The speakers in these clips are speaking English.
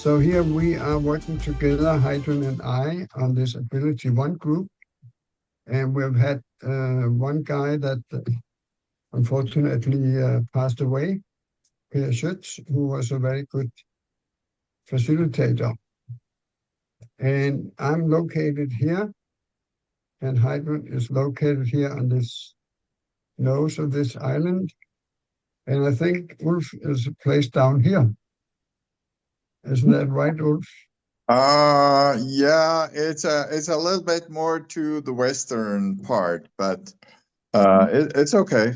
So here we are working together, Heidrun and I, on this Ability One group. And we've had one guy that unfortunately passed away, Per Schütz, who was a very good facilitator. And I'm located here, and Heidrun is located here on this nose of this island. And I think Ulf is placed down here. Isn't that right, Ulf? Yeah, it's a little bit more to the western part, but it's okay.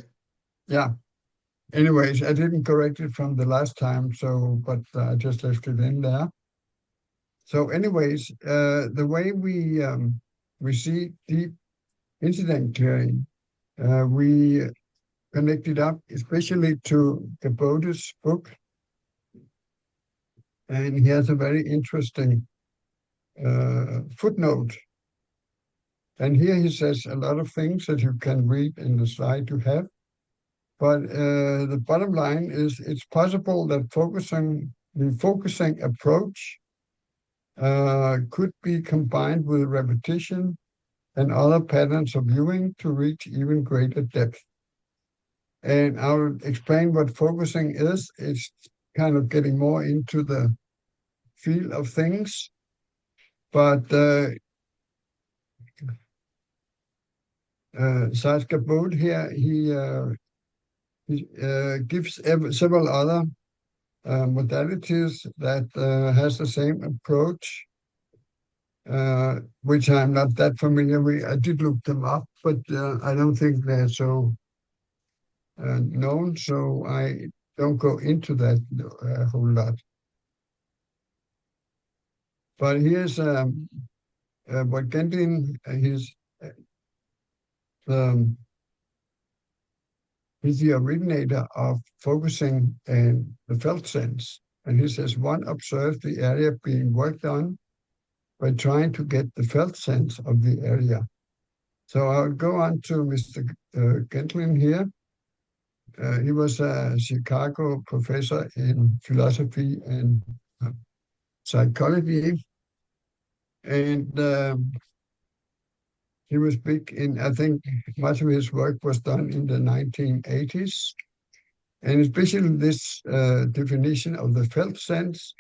Yeah. Anyways, I didn't correct it from the last time, but I just left it in there. So anyways, the way we see deep incident clearing, we connected up especially to Gabota's book, and he has a very interesting footnote. And here he says a lot of things that you can read in the slide you have. But the bottom line is it's possible that the focusing approach could be combined with repetition and other patterns of viewing to reach even greater depth. And I'll explain what focusing is. It's kind of getting more into the feel of things. But Saskia Bode here, he gives several other modalities that has the same approach, which I'm not that familiar with. I did look them up, but I don't think they're so known, so I don't go into that a whole lot. But here's what Gendlin, he's the originator of focusing and the felt sense. And he says, one observes the area being worked on by trying to get the felt sense of the area. So I'll go on to Mr. Gendlin here. He was a Chicago professor in philosophy and psychology. And he was big I think much of his work was done in the 1980s. And especially this definition of the felt sense,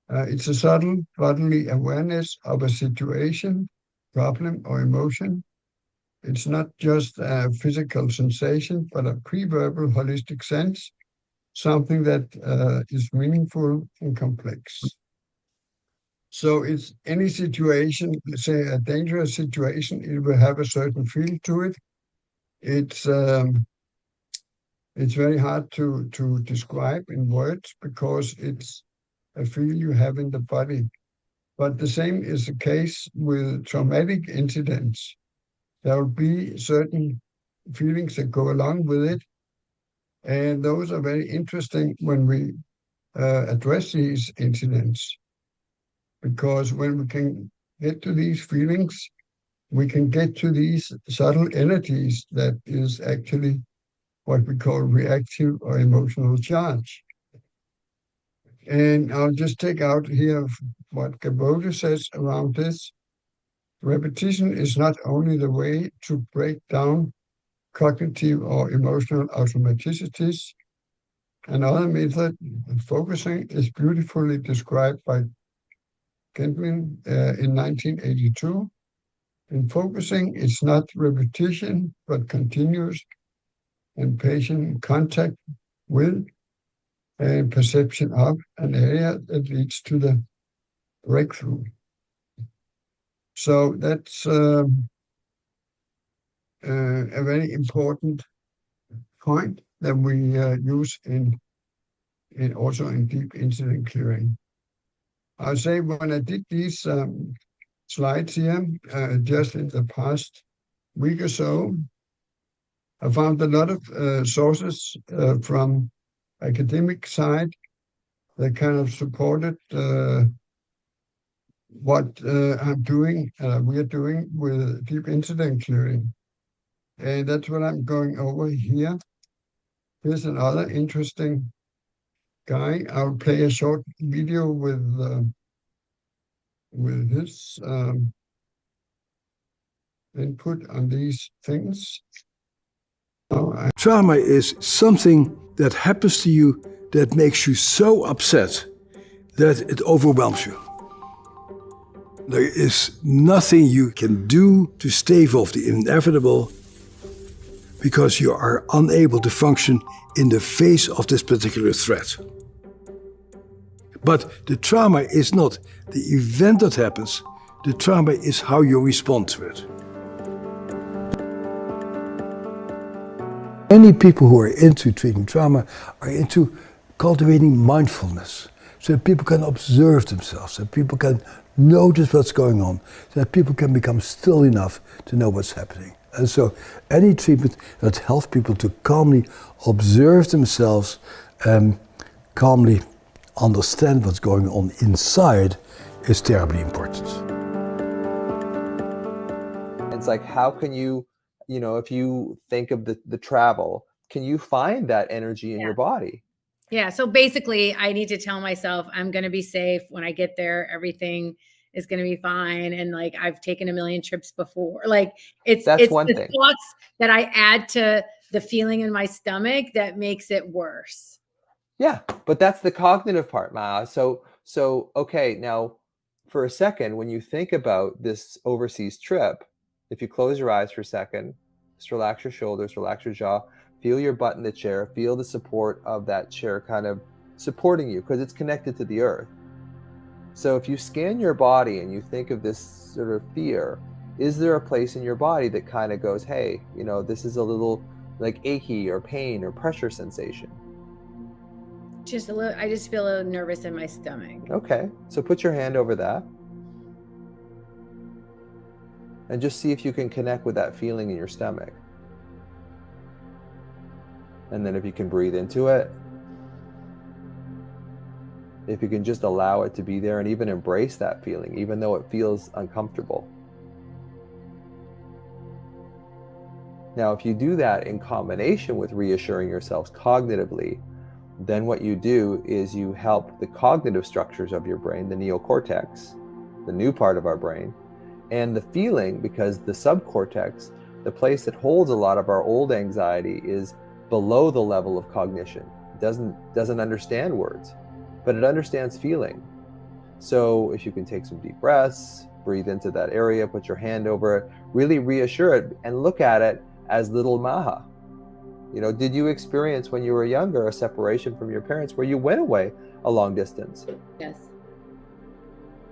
it's a subtle bodily awareness of a situation, problem, or emotion. It's not just a physical sensation, but a pre-verbal holistic sense, something that is meaningful and complex. So it's any situation, let's say a dangerous situation, it will have a certain feel to it. It's very hard to describe in words because it's a feel you have in the body. But the same is the case with traumatic incidents. There will be certain feelings that go along with it. And those are very interesting when we address these incidents. Because when we can get to these feelings, we can get to these subtle energies that is actually what we call reactive or emotional charge. And I'll just take out here what Gabota says around this. Repetition is not only the way to break down cognitive or emotional automaticities. Another method of focusing is beautifully described by Kendwin in 1982. In focusing, it's not repetition, but continuous and patient contact with and perception of an area that leads to the breakthrough. So that's a very important point that we use in also in deep incident clearing. I'll say when I did these slides here, just in the past week or so, I found a lot of sources from academic side that kind of supported what I'm doing, we are doing with deep incident clearing. And that's what I'm going over here. Here's another interesting guy. I'll play a short video with his input on these things. Trauma is something that happens to you that makes you so upset that it overwhelms you. There is nothing you can do to stave off the inevitable because you are unable to function in the face of this particular threat. But the trauma is not the event that happens, the trauma is how you respond to it. Many people who are into treating trauma are into cultivating mindfulness, so that people can observe themselves, so that people can notice what's going on, so that people can become still enough to know what's happening. And so any treatment that helps people to calmly observe themselves and calmly understand what's going on inside is terribly important. It's like, how can you, if you think of the travel, can you find that energy in your body? Yeah. So basically, I need to tell myself I'm going to be safe when I get there. Everything is going to be fine. And like, I've taken a million trips before. Like it's one the thing. thoughts that I add to the feeling in my stomach that makes it worse. Yeah, but that's the cognitive part, Maya. So okay, now for a second, when you think about this overseas trip, if you close your eyes for a second, just relax your shoulders, relax your jaw, feel your butt in the chair, feel the support of that chair kind of supporting you because it's connected to the earth. So if you scan your body and you think of this sort of fear, is there a place in your body that kind of goes, hey, this is a little like achy or pain or pressure sensation? Just a little. I just feel a little nervous in my stomach. Okay, so put your hand over that and just see if you can connect with that feeling in your stomach. And then if you can breathe into it, if you can just allow it to be there and even embrace that feeling, even though it feels uncomfortable. Now, if you do that in combination with reassuring yourselves cognitively, then what you do is you help the cognitive structures of your brain, the neocortex, the new part of our brain, and the feeling, because the subcortex, the place that holds a lot of our old anxiety, is below the level of cognition. It doesn't understand words, but it understands feeling. So if you can take some deep breaths, breathe into that area, put your hand over it, really reassure it and look at it as little Maha. Did you experience when you were younger a separation from your parents where you went away a long distance? Yes.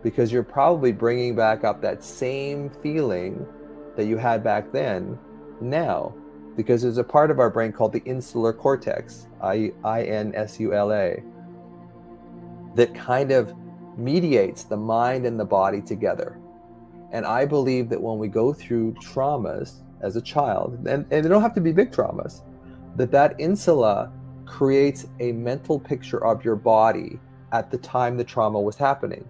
Because you're probably bringing back up that same feeling that you had back then now, because there's a part of our brain called the insular cortex, INSULA, that kind of mediates the mind and the body together. And I believe that when we go through traumas as a child, and they don't have to be big traumas, that insula creates a mental picture of your body at the time the trauma was happening.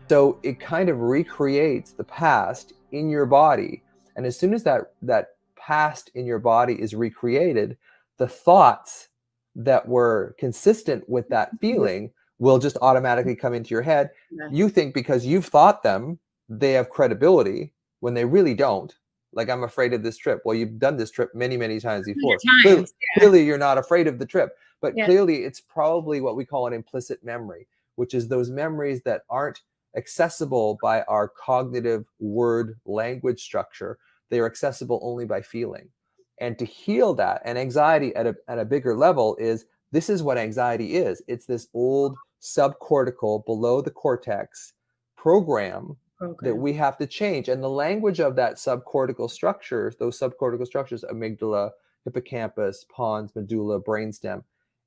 So it kind of recreates the past in your body. And as soon as that past in your body is recreated, the thoughts that were consistent with that feeling will just automatically come into your head. Yeah. You think because you've thought them, they have credibility when they really don't. Like, I'm afraid of this trip. Well, you've done this trip many, many times before. Clearly, you're not afraid of the trip. But clearly, it's probably what we call an implicit memory, which is those memories that aren't accessible by our cognitive word language structure. They are accessible only by feeling. And to heal that, and anxiety at a bigger level, this is what anxiety is. It's this old subcortical, below the cortex program that we have to change. And the language of that subcortical structure, those subcortical structures, amygdala, hippocampus, pons, medulla, brainstem,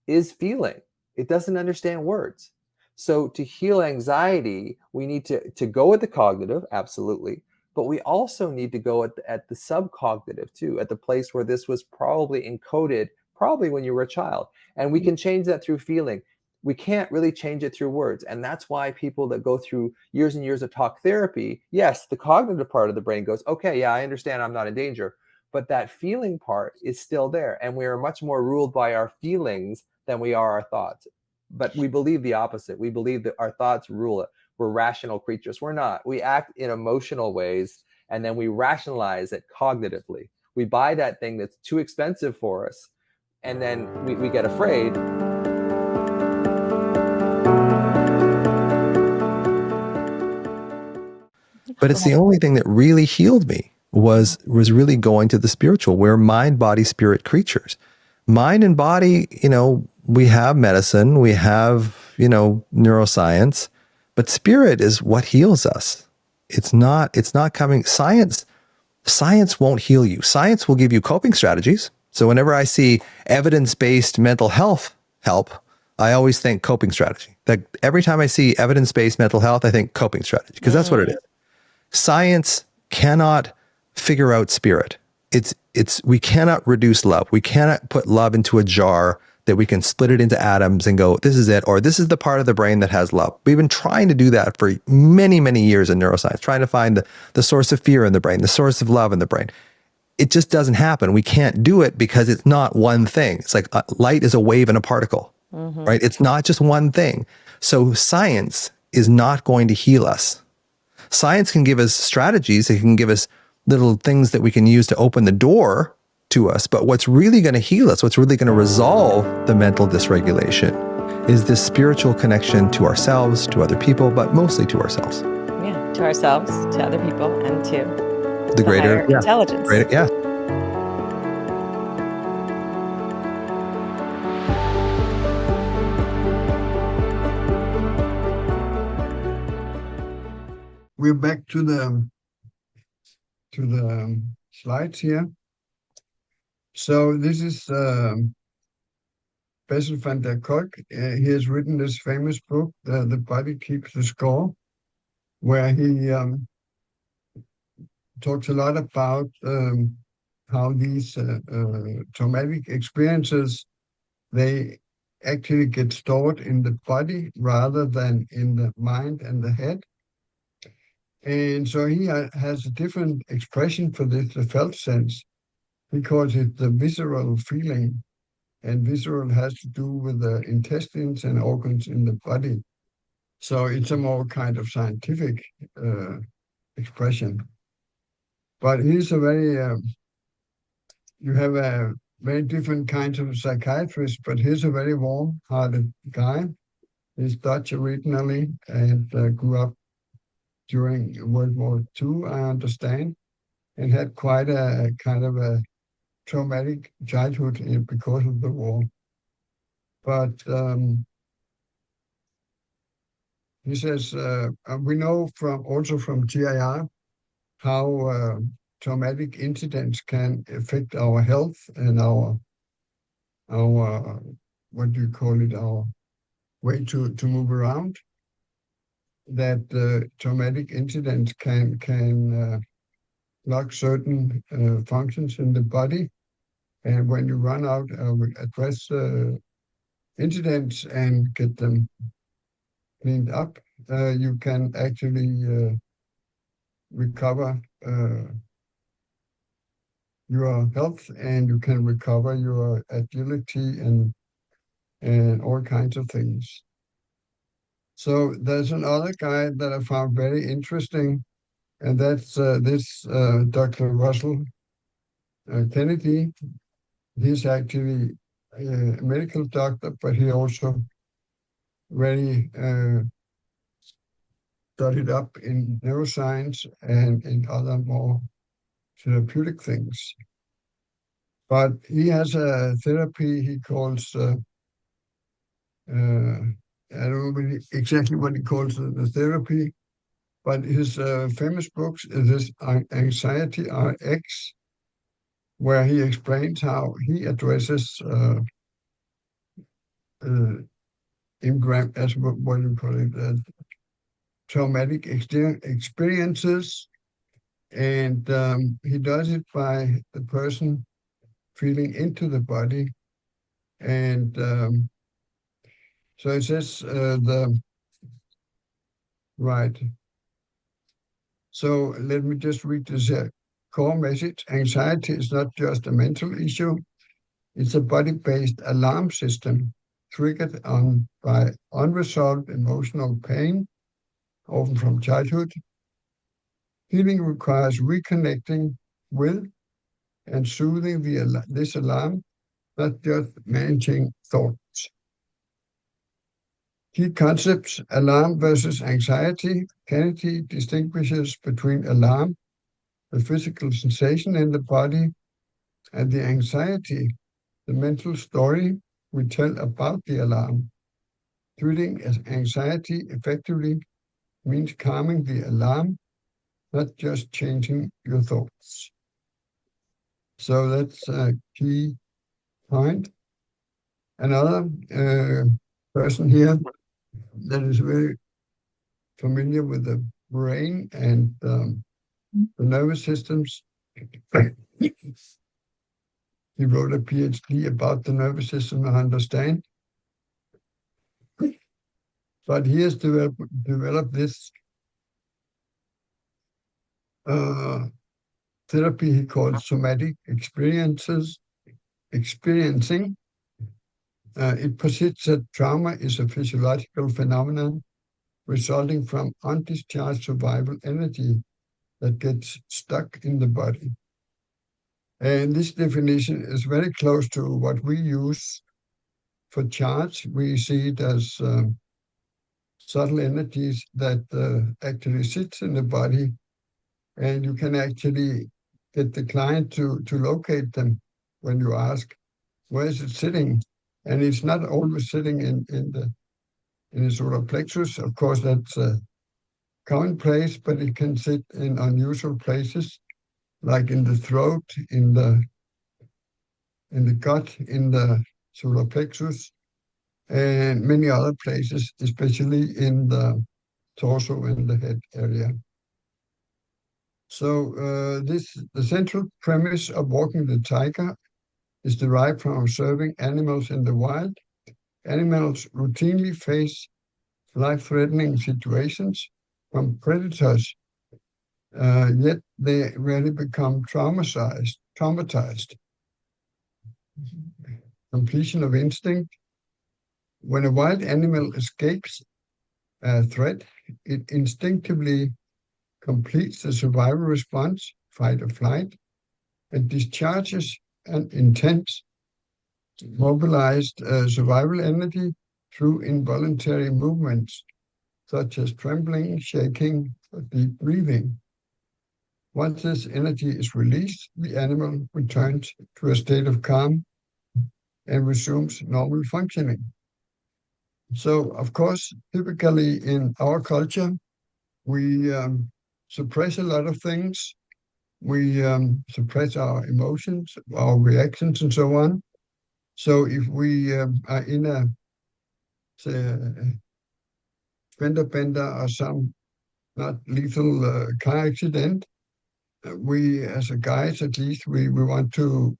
is feeling. It doesn't understand words. So to heal anxiety, we need to go at the cognitive, absolutely. But we also need to go at the subcognitive too, at the place where this was probably encoded, probably when you were a child. And we can change that through feeling. We can't really change it through words. And that's why people that go through years and years of talk therapy, yes, the cognitive part of the brain goes, okay, yeah, I understand I'm not in danger. But that feeling part is still there. And we are much more ruled by our feelings than we are our thoughts. But we believe the opposite. We believe that our thoughts rule it. We're rational creatures. We're not. We act in emotional ways, and then we rationalize it cognitively. We buy that thing that's too expensive for us, and then we get afraid. But it's the only thing that really healed me was really going to the spiritual. We're mind, body, spirit creatures. Mind and body, we have medicine, we have, neuroscience, but spirit is what heals us. It's not coming. Science won't heal you. Science will give you coping strategies. So whenever I see evidence-based mental health help, I always think coping strategy. Like every time I see evidence-based mental health, I think coping strategy, because that's what it is. Science cannot figure out spirit. We cannot reduce love. We cannot put love into a jar that we can split it into atoms and go, this is it, or this is the part of the brain that has love. We've been trying to do that for many, many years in neuroscience, trying to find the source of fear in the brain, the source of love in the brain. It just doesn't happen. We can't do it because it's not one thing. It's like light is a wave and a particle, right? It's not just one thing. So science is not going to heal us. Science can give us strategies. It can give us little things that we can use to open the door to us. But what's really going to heal us, what's really going to resolve the mental dysregulation is this spiritual connection to ourselves, to other people, but mostly to ourselves. Yeah, to ourselves, to other people, and to the greater intelligence. Yeah. We're back to the slides here. So this is Bessel van der Kolk. He has written this famous book, The Body Keeps the Score, where he talks a lot about how these traumatic experiences, they actually get stored in the body rather than in the mind and the head. And so he has a different expression for this, the felt sense. He calls it the visceral feeling. And visceral has to do with the intestines and organs in the body. So it's a more kind of scientific expression. But he's a very, you have a very different kinds of psychiatrist, but he's a very warm-hearted guy. He's Dutch originally and grew up during World War II, I understand, and had quite a kind of a traumatic childhood because of the war. But he says, we know also from GIR how traumatic incidents can affect our health and our what do you call it, our way to move around. That traumatic incidents can block certain functions in the body. And when you run out, address incidents and get them cleaned up, you can actually recover your health, and you can recover your agility and all kinds of things. So there's another guy that I found very interesting, and that's this Dr. Russell Kennedy. He's actually a medical doctor, but he also really studied up in neuroscience and in other more therapeutic things. But he has a therapy he calls, I don't know exactly what he calls the therapy, but his famous books is this Anxiety RX, where he explains how he addresses as what you call it, traumatic experiences, and he does it by the person feeling into the body, and so it says right. So let me just read this core message. Anxiety is not just a mental issue. It's a body-based alarm system triggered by unresolved emotional pain, often from childhood. Healing requires reconnecting with and soothing this alarm, not just managing thoughts. Key concepts: alarm versus anxiety. Kennedy distinguishes between alarm, the physical sensation in the body, and the anxiety, the mental story we tell about the alarm. Treating as anxiety effectively means calming the alarm, not just changing your thoughts. So that's a key point. Another person here that is very familiar with the brain and the nervous systems. He wrote a PhD about the nervous system, I understand. But he has developed this therapy he calls somatic experiencing. It posits that trauma is a physiological phenomenon resulting from undischarged survival energy that gets stuck in the body. And this definition is very close to what we use for charts. We see it as subtle energies that actually sits in the body, and you can actually get the client to locate them when you ask, where is it sitting? And it's not always sitting in the solar plexus. Of course, that's a common place, but it can sit in unusual places, like in the throat, in the gut, in the solar plexus, and many other places, especially in the torso and the head area. So the central premise of Walking the Tiger is derived from observing animals in the wild. Animals routinely face life-threatening situations from predators, yet they rarely become traumatized. Completion of instinct. When a wild animal escapes a threat, it instinctively completes the survival response, fight or flight, and discharges an intense mobilized survival energy through involuntary movements, such as trembling, shaking, or deep breathing. Once this energy is released, the animal returns to a state of calm and resumes normal functioning. So, of course, typically in our culture, we suppress a lot of things. We suppress our emotions, our reactions, and so on. So if we are in a, say, a fender bender or some not lethal car accident, we, as a guys at least, we want to,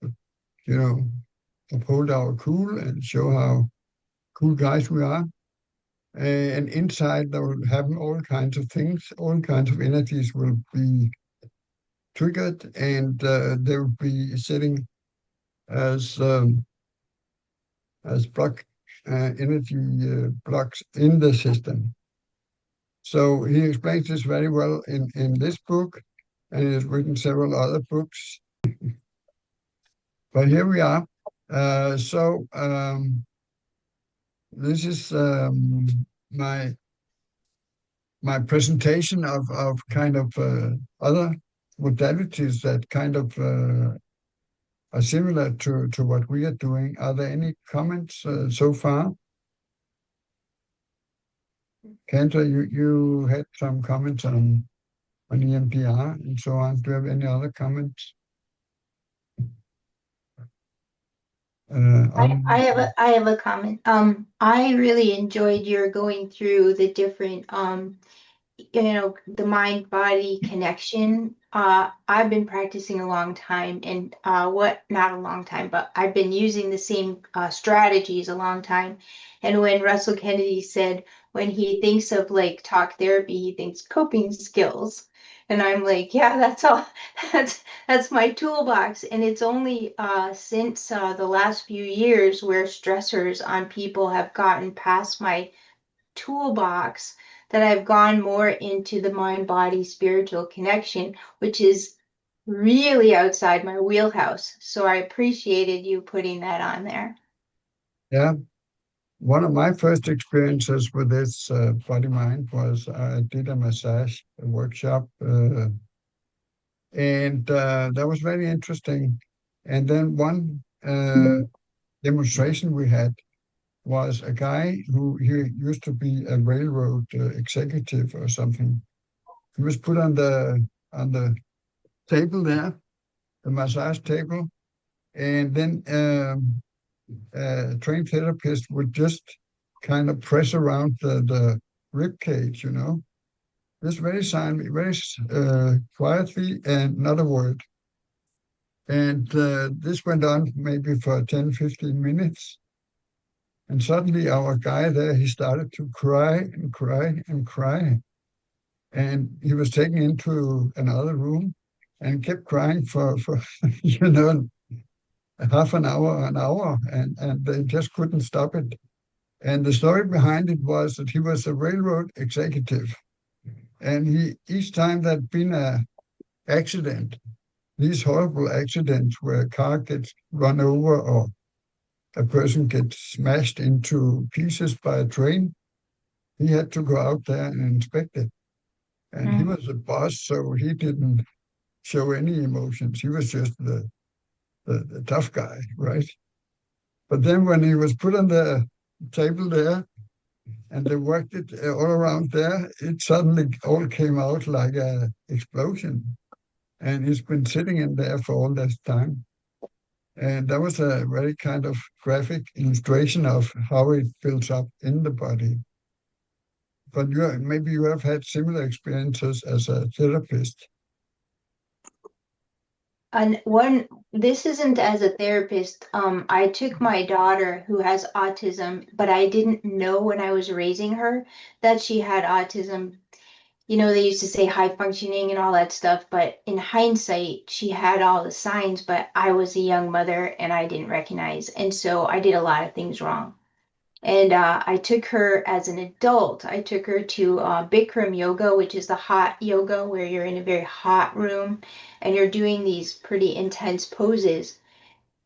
uphold our cool and show how cool guys we are. And inside there will happen all kinds of things, all kinds of energies will be triggered, and they will be sitting as energy blocks in the system. So he explains this very well in this book, and he has written several other books. But here we are. This is my presentation of kind of other modalities that kind of are similar to what we are doing. Are there any comments so far? Kendra, you had some comments on EMDR and so on. Do you have any other comments? I have a comment. I really enjoyed your going through the different the mind body connection. I've been practicing a long time, and not a long time, but I've been using the same strategies a long time. And when Russell Kennedy said when he thinks of like talk therapy, he thinks coping skills. And I'm like, yeah, that's all. That's my toolbox. And it's only since the last few years where stressors on people have gotten past my toolbox that I've gone more into the mind body spiritual connection, which is really outside my wheelhouse. So I appreciated you putting that on there. Yeah. One of my first experiences with this body mind was I did a massage workshop, and that was very interesting. And then one demonstration we had was a guy who he used to be a railroad executive or something. He was put on the table there, the massage table, and then a trained therapist would just kind of press around the rib cage, just very silently, very quietly, and not a word. And this went on maybe for 10, 15 minutes. And suddenly our guy there, he started to cry and cry and cry. And he was taken into another room and kept crying for half an hour, and they just couldn't stop it. And the story behind it was that he was a railroad executive. And each time there'd been a accident, these horrible accidents where a car gets run over or a person gets smashed into pieces by a train, he had to go out there and inspect it. And he was a boss, so he didn't show any emotions. He was just the tough guy, right? But then when he was put on the table there and they worked it all around there, it suddenly all came out like an explosion. And he's been sitting in there for all this time. And that was a very kind of graphic illustration of how it builds up in the body. But maybe you have had similar experiences as a therapist. And this isn't as a therapist. I took my daughter who has autism, but I didn't know when I was raising her that she had autism. They used to say high functioning and all that stuff, but in hindsight, she had all the signs, but I was a young mother and I didn't recognize. And so I did a lot of things wrong. And I took her as an adult. I took her to Bikram yoga, which is the hot yoga where you're in a very hot room and you're doing these pretty intense poses.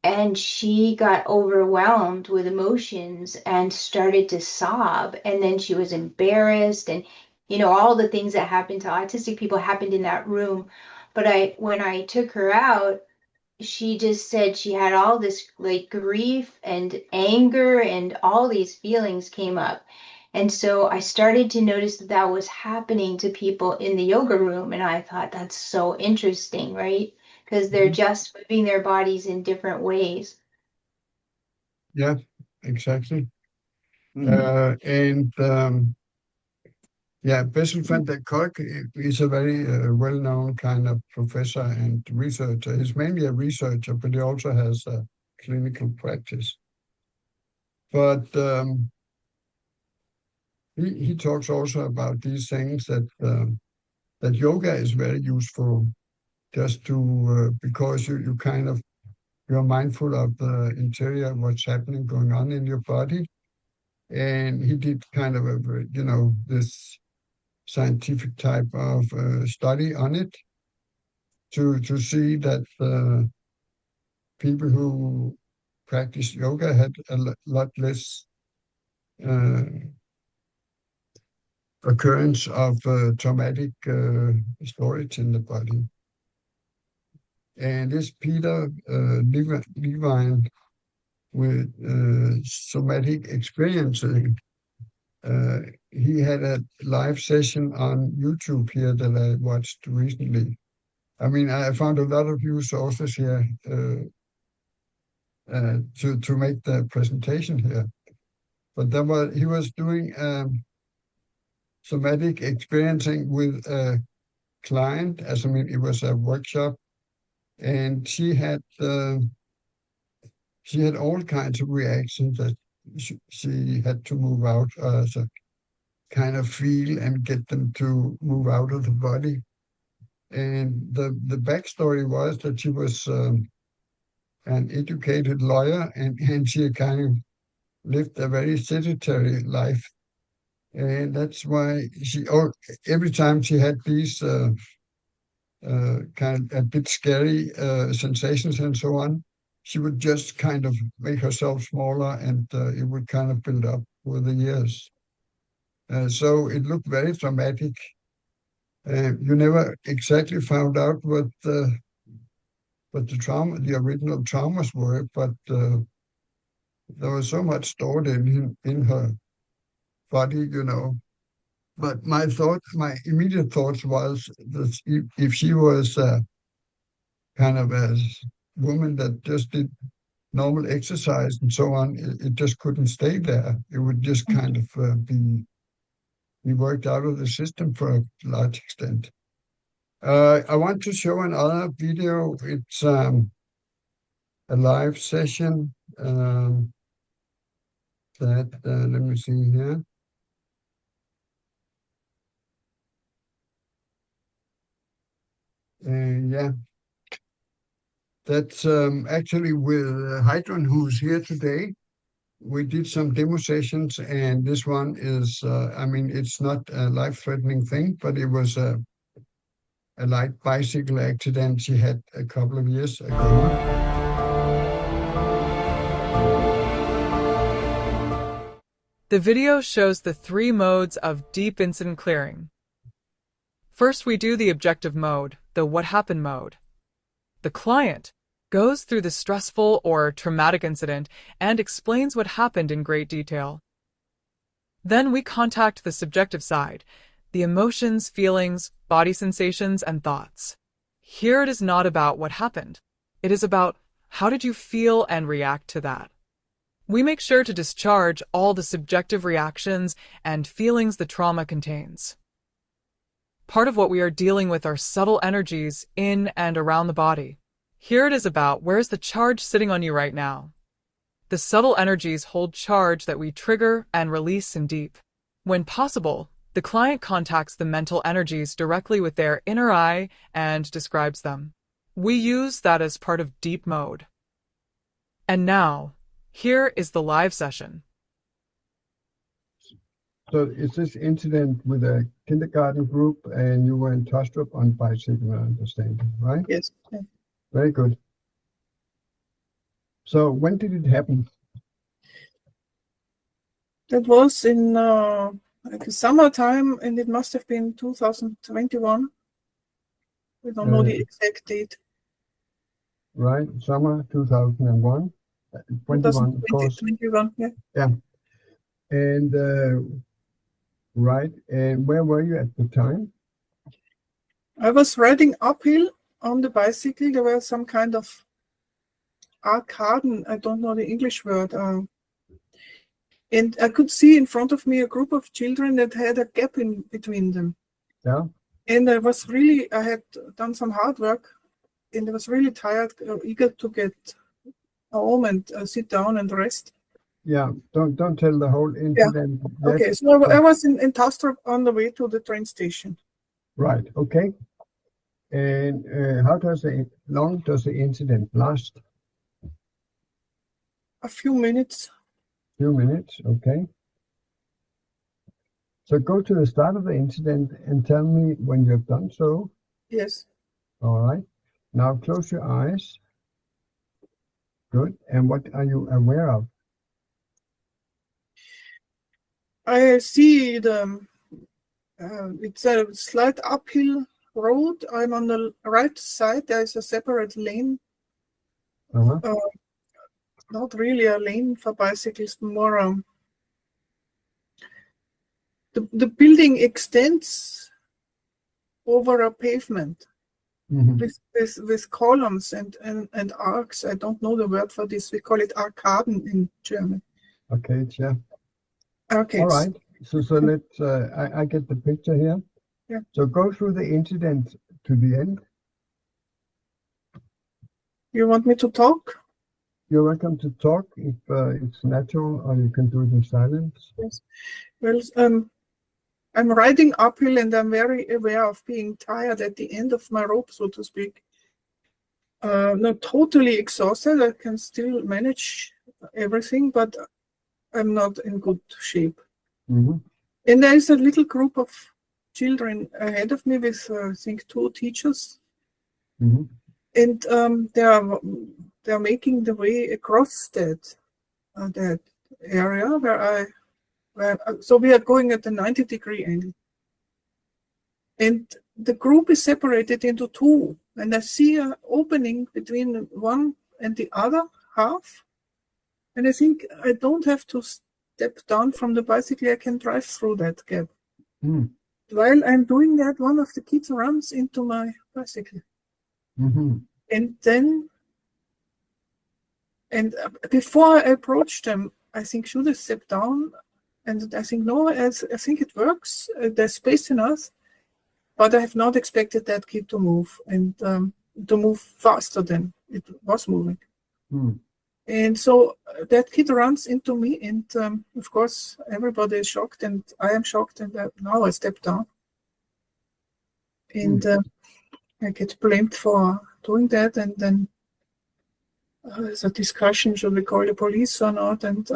And she got overwhelmed with emotions and started to sob. And then she was embarrassed. And, all the things that happen to autistic people happened in that room. But when I took her out, she just said she had all this like grief and anger and all these feelings came up. And so I started to notice that that was happening to people in the yoga room. And I thought that's so interesting, right? Because they're just moving their bodies in different ways. Yeah, exactly. Bessel van der Kolk is a very well-known kind of professor and researcher. He's mainly a researcher, but he also has a clinical practice. But he talks also about these things that yoga is very useful, just to because you're mindful of the interior, what's happening, going on in your body. And he did kind of this scientific type of study on it to see that people who practice yoga had a lot less occurrence of traumatic storage in the body. And this Peter Levine with somatic experiencing, he had a live session on YouTube here that I watched recently. I mean, I found a lot of new sources here to make the presentation here. But he was doing somatic experiencing with a client, it was a workshop, and she had all kinds of reactions that she had to move out, kind of feel and get them to move out of the body. And the backstory was that she was an educated lawyer, and she kind of lived a very sedentary life. And that's why every time she had these kind of a bit scary sensations and so on, she would just kind of make herself smaller, and it would kind of build up with the years. So it looked very dramatic. You never exactly found out what the trauma, the original traumas were, but there was so much stored in her body, you know. But my immediate thoughts was that if she was kind of a woman that just did normal exercise and so on, it just couldn't stay there. It would just kind of be worked out of the system for a large extent. I want to show another video. It's a live session that, let me see here. Yeah, that's actually with Heidrun, who's here today. We did some demo sessions, and this one is, I mean, it's not a life-threatening thing, but it was a light bicycle accident she had a couple of years ago. The video shows the 3 modes of deep incident clearing. First, we do the objective mode, the what happened mode. The client goes through the stressful or traumatic incident and explains what happened in great detail. Then we contact the subjective side, the emotions, feelings, body sensations, and thoughts. Here it is not about what happened. It is about how did you feel and react to that. We make sure to discharge all the subjective reactions and feelings the trauma contains. Part of what we are dealing with are subtle energies in and around the body. Here it is about where is the charge sitting on you right now. The subtle energies hold charge that we trigger and release in deep. When possible, the client contacts the mental energies directly with their inner eye and describes them. We use that as part of deep mode. And now, here is the live session. So it's this incident with a kindergarten group, and you were in Tostrup on bicycle, I understand, right? Yes. Very good. So when did it happen? That was in like summertime, and it must have been 2021. We don't know the exact date. Right, summer 2001. 21, of course. 21, yeah. Yeah. And right, and where were you at the time? I was riding uphill on the bicycle. There were some kind of arcaden, I don't know the English word. And I could see in front of me a group of children that had a gap in between them. Yeah. And I had done some hard work, and I was really tired, eager to get home and sit down and rest. Yeah, don't tell the whole incident. Yeah. Okay, so I was in Tostrup on the way to the train station. Right, okay. And how long does the incident last? A few minutes. Few minutes, okay. So go to the start of the incident and tell me when you've done so. Yes. All right. Now close your eyes. Good. And what are you aware of? I see it's a slight uphill road. I'm on the right side. There is a separate lane. Not really a lane for bicycles, more the building extends over a pavement with columns and arcs. I don't know the word for this. We call it arcaden in German. Arcades, yeah. Arcades. All right. So let's. I get the picture here. Yeah. So go through the incident to the end. You want me to talk? You're welcome to talk if it's natural, or you can do it in silence. Yes. Well, I'm riding uphill and I'm very aware of being tired at the end of my rope, so to speak. Not totally exhausted. I can still manage everything, but I'm not in good shape. Mm-hmm. And there is a little group of children ahead of me with, I think, 2 teachers. Mm-hmm. And they are making the way across that area so we are going at a 90-degree angle. And the group is separated into 2. And I see an opening between one and the other half. And I think I don't have to step down from the bicycle. I can drive through that gap. Mm. While I'm doing that, one of the kids runs into my bicycle. Mm-hmm. And before I approach them, I think, should I step down? And I think, no, I think it works. There's space enough. But I have not expected that kid to move and to move faster than it was moving. Mm. And so that kid runs into me, and of course, everybody is shocked, and I am shocked. And now I step down. And I get blamed for doing that. And then there's a discussion, should we call the police or not? And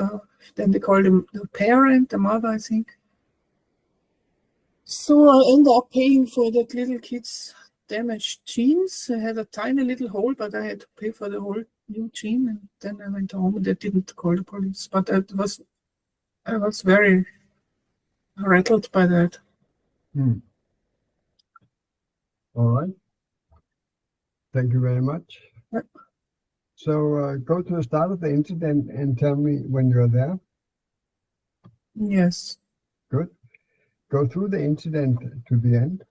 then they call the parent, the mother, I think. So I end up paying for that little kid's damaged jeans. I had a tiny little hole, but I had to pay for the whole new jean. And then I went home and I didn't call the police. But I was very rattled by that. Mm. All right. Thank you very much. Yeah. So go to the start of the incident and tell me when you're there. Yes. Good. Go through the incident to the end.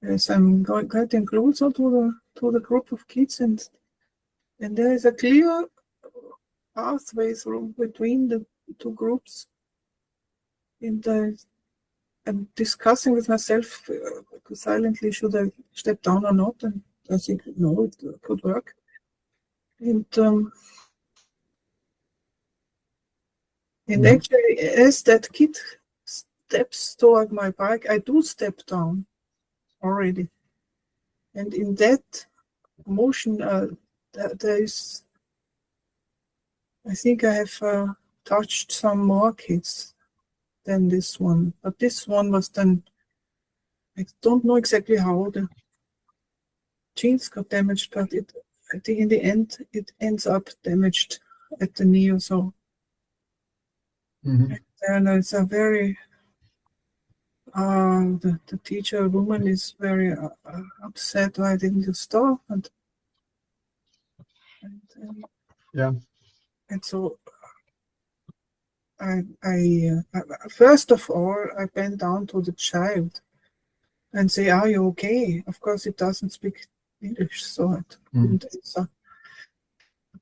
Yes, I'm getting closer to the group of kids, and there is a clear pathway through between the 2 groups. And I'm discussing with myself silently, should I step down or not? And I think, no, it could work. And actually, as that kid steps toward my bike, I do step down already. And in that motion, there is, I think I have touched some more kids than this one. But this one was then, I don't know exactly how the jeans got damaged, but I think in the end, it ends up damaged at the knee or so. Mm-hmm. And it's a very, the teacher woman is very upset why didn't you stop? And so I first of all, I bend down to the child and say, are you okay? Of course, it doesn't speak English, so I couldn't answer.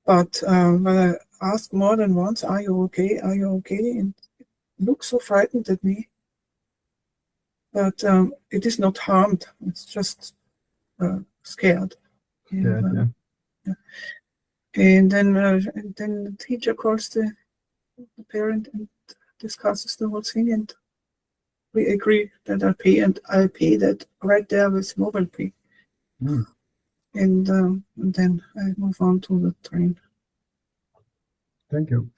But when I ask more than once, are you okay? Are you okay? And it looks so frightened at me. But it is not harmed. It's just scared. Yeah. And then the teacher calls the parent and discusses the whole thing, and we agree that I'll pay that right there with mobile pay. Mm. And then I move on to the train. Thank you.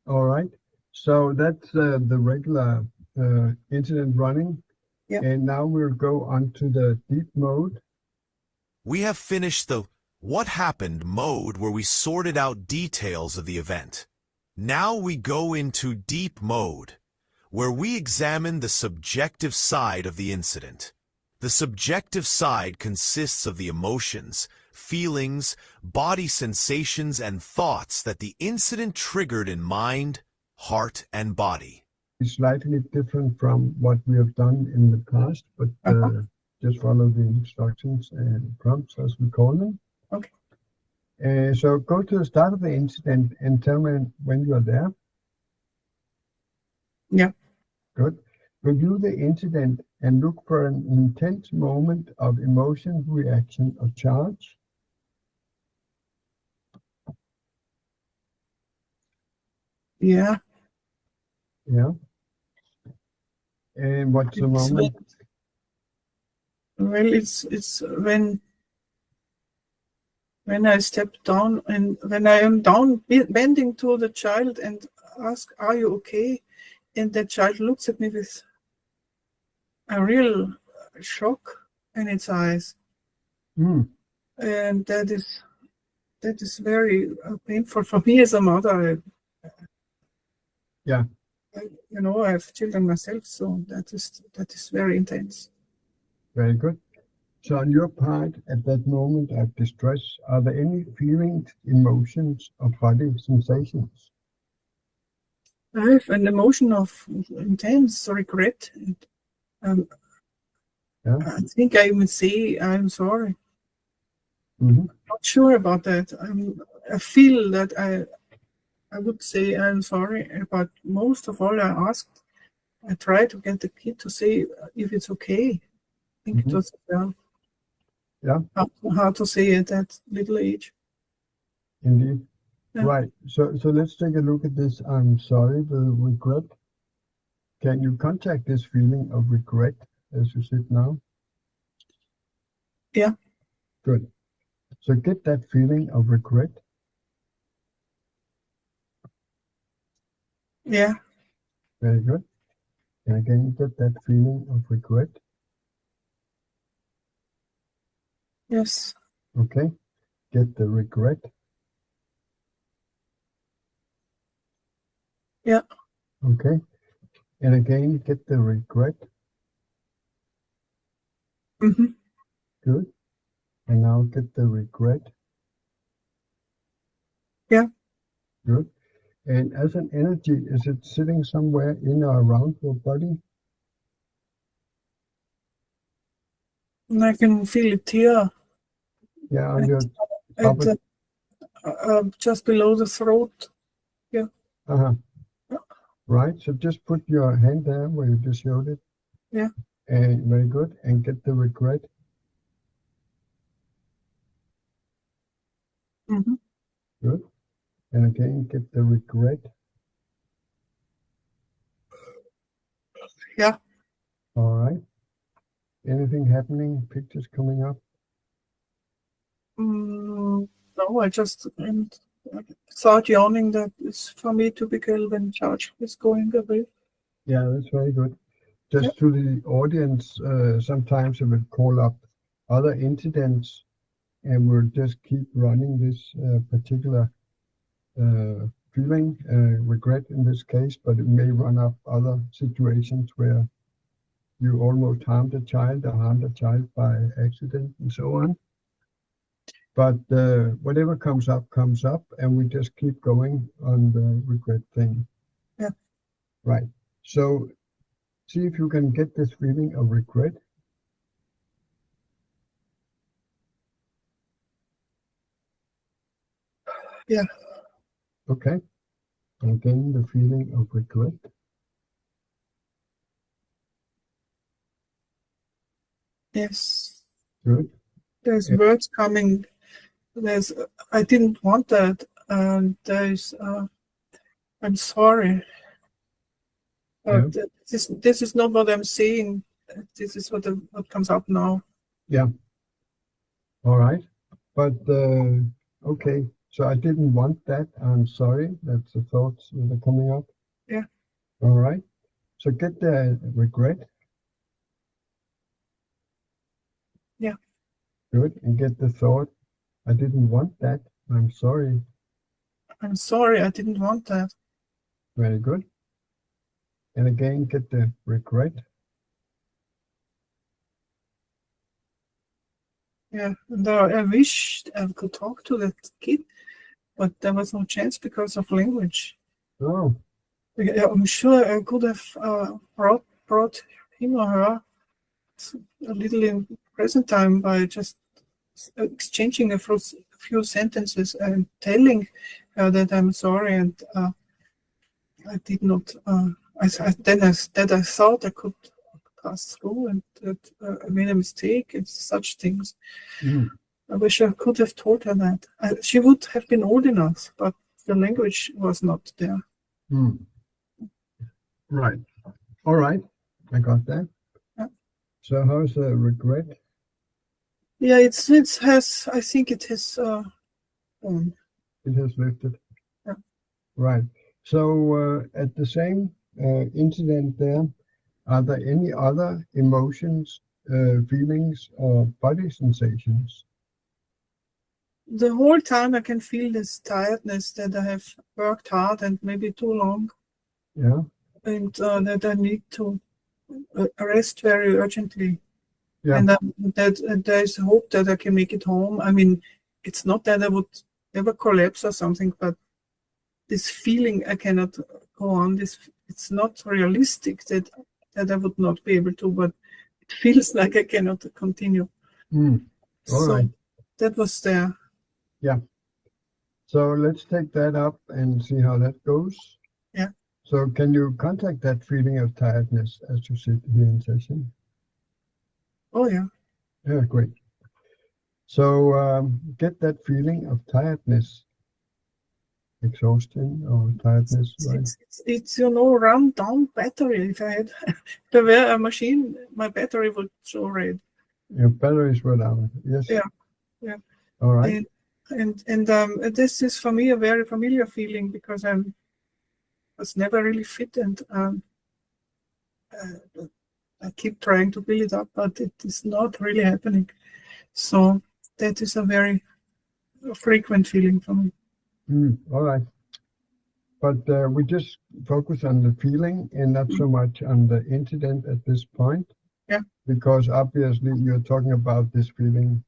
All right. So that's the regular incident running. Yeah. And now we'll go on to the deep mode. We have finished the what happened mode where we sorted out details of the event. Now we go into deep mode, where we examine the subjective side of the incident. The subjective side consists of the emotions, feelings, body sensations, and thoughts that the incident triggered in mind, heart, and body. It's slightly different from what we have done in the past, but just follow the instructions and prompts as we call them. Okay. So go to the start of the incident and tell me when you are there. Yeah. Good. Review the incident and look for an intense moment of emotion, reaction, or charge. Yeah. Yeah. And what's the It's moment? Well, it's when I step down and when I am down, bending to the child and ask, "Are you okay?" And the child looks at me with a real shock in its eyes, and that is very painful for me as a mother. Yeah. I have children myself, so that is very intense. Very good. So on your part, at that moment of distress, are there any feelings, emotions, or body sensations? I have an emotion of intense regret. And, I think I even say I'm sorry. I'm not sure about that. I feel that I would say I'm sorry, but most of all, I try to get the kid to say if it's okay. I think it was how to say at that little age. Indeed. Yeah. Right. So let's take a look at this. I'm sorry, the regret. Can you contact this feeling of regret as you sit now? Yeah. Good. So get that feeling of regret. Yeah. Very good. And again, get that feeling of regret. Yes. Okay. Get the regret. Yeah. Okay. And again, get the regret. Good. And now get the regret. Yeah. Good. And as an energy, is it sitting somewhere in or around your body? And I can feel it here. Yeah, on your just below the throat. Yeah. Right. So just put your hand there where you just showed it. Yeah. And very good. And get the regret. Good. And again, get the regret. Yeah. All right. Anything happening? Pictures coming up? No, I just start yawning that it's for me typical when charge is going away. Yeah, that's very good. Just to the audience, sometimes it will call up other incidents and we'll just keep running this particular feeling, regret in this case, but it may run up other situations where you almost harmed a child or harmed a child by accident and so on. But whatever comes up, and we just keep going on the regret thing. Yeah. Right. So see if you can get this feeling of regret. Yeah. Okay. And again, the feeling of regret. Yes. Good. There's words coming. I didn't want that. And there's I'm sorry. But this is not what I'm saying. This is what comes up now. Yeah. All right. But okay. So I didn't want that. I'm sorry. That's the thoughts that are coming up. Yeah. All right. So get the regret. Yeah. Good. And get the thought, I didn't want that. I'm sorry. I'm sorry. I didn't want that. Very good. And again, get the regret. Yeah. And I wish I could talk to that kid, but there was no chance because of language. Oh. I'm sure I could have brought him or her a little in present time by just exchanging a few sentences and telling her that I'm sorry, and I did not. I thought I could pass through, and that I made a mistake and such things. I wish I could have told her that. She would have been old enough, but the language was not there. Hmm. Right. All right. I got that. Yeah. So how's the regret? Yeah, it has. I think it has. It has lifted. Yeah. Right. So at the same incident there, are there any other emotions, feelings, or body sensations? The whole time I can feel this tiredness that I have worked hard and maybe too long. Yeah. And that I need to rest very urgently. Yeah. And that there is hope that I can make it home. I mean, it's not that I would ever collapse or something, but this feeling I cannot go on. It's not realistic that I would not be able to, but it feels like I cannot continue. All So right. that was there. Yeah. So let's take that up and see how that goes. Yeah. So can you contact that feeling of tiredness as you sit here in session? Oh, yeah. Yeah, great. So get that feeling of tiredness, exhaustion or tiredness, right? It's run down battery. If I had if there were a machine, my battery would show red. Your batteries were down. Yes. Yeah. All right. And this is for me a very familiar feeling because I was never really fit, and I keep trying to build it up, but it is not really happening. So that is a very frequent feeling for me. All right. But we just focus on the feeling and not so much on the incident at this point. Yeah. Because obviously you're talking about this feeling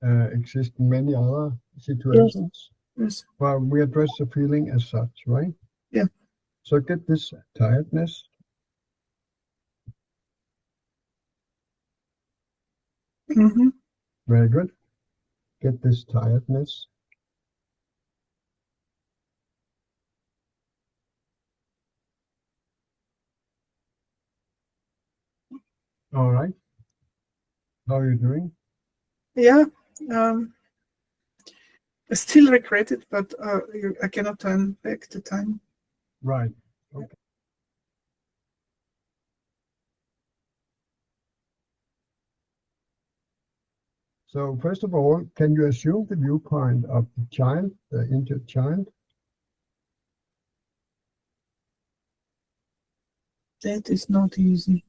exists in many other situations. Yes. Well, we address the feeling as such, right? Yeah. So get this tiredness. Mm-hmm. Very good. Get this tiredness. All right. How are you doing? Yeah. I still regret it, but I cannot turn back the time. Right. Okay. So first of all, can you assume the viewpoint of the child, the injured child? That is not easy.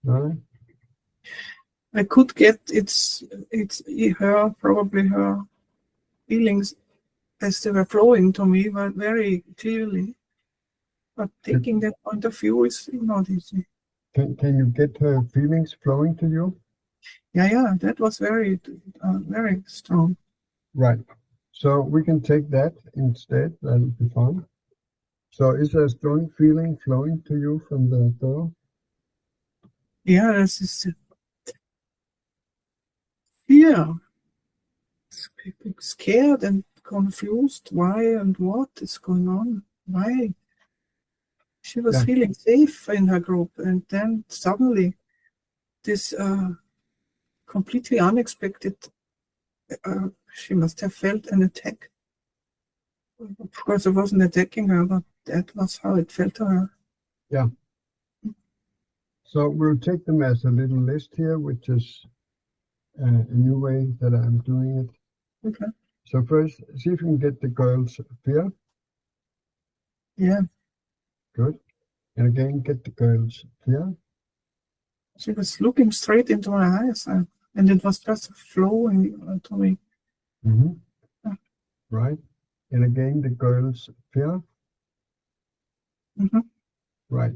No? I could get it's probably her feelings as they were flowing to me, but very clearly. But taking that point of view is not easy. Can you get her feelings flowing to you? Yeah, that was very strong. Right. So we can take that instead. That'll be fine. So is there a strong feeling flowing to you from the girl? Yeah, this is fear. Scared and confused. Why and what is going on? Why? She was feeling safe in her group, and then suddenly this completely unexpected, she must have felt an attack. Of course, I wasn't attacking her, but that was how it felt to her. Yeah. So we'll take them as a little list here, which is a new way that I'm doing it. Okay. So first, see if you can get the girl's fear. Yeah. Good. And again, get the girl's fear. She was looking straight into my eyes, and it was just flowing to me. Mm-hmm. Yeah. Right. And again, the girl's fear. Mm-hmm. Right.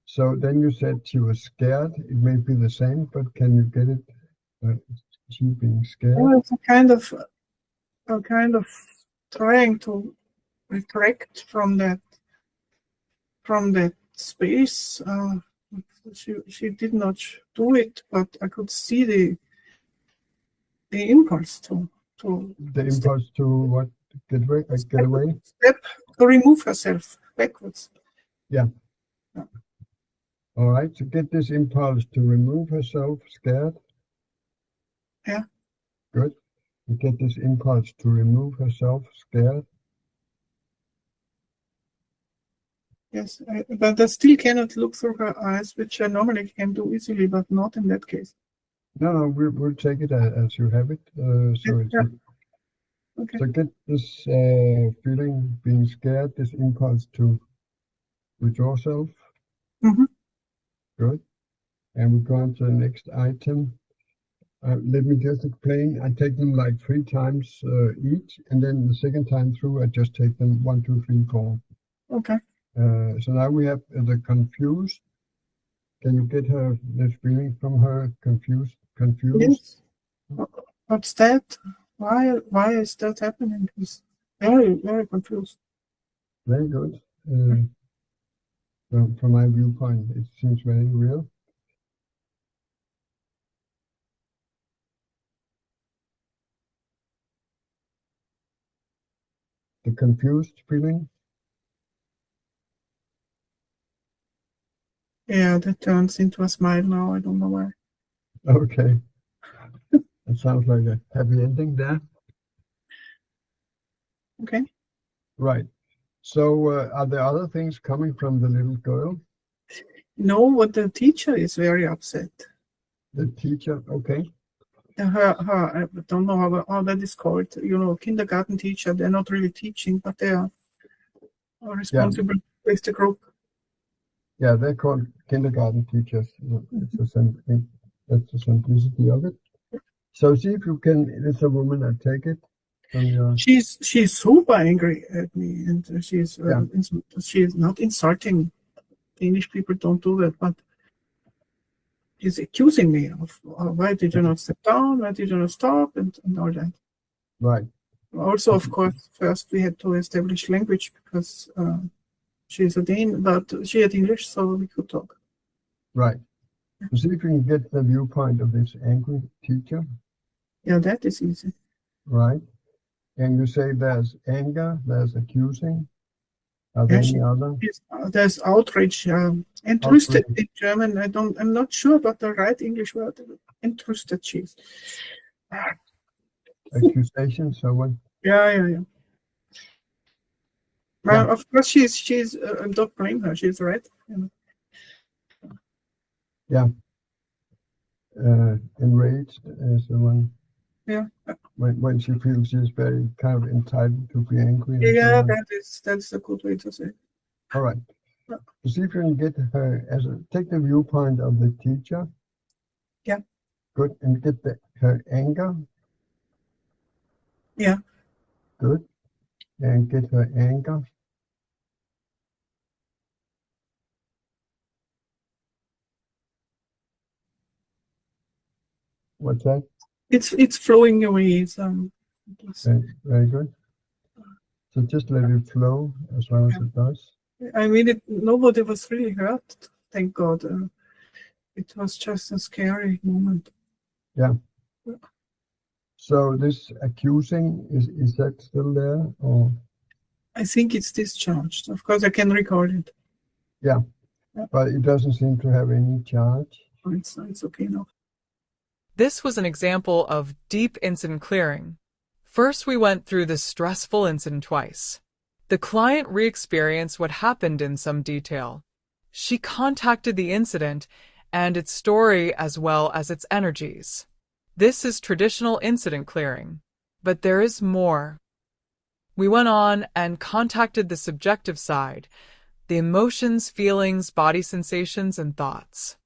So then you said she was scared. It may be the same, but can you get it? She being scared. Well, it's a kind of trying to retract from that space. She did not do it, but I could see the impulse to the impulse to what? Get away. Step to remove herself backwards. Yeah. All right. To get this impulse to remove herself, scared. Yeah. Good. To get this impulse to remove herself, scared. Yes, but I still cannot look through her eyes, which I normally can do easily, but not in that case. No, we'll take it as you have it. So it's Okay. so get this feeling, being scared, this impulse to withdraw self. Good. And we go on to the next item. Let me just explain. I take them like 3 times each, and then the second time through, I just take them 1, 2, 3, 4. Okay. So now we have the confused. Can you get her this feeling from her confused? Yes. What's that? Why is that happening? It's very, very confused. Very good. From my viewpoint, it seems very real. The confused feeling. Yeah, that turns into a smile now. I don't know why. Okay. It sounds like a happy ending there. Okay. Right. So are there other things coming from the little girl? No, but the teacher is very upset. The teacher, okay. I don't know how that is called. You know, kindergarten teacher, they're not really teaching, but they are responsible with the group. Yeah, they're called kindergarten teachers. It's the same thing. That's the simplicity of it. So see if you can, it's a woman, I take it from your... She's super angry at me, and she's not insulting. Danish people don't do that, but she's accusing me of why did you not step down, why did you not stop, and all that. Right. Also, of course, first we had to establish language because she's a Dane, but she had English, so we could talk. Right. So see if you can get the viewpoint of this angry teacher. Yeah, that is easy. Right. And you say there's anger, there's accusing. Are there any other? There's outrage. Entrüstet in German. I'm not sure about the right English word. Entrüstet, she's. Accusation, so what? Yeah. Well, of course, she's. Don't blame her. She's right. Yeah. Enraged is the one. Yeah. When she feels she's very kind of entitled to be angry. Yeah, that's a good way to say. All right. So see if you can get her take the viewpoint of the teacher. Yeah. Good, and get her anger. Yeah. Good, and get her anger. What's that? It's flowing away. Very good. So just let it flow as long as it does. I mean, nobody was really hurt. Thank God. It was just a scary moment. Yeah. So this accusing is that still there, or? I think it's discharged. Of course, I can record it. Yeah. But it doesn't seem to have any charge. It's okay now. This was an example of deep incident clearing. First, we went through the stressful incident twice. The client re-experienced what happened in some detail. She contacted the incident and its story as well as its energies. This is traditional incident clearing, but there is more. We went on and contacted the subjective side, the emotions, feelings, body sensations, and thoughts.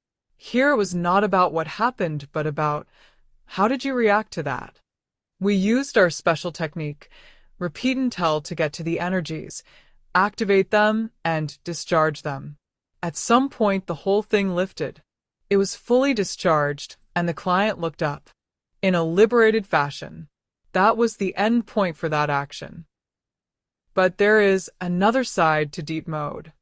Here it was not about what happened, but about how did you react to that? We used our special technique, repeat and tell, to get to the energies, activate them, and discharge them. At some point, the whole thing lifted. It was fully discharged, and the client looked up. In a liberated fashion. That was the end point for that action. But there is another side to deep mode.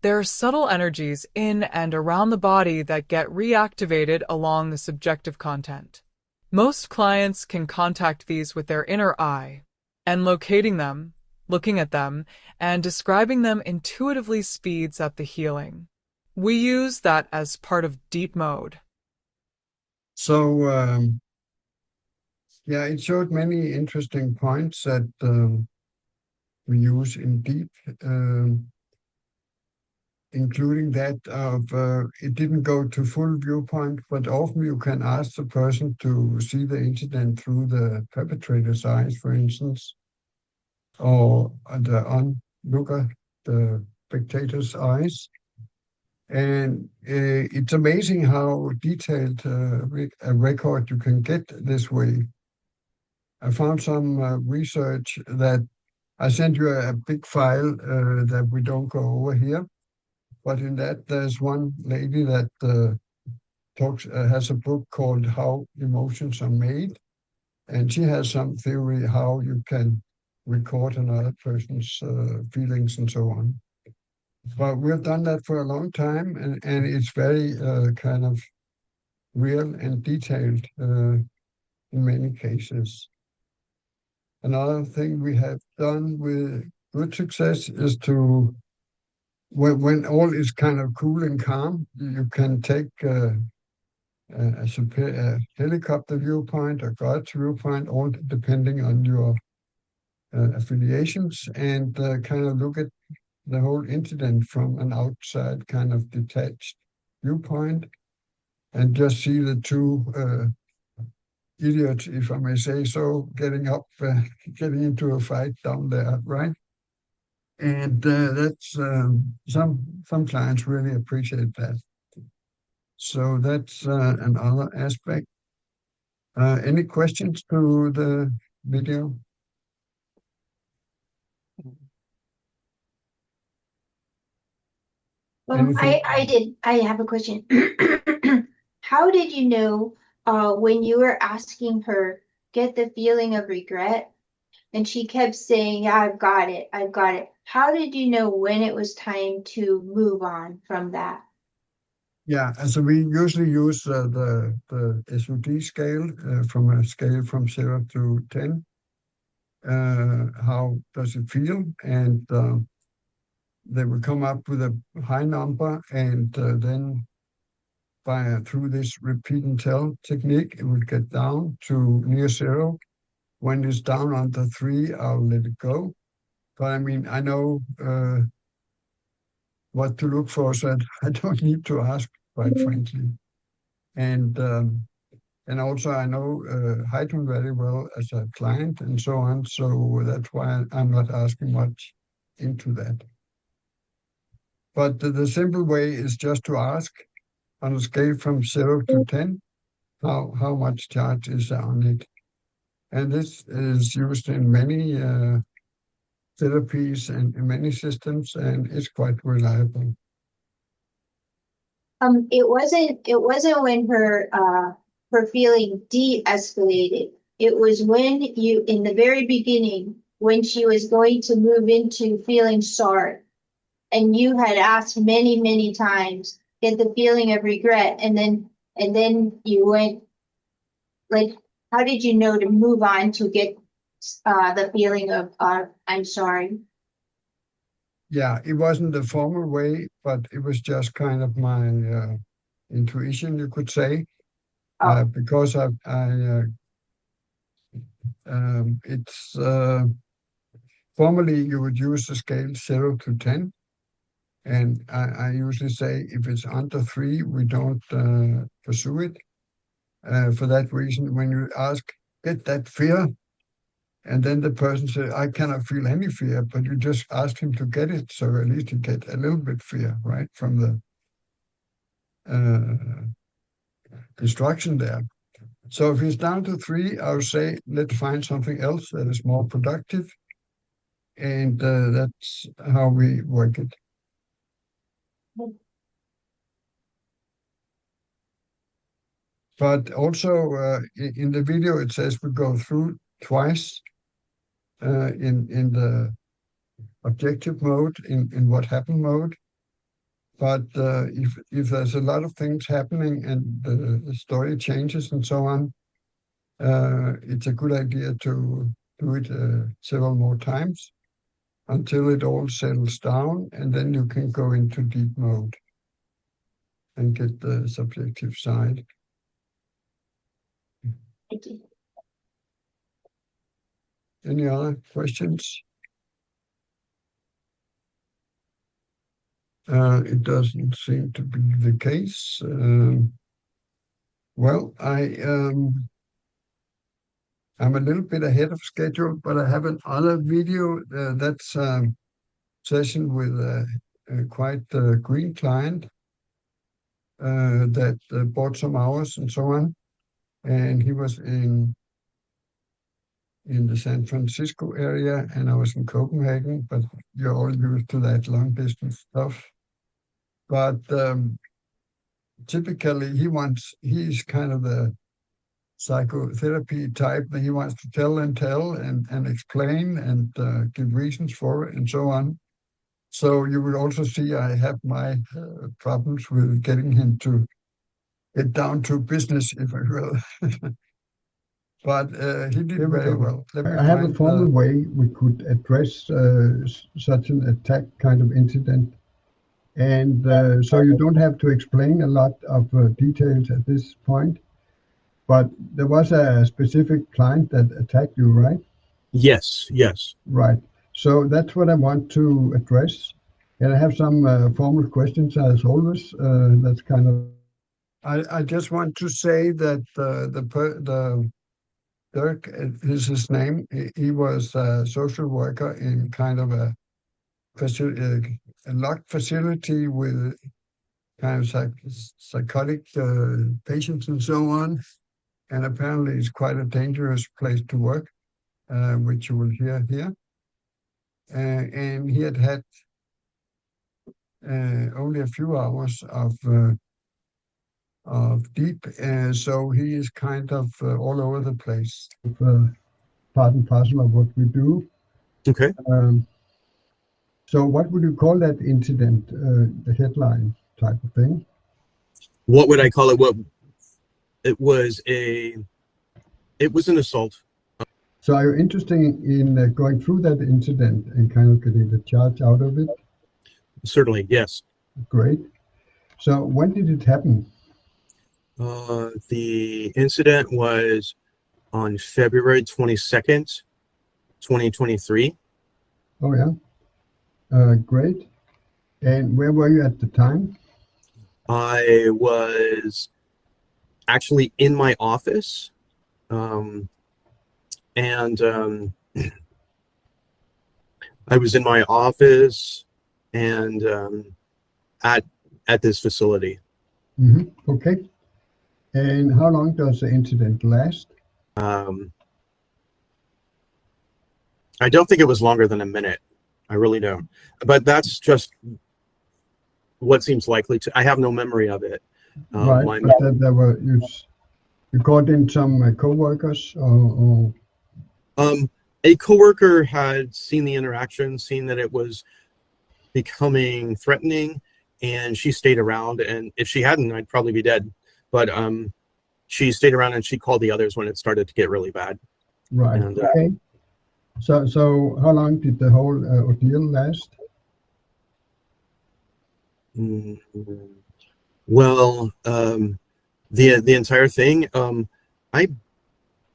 There are subtle energies in and around the body that get reactivated along the subjective content. Most clients can contact these with their inner eye, and locating them, looking at them, and describing them intuitively speeds up the healing. We use that as part of deep mode. So, yeah, it showed many interesting points that we use in deep. including that of it didn't go to full viewpoint, but often you can ask the person to see the incident through the perpetrator's eyes, for instance, or the onlooker, the spectator's eyes. And it's amazing how detailed a record you can get this way. I found some research that I sent you a big file that we don't go over here. But in that, there's one lady that has a book called How Emotions Are Made. And she has some theory how you can record another person's feelings and so on. But we've done that for a long time, and it's very kind of real and detailed in many cases. Another thing we have done with good success is to, when all is kind of cool and calm, you can take a helicopter viewpoint, a God's viewpoint, all depending on your affiliations, and kind of look at the whole incident from an outside kind of detached viewpoint, and just see the two idiots, if I may say so, getting getting into a fight down there, right? And that's some clients really appreciate that. So that's another aspect. Any questions to the video? Well, I have a question. How did you know when you were asking her, get the feeling of regret, and she kept saying, yeah, I've got it, I've got it. How did you know when it was time to move on from that? Yeah, and so we usually use the SOD scale from a scale from 0 to 10. How does it feel? And they will come up with a high number, and then through this repeat and tell technique, it will get down to near 0. When it's down under 3, I'll let it go. But I mean, I know what to look for, so I don't need to ask, quite frankly. And also I know Heidrun very well as a client and so on, so that's why I'm not asking much into that. But the simple way is just to ask on a scale from 0 to 10, how much charge is on it. And this is used in many therapies and in many systems, and it's quite reliable. It wasn't when her feeling de-escalated. It was when in the very beginning, when she was going to move into feeling sorry, and you had asked many, many times, get the feeling of regret, and then you went, like, how did you know to move on to get the feeling of I'm sorry? Yeah, it wasn't the formal way, but it was just kind of my intuition, you could say, because it's formally you would use the scale 0 to 10. And I usually say if it's under 3, we don't pursue it. For that reason, when you ask, get that fear, and then the person says, I cannot feel any fear, but you just ask him to get it. So at least you get a little bit fear, right, from the instruction there. So if it's down to 3, I would say, let's find something else that is more productive. And that's how we work it. But also in the video, it says we go through twice in the objective mode, in what happened mode. But if there's a lot of things happening and the story changes and so on, it's a good idea to do it several more times until it all settles down, and then you can go into deep mode and get the subjective side. Thank you. Any other questions? It doesn't seem to be the case. Well, I'm a little bit ahead of schedule, but I have another video that's session with a quite green client that bought some hours and so on. And he was in the San Francisco area, and I was in Copenhagen, but you're all used to that long distance stuff. But typically he's kind of the psychotherapy type that he wants to tell and explain and give reasons for it and so on. So you will also see I have my problems with getting him to get down to business, if I will. But he did very well. I have a formal way we could address such an attack kind of incident. And so you don't have to explain a lot of details at this point. But there was a specific client that attacked you, right? Yes, yes. Right. So that's what I want to address. And I have some formal questions as always. That's kind of. I just want to say that the Dirk is his name. He was a social worker in kind of a locked facility with kind of psychotic patients and so on. And apparently it's quite a dangerous place to work, which you will hear here. And he had only a few hours of deep, so he is kind of all over the place. Part and parcel of what we do. Okay. So what would you call that incident, the headline type of thing? What would I call it? It was an assault. So are you interested in going through that incident and kind of getting the charge out of it? Certainly, yes. Great. So when did it happen? The incident was on February 22nd, 2023. Oh, yeah. Great. And where were you at the time? I was actually in my office. I was in my office and at this facility. Mm-hmm. Okay. And how long does the incident last? I don't think it was longer than a minute. I really don't. But that's just what seems likely to. I have no memory of it. Right. But there were you called in some coworkers or. A coworker had seen the interaction, seen that it was becoming threatening, and she stayed around. And if she hadn't, I'd probably be dead. But she stayed around and she called the others when it started to get really bad. Right. And, okay. So how long did the whole ordeal last? Well, the entire thing, I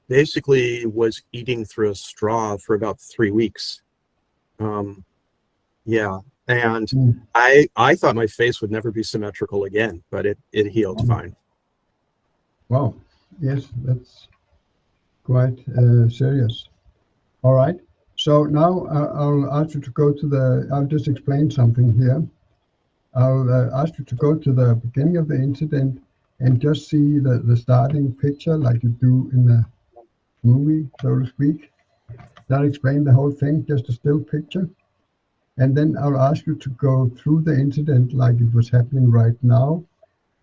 basically was eating through a straw for about 3 weeks. Yeah. And I thought my face would never be symmetrical again, but it healed fine. Wow. Yes, that's quite serious. All right. So now I'll ask you to go to I'll just explain something here. I'll ask you to go to the beginning of the incident and just see the starting picture like you do in the movie, so to speak. That'll explain the whole thing, just a still picture. And then I'll ask you to go through the incident like it was happening right now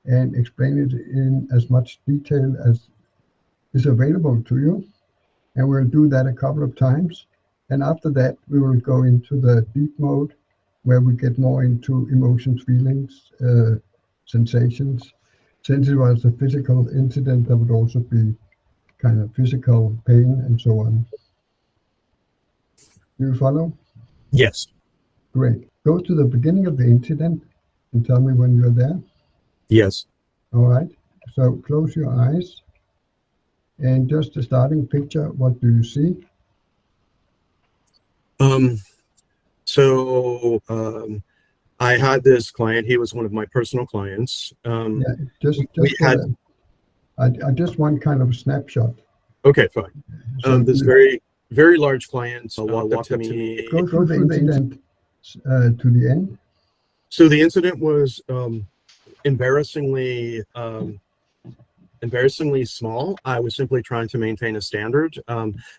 and explain it in as much detail as is available to you. And we'll do that a couple of times. And after that, we will go into the deep mode where we get more into emotions, feelings, sensations. Since it was a physical incident, there would also be kind of physical pain and so on. Do you follow? Yes. Great. Go to the beginning of the incident and tell me when you're there. Yes. All right. So close your eyes and just a starting picture. What do you see? I had this client. He was one of my personal clients. Yeah, just we had. I just want kind of a snapshot. Okay, fine. So This very large client walked up to me. Go through the incident to the end. So the incident was embarrassingly small. I was simply trying to maintain a standard.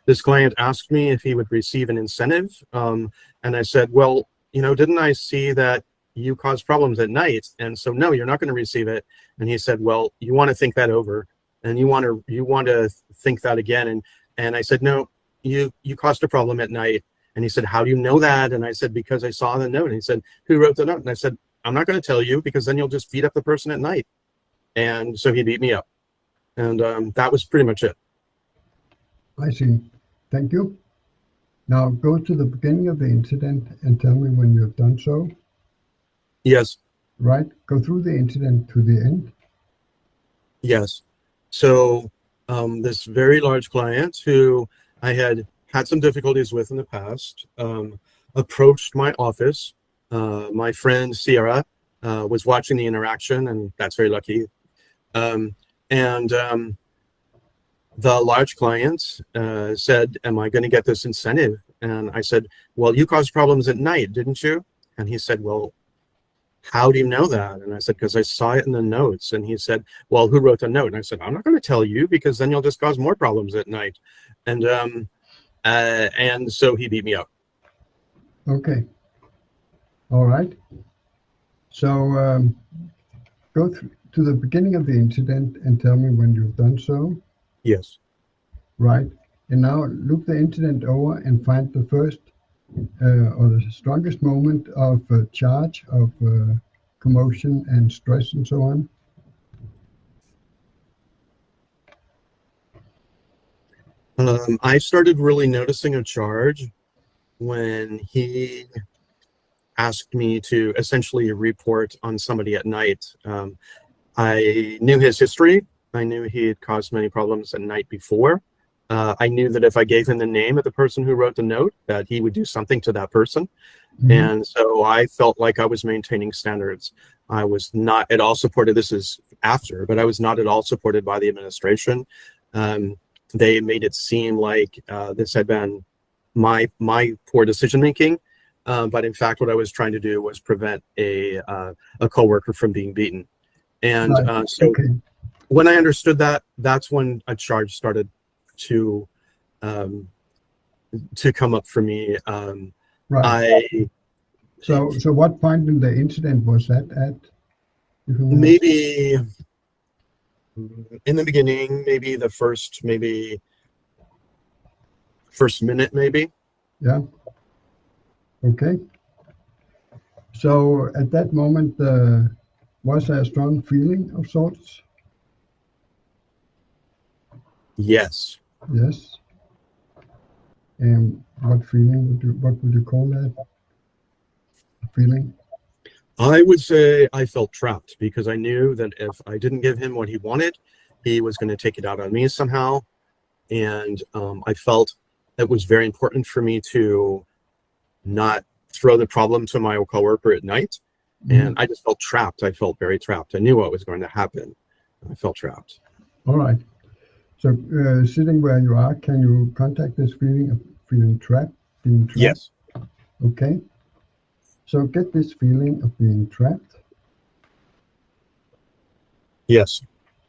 This client asked me if he would receive an incentive, and I said, well, didn't I see that you cause problems at night? And so, no, you're not going to receive it. And he said, well, you want to think that over, and you want to think that again. And I said, no, you caused a problem at night. And he said, how do you know that? And I said, because I saw the note. And he said, who wrote the note? And I said, I'm not going to tell you, because then you'll just beat up the person at night. And so he beat me up. And that was pretty much it. I see. Thank you. Now go to the beginning of the incident and tell me when you've done so. Yes. Right? Go through the incident to the end. Yes. So this very large client who I had some difficulties with in the past approached my office. My friend Sierra was watching the interaction, and that's very lucky. The large client said, am I going to get this incentive? And I said, well, you caused problems at night, didn't you? And he said, well, how do you know that? And I said, because I saw it in the notes. And he said, well, who wrote the note? And I said, I'm not going to tell you, because then you'll just cause more problems at night. And so he beat me up. Okay. All right. So go to the beginning of the incident and tell me when you've done so. Yes. Right. And now look the incident over and find the first or the strongest moment of charge, of commotion and stress and so on. I started really noticing a charge when he asked me to essentially report on somebody at night. I knew his history. I knew he had caused many problems at night before. I knew that if I gave him the name of the person who wrote the note, that he would do something to that person. Mm-hmm. And so I felt like I was maintaining standards. I was not at all supported. This is after, but I was not at all supported by the administration. They made it seem like this had been my poor decision making. But in fact, what I was trying to do was prevent a coworker from being beaten. And when I understood that, that's when a charge started to come up for me. Right. So what point in the incident was that at? Maybe in the beginning, maybe the first minute, maybe. Yeah. Okay. So at that moment, was there a strong feeling of sorts? Yes. Yes. And what feeling what would you call that? Feeling? I would say I felt trapped, because I knew that if I didn't give him what he wanted, he was going to take it out on me somehow. And I felt it was very important for me to not throw the problem to my coworker at night. Mm-hmm. And I just felt trapped. I felt very trapped. I knew what was going to happen. I felt trapped. All right. So sitting where you are, can you contact this feeling of feeling trapped, being trapped? Yes. Okay. So get this feeling of being trapped. Yes.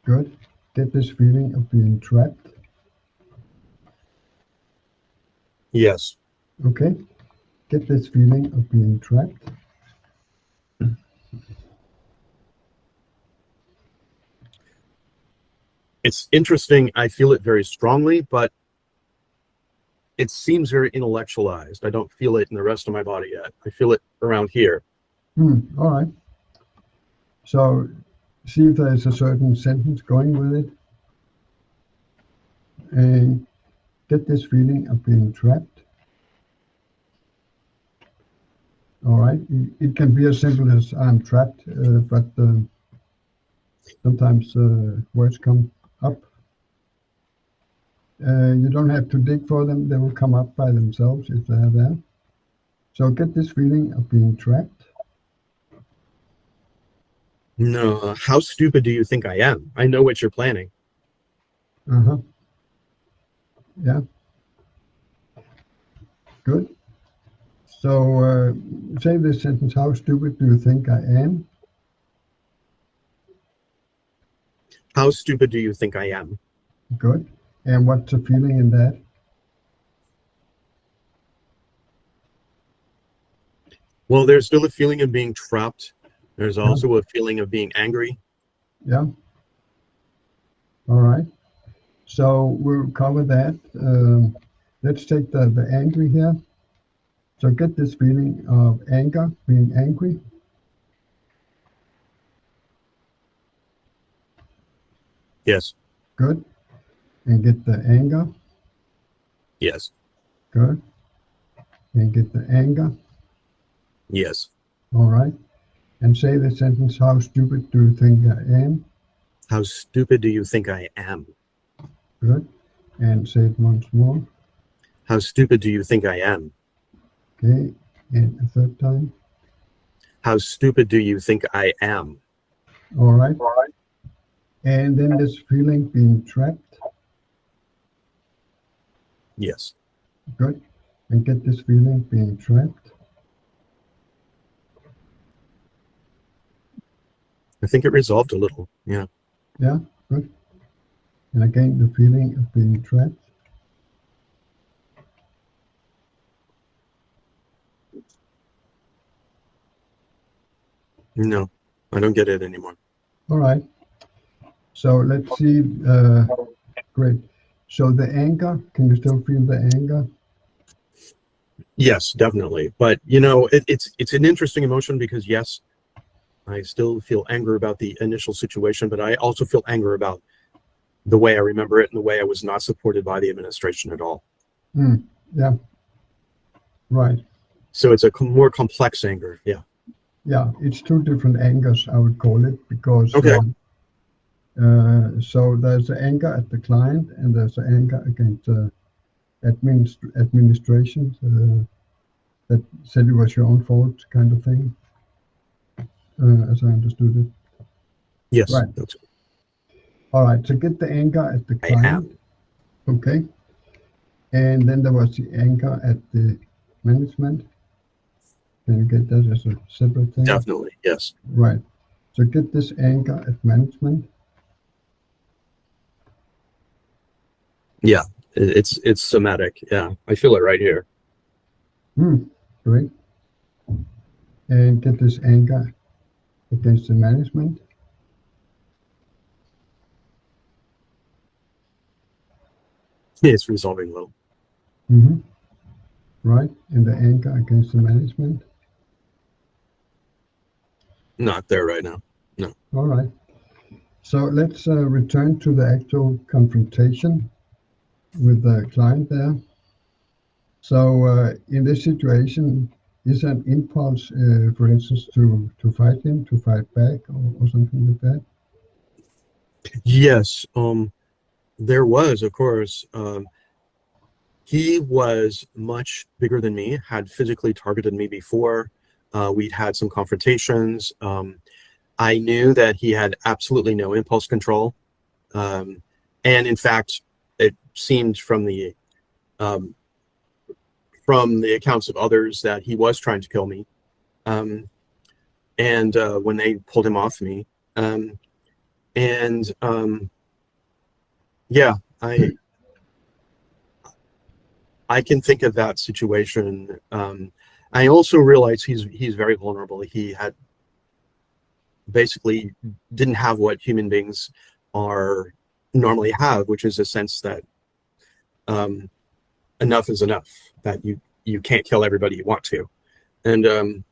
Good. Get this feeling of being trapped. Yes. Okay. Get this feeling of being trapped. It's interesting. I feel it very strongly, but it seems very intellectualized. I don't feel it in the rest of my body yet. I feel it around here. All right. So see if there's a certain sentence going with it. And get this feeling of being trapped. All right. It can be as simple as I'm trapped, but sometimes words come up. You don't have to dig for them. They will come up by themselves if they're there. So get this feeling of being trapped. No, how stupid do you think I am? I know what you're planning. Uh-huh. Yeah. Good. So say this sentence, how stupid do you think I am? How stupid do you think I am? Good. And what's the feeling in that? Well, there's still a feeling of being trapped. There's also a feeling of being angry. Yeah. All right. So we'll cover that. Let's take the angry here. So get this feeling of anger, being angry. Yes. Good. And get the anger. Yes. Good. And get the anger. Yes. All right. And say the sentence, how stupid do you think I am? How stupid do you think I am? Good. And say it once more. How stupid do you think I am? Okay. And a third time. How stupid do you think I am? All right. And then this feeling being trapped. Yes. Good. And get this feeling being trapped. I think it resolved a little. Yeah. Yeah. Good. And again, the feeling of being trapped. No, I don't get it anymore. All right. So let's see. Great. So the anger, can you still feel the anger? Yes, definitely. But you know, it's an interesting emotion because yes, I still feel anger about the initial situation, but I also feel anger about the way I remember it and the way I was not supported by the administration at all. Yeah. Right. So it's a more complex anger. Yeah. Yeah, it's two different angers, I would call it, because Okay. So there's the anger at the client and there's the anger against administration that said it was your own fault, kind of thing, as I understood it. Yes. Right. All right. So get the anger at the client. Okay. And then there was the anger at the management. Can you get that as a separate thing? Definitely. Yes. Right. So get this anger at management. Yeah. It's somatic. Yeah. I feel it right here. Great. And get this anger against the management. It's resolving a little. Right. And the anger against the management. Not there right now. No. All right. So let's return to the actual confrontation with the client there. So in this situation, is an impulse, for instance, to fight him, to fight back, or something like that? Yes. There was, of course. He was much bigger than me, had physically targeted me before. We'd had some confrontations. I knew that he had absolutely no impulse control. And in fact, it seemed from the accounts of others that he was trying to kill me. And when they pulled him off me, yeah, I can think of that situation. I also realize he's very vulnerable. He had basically didn't have what human beings are normally have, which is a sense that enough is enough, that you can't kill everybody you want to. And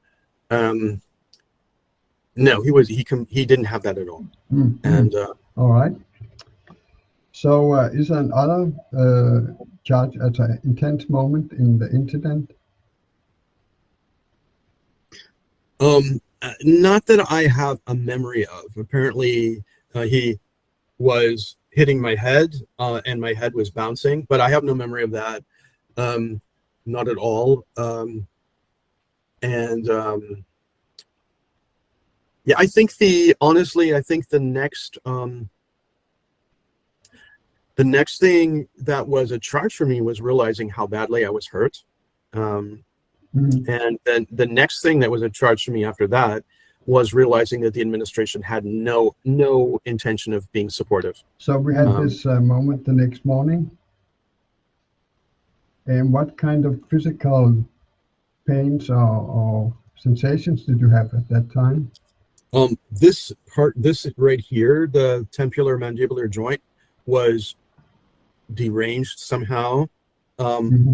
no, he didn't have that at all. And all right. So is there another charge at an intense moment in the incident? Not that I have a memory of. Apparently, he was hitting my head, and my head was bouncing, but I have no memory of that. Not at all. Yeah, I think honestly, I think the next thing that was a charge for me was realizing how badly I was hurt. And then the next thing that was a charge for me after that was realizing that the administration had no intention of being supportive. So we had this moment the next morning. And what kind of physical pains or sensations did you have at that time? This right here, the temporal mandibular joint, was deranged somehow.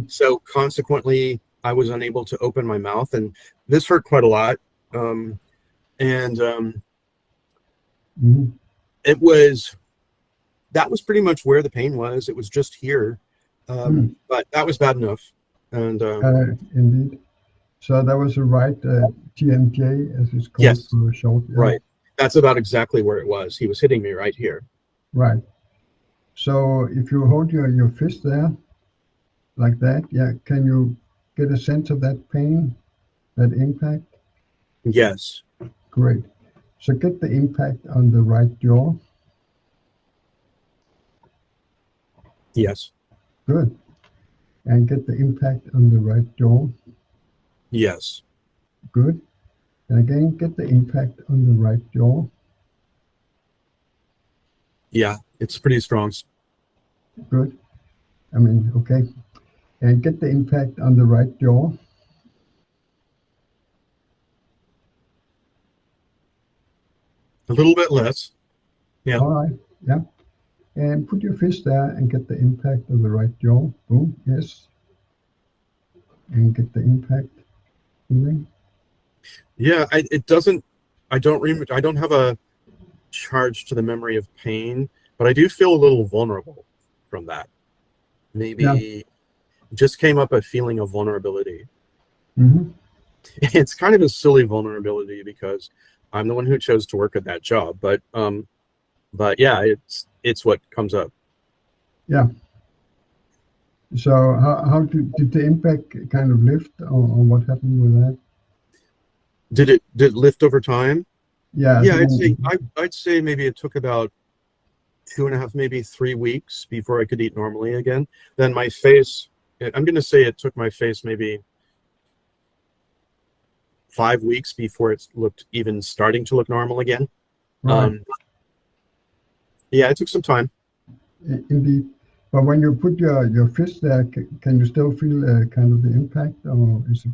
So consequently, I was unable to open my mouth, and this hurt quite a lot. That was pretty much where the pain was. It was just here, but that was bad enough. And indeed. So that was a right TMJ, as it's called. Yes, for short. Yeah. Right. That's about exactly where it was. He was hitting me right here. Right. So if you hold your fist there, like that, yeah, can you get a sense of that pain, that impact? Yes. Great. So get the impact on the right jaw. Yes. Good. And get the impact on the right jaw. Yes. Good. And again, get the impact on the right jaw. Yeah, it's pretty strong. Good. I mean, okay. And get the impact on the right jaw. A little bit less. Yeah. All right. Yeah. And put your fist there and get the impact of the right jaw. Boom. Yes. And get the impact. Feeling. Yeah, I don't have a charge to the memory of pain, but I do feel a little vulnerable from that. Maybe just came up a feeling of vulnerability. It's kind of a silly vulnerability because I'm the one who chose to work at that job, but yeah, it's what comes up. Yeah. So how did the impact kind of lift, or what happened with that? Did it lift over time? Yeah. Yeah, I'd say maybe it took about 2.5, maybe 3 weeks before I could eat normally again. Then my face, I'm going to say it took my face maybe 5 weeks before it looked even starting to look normal again. Right. Yeah, it took some time. Indeed. But when you put your fist there, can you still feel kind of the impact, or is it,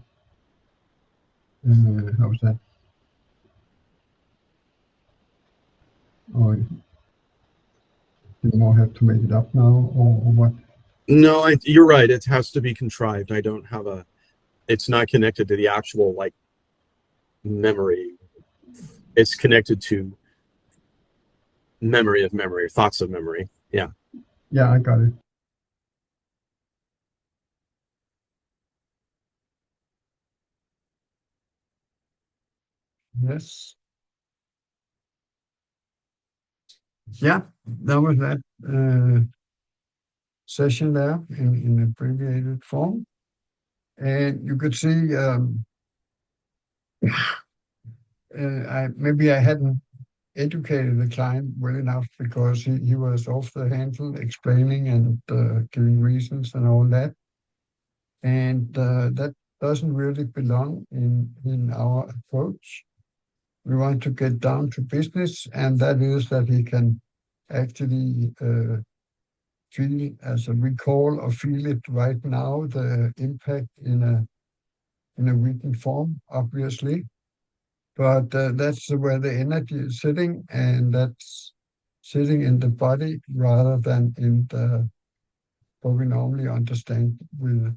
how's that? Or you more have to make it up now, or what? No, you're right. It has to be contrived. I don't have it's not connected to the actual like memory. It's connected to memory of memory, thoughts of memory. Yeah. Yeah, I got it. Yes. Yeah, that was that session there in abbreviated form. And you could see maybe I hadn't educated the client well enough, because he was off the handle explaining and giving reasons and all that. And that doesn't really belong in our approach. We want to get down to business, and that is that he can actually feel as a recall, or feel it right now, the impact in a written form, obviously. But that's where the energy is sitting, and that's sitting in the body rather than in what we normally understand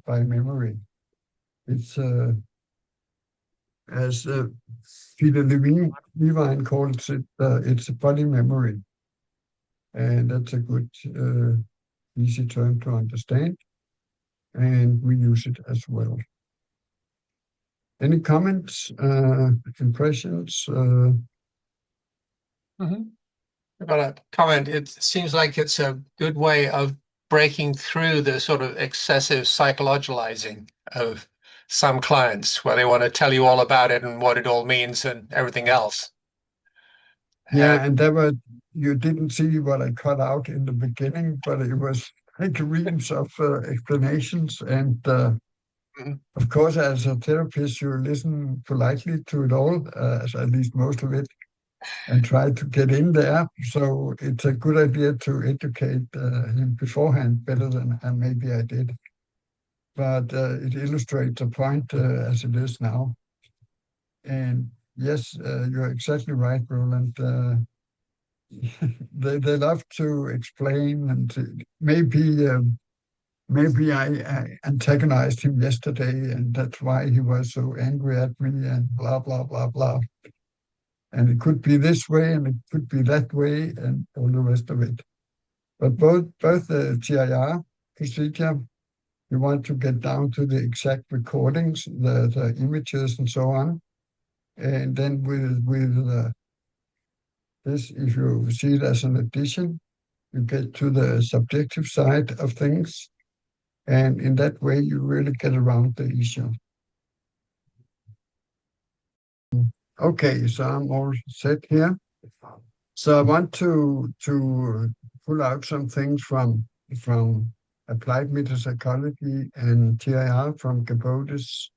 by memory. It's as Peter Levine calls it, it's a body memory, and that's a good easy term to understand, and we use it as well. Any comments, impressions? About a comment, it seems like it's a good way of breaking through the sort of excessive psychologizing of some clients, where they want to tell you all about it and what it all means and everything else. Yeah, and there were, you didn't see what I cut out in the beginning, but it was like reams of explanations. And of course, as a therapist, you listen politely to it all, at least most of it, and try to get in there. So it's a good idea to educate him beforehand better than maybe I did. But it illustrates a point as it is now. And yes, you're exactly right, Roland. They love to explain, and maybe I antagonized him yesterday, and that's why he was so angry at me, and blah blah blah blah. And it could be this way, and it could be that way, and all the rest of it. But both the TIR procedure, you want to get down to the exact recordings, the images, and so on. And then with this, if you see it as an addition, you get to the subjective side of things. And in that way, you really get around the issue. Okay, so I'm all set here. So I want to pull out some things from applied metapsychology and TIR from Gabodes,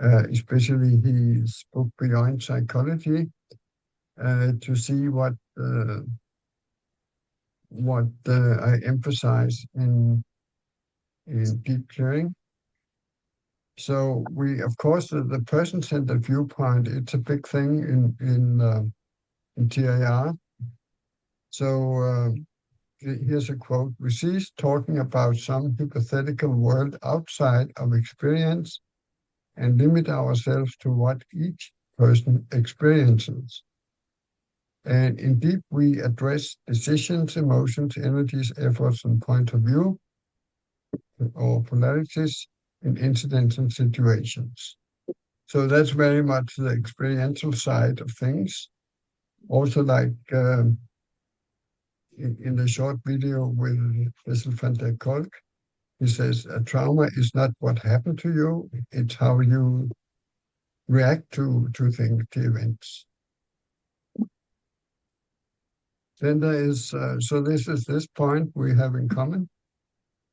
especially his book Beyond Psychology, to see what I emphasize in deep clearing. So we, of course, the person-centered viewpoint, it's a big thing in TIR. So here's a quote: "We cease talking about some hypothetical world outside of experience and limit ourselves to what each person experiences. And in deep, we address decisions, emotions, energies, efforts, and point of view, or polarities in incidents and situations." So that's very much the experiential side of things. Also, like in the short video with Bessel van der Kolk, he says, a trauma is not what happened to you, it's how you react to things, to events. Then there is, so this is this point we have in common.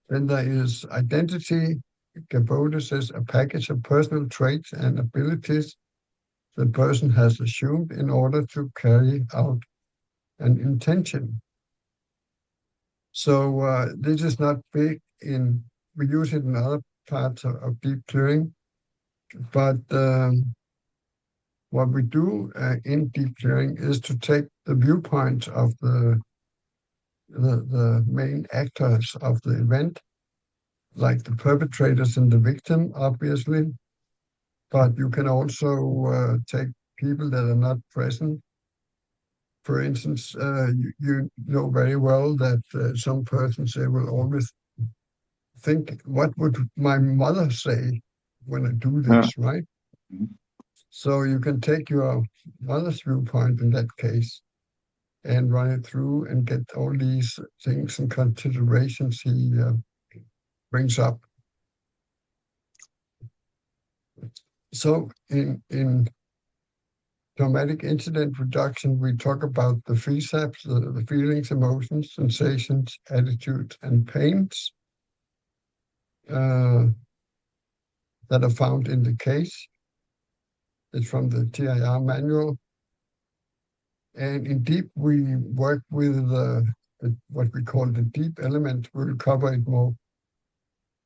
Then there is identity. Gabode says, a package of personal traits and abilities the person has assumed in order to carry out an intention. So this is not big we use it in other parts of deep clearing, but what we do in deep clearing is to take the viewpoints of the main actors of the event, like the perpetrators and the victim, obviously, but you can also take people that are not present. For instance, you know very well that some persons, they will always think, what would my mother say when I do this, right? So you can take your mother's viewpoint in that case and run it through and get all these things and considerations he brings up. So in traumatic incident reduction, we talk about the FESAPs, the feelings, emotions, sensations, attitudes, and pains that are found in the case. It's from the TIR manual. And in deep, we work with what we call the deep element. We'll cover it more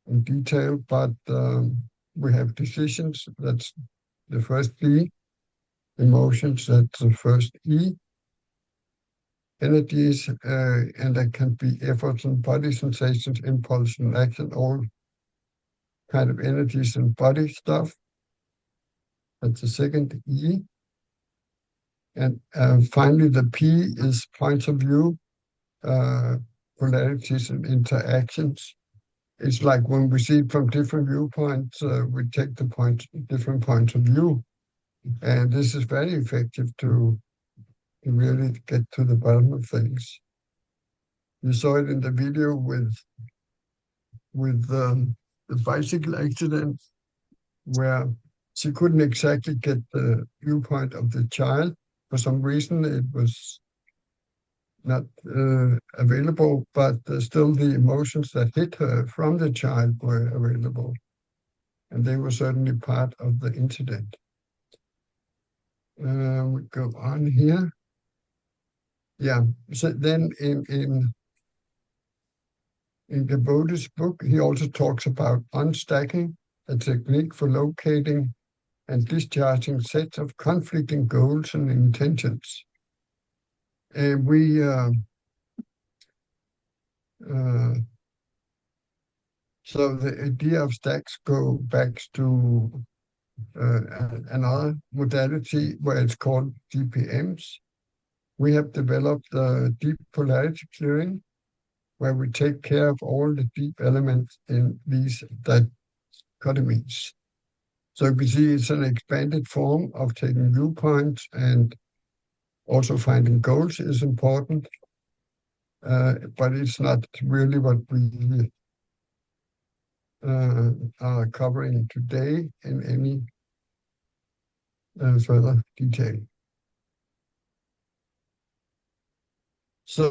in detail, but we have decisions, that's the first D. Emotions, that's the first E. Energies, and that can be efforts and body sensations, impulse and action, all kind of energies and body stuff. That's the second E. And finally, the P is points of view, polarities and interactions. It's like when we see it from different viewpoints, we take the different points of view. And this is very effective to really get to the bottom of things. You saw it in the video with the bicycle accident, where she couldn't exactly get the viewpoint of the child, For some reason, it was not available, but still the emotions that hit her from the child were available. And they were certainly part of the incident. We go on here. Yeah, so then in Gabode's book, he also talks about unstacking, a technique for locating and discharging sets of conflicting goals and intentions. And so the idea of stacks go back to another modality where it's called DPMs. We have developed deep polarity clearing, where we take care of all the deep elements in these dichotomies. So you can see it's an expanded form of taking viewpoints, and also finding goals is important, but it's not really what we are covering today in any further detail. So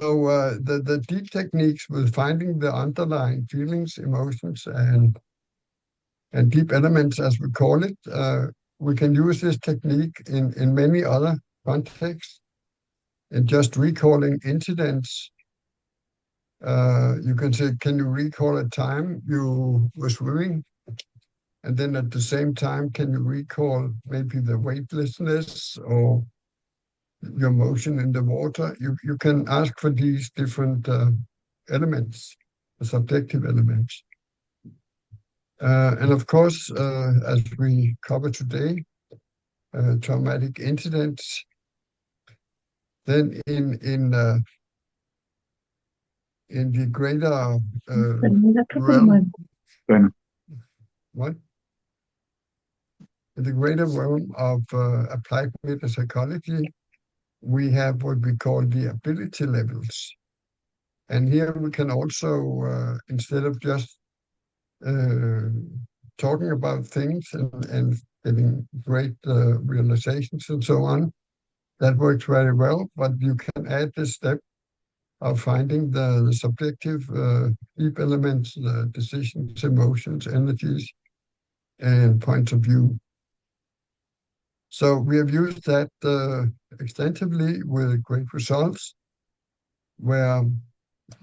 the deep techniques with finding the underlying feelings, emotions, and deep elements, as we call it, we can use this technique in many other contexts. And just recalling incidents, you can say, can you recall a time you were swimming? And then at the same time, can you recall maybe the weightlessness or your motion in the water? You can ask for these different elements, the subjective elements. And of course, as we cover today, traumatic incidents, then in the greater realm, what? In the greater realm of applied metapsychology, we have what we call the ability levels. And here we can also, instead of just talking about things and getting great realizations and so on, that works very well, but you can add this step of finding the subjective deep elements, the decisions, emotions, energies, and points of view. So we have used that extensively with great results, where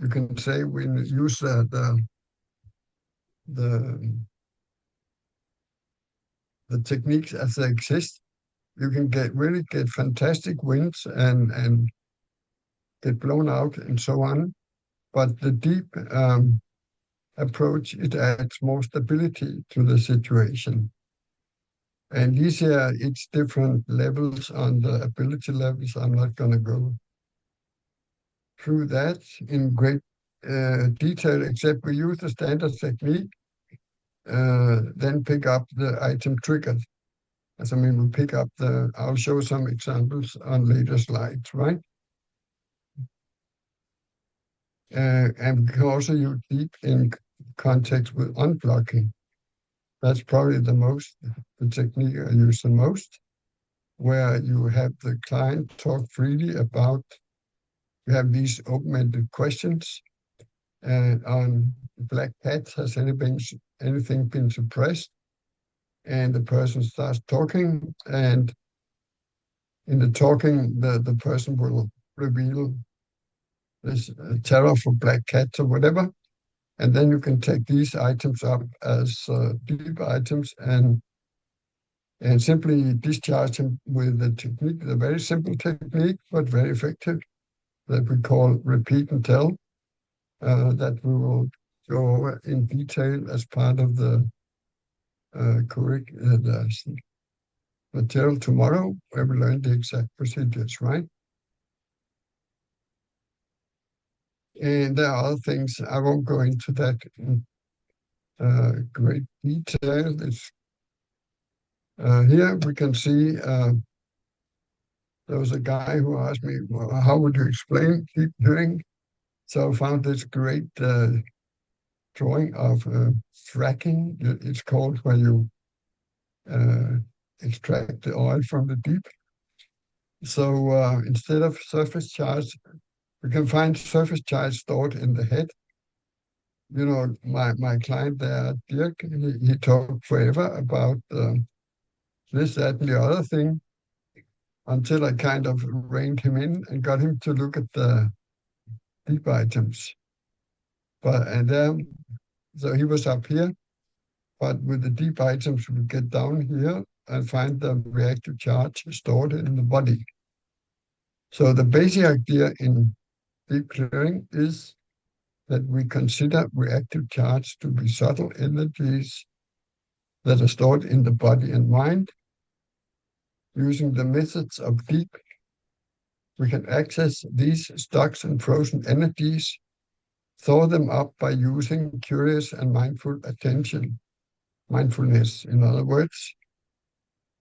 you can say we use the techniques as they exist. You can really get fantastic wins and get blown out and so on. But the deep approach, it adds more stability to the situation. And these are its different levels on the ability levels. I'm not going to go through that in great detail, except we use the standard technique, then pick up the item triggered. As I mean, we pick up I'll show some examples on later slides, right? And we can also use deep in context with unblocking. That's probably the technique I use the most, where you have the client talk freely about, you have these open-ended questions, and on black cat, has anything been suppressed? And the person starts talking, and in the talking, the person will reveal this terror for black cats or whatever. And then you can take these items up as deep items and simply discharge them with the technique, the very simple technique, but very effective, that we call repeat and tell, that we will go over in detail as part of the material tomorrow, where we learn the exact procedures, right? And there are other things, I won't go into that in great detail. Here we can see there was a guy who asked me, well, how would you explain deep hearing? So I found this great drawing of fracking. It's called, where you extract the oil from the deep. So instead of surface charge, we can find surface charge stored in the head. You know, my client there, Dirk, he talked forever about this, that, and the other thing until I kind of reined him in and got him to look at the deep items. And then, so he was up here, but with the deep items, we get down here and find the reactive charge stored in the body. So the basic idea in deep clearing is that we consider reactive charge to be subtle energies that are stored in the body and mind. Using the methods of deep, we can access these stocks and frozen energies, thaw them up by using curious and mindful attention, mindfulness. In other words,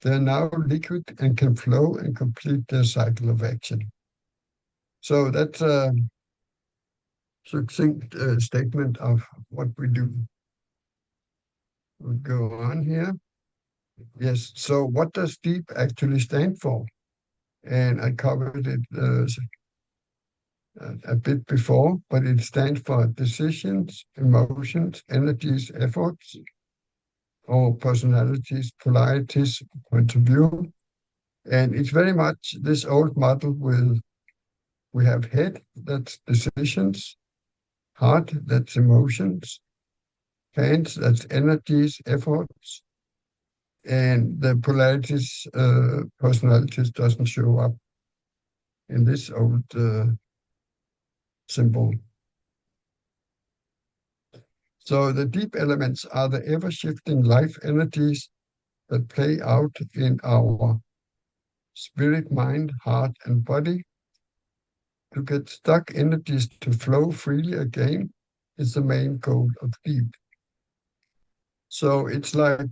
they're now liquid and can flow and complete their cycle of action. So that's a succinct statement of what we do. We'll go on here. Yes, so what does deep actually stand for? And I covered it a bit before, but it stands for decisions, emotions, energies, efforts, or personalities, polarities, point of view. And it's very much this old model with we have head, that's decisions, heart, that's emotions, hands, that's energies, efforts, and the polarities, personalities doesn't show up in this old symbol. So the deep elements are the ever-shifting life energies that play out in our spirit, mind, heart, and body. To get stuck energies to flow freely again is the main goal of deep. So it's like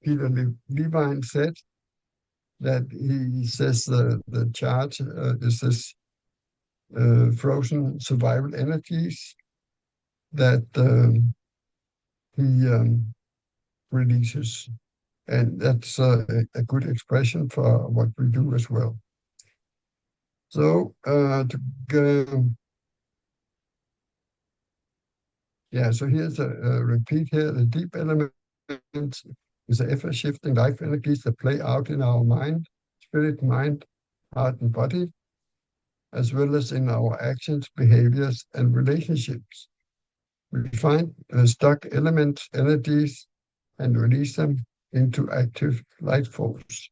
Peter Levine said, that he says the charge is this frozen survival energies that he releases. And that's a good expression for what we do as well. So to go, yeah, so here's a repeat here. The deep elements is the ever-shifting life energies that play out in our mind, spirit, mind, heart, and body, as well as in our actions, behaviors, and relationships. We find stuck elements, energies, and release them into active life force.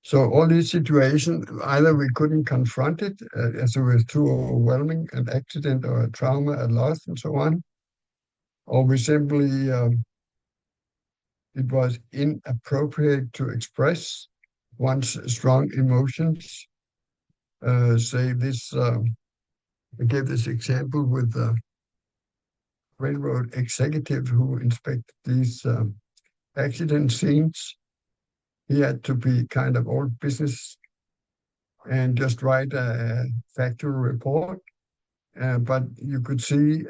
So all these situations, either we couldn't confront it as it was too overwhelming, an accident or a trauma, a loss, and so on, or we simply, it was inappropriate to express one's strong emotions. Say this, I gave this example with the railroad executive who inspected these accident scenes. He had to be kind of all business and just write a factual report. But you could see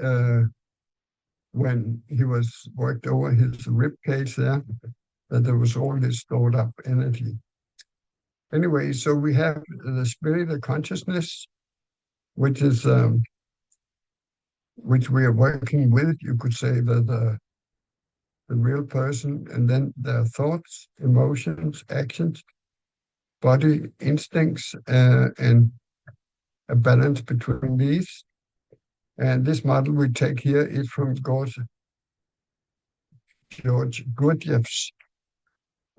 when he was worked over his rib cage there, that there was all this stored up energy. Anyway, so we have the spirit of consciousness, which is which we are working with. You could say that the real person, and then their thoughts, emotions, actions, body, instincts, and a balance between these. And this model we take here is from George Gurdjieff's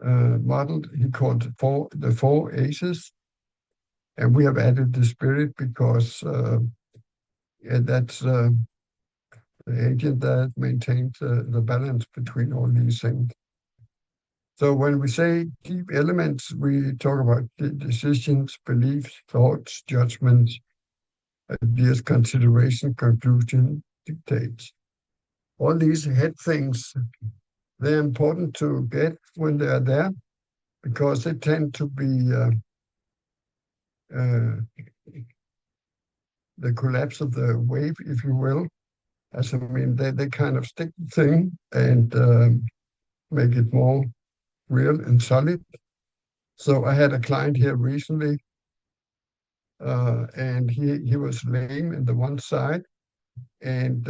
model. He called the four aces. And we have added the spirit because that's the agent that maintains the balance between all these things. So when we say deep elements, we talk about decisions, beliefs, thoughts, judgments, ideas, consideration, conclusion, dictates. All these head things, they're important to get when they're there because they tend to be the collapse of the wave, if you will. As I mean, they kind of stick the thing and make it more real and solid. So I had a client here recently, and he was lame in the one side, and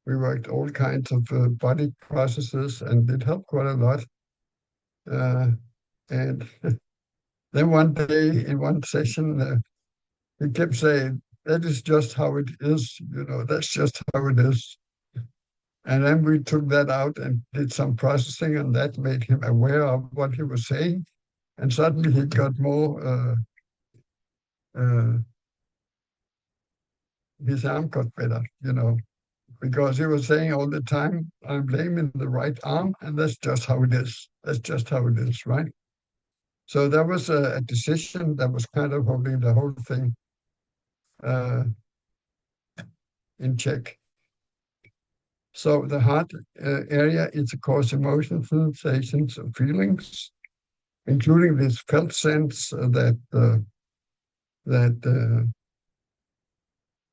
we worked all kinds of body processes, and it helped quite a lot. And then one day in one session, he kept saying, "That is just how it is, that's just how it is." And then we took that out and did some processing, and that made him aware of what he was saying. And suddenly he got more, his arm got better, because he was saying all the time, "I'm lame in the right arm, and that's just how it is. That's just how it is," right? So that was a decision that was kind of holding the whole thing in check. So the heart area is, of course, emotions, sensations, and feelings, including this felt sense that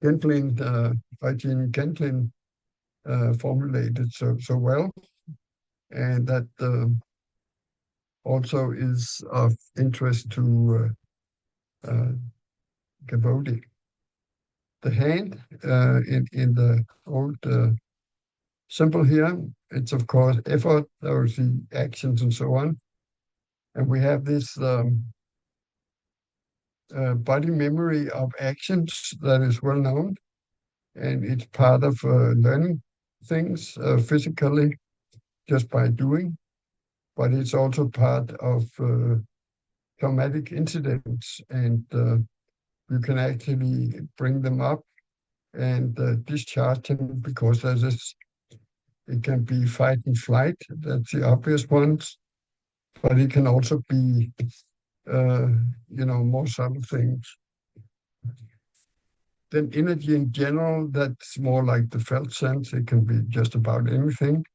Eugene Gentlin formulated so well, and that also is of interest to Gavodi. The hand in the old symbol here, it's of course effort, or the actions and so on. And we have this body memory of actions that is well known, and it's part of learning things physically just by doing, but it's also part of traumatic incidents, and you can actually bring them up and discharge them, because there's this, it can be fight and flight, that's the obvious ones, but it can also be, more subtle things. Then energy in general, that's more like the felt sense. It can be just about anything.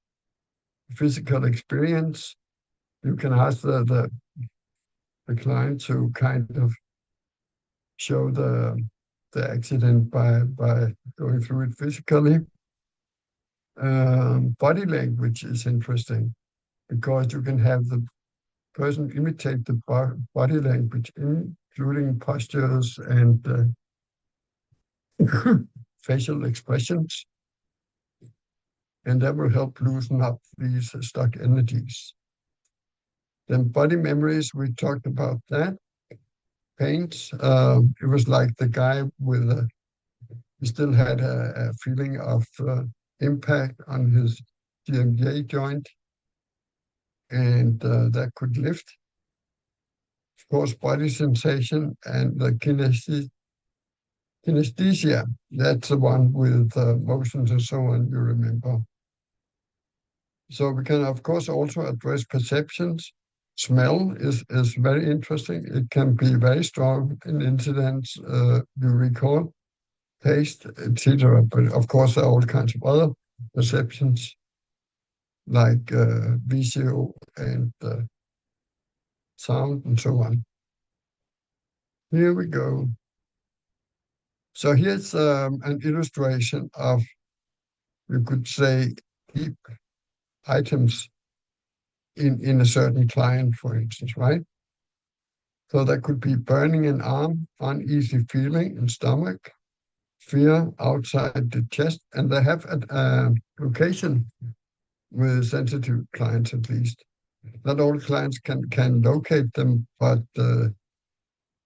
Physical experience, you can ask the client to kind of show the accident by going through it physically. Body language is interesting, because you can have the person imitate the body language, including postures and facial expressions, and that will help loosen up these stuck energies. Then body memories, we talked about that. Pains, it was like the guy he still had a feeling of impact on his GMJ joint, and that could lift. Of course, body sensation and the kinesthesia, that's the one with motions and so on, you remember. So we can, of course, also address perceptions. Smell is very interesting. It can be very strong in incidents, you recall, taste, etc. But of course, there are all kinds of other perceptions, like visual and sound and so on. Here we go. So here's an illustration of, you could say, deep items in a certain client, for instance, right? So that could be burning an arm, uneasy feeling in stomach, fear outside the chest, and they have a location with sensitive clients, at least. Not all clients can locate them, but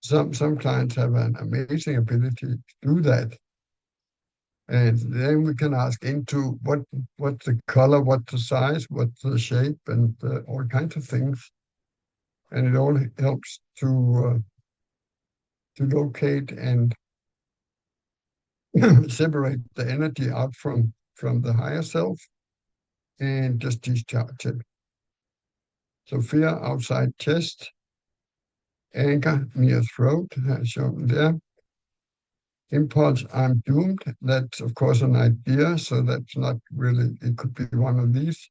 some clients have an amazing ability to do that. And then we can ask into what's the color, what's the size, what's the shape, and all kinds of things. And it all helps to locate and separate the energy out from the higher self and just discharge it. So fear outside chest, anger near throat, as shown there. Impulse, I'm doomed. That's, of course, an idea, so that's not really, it could be one of these.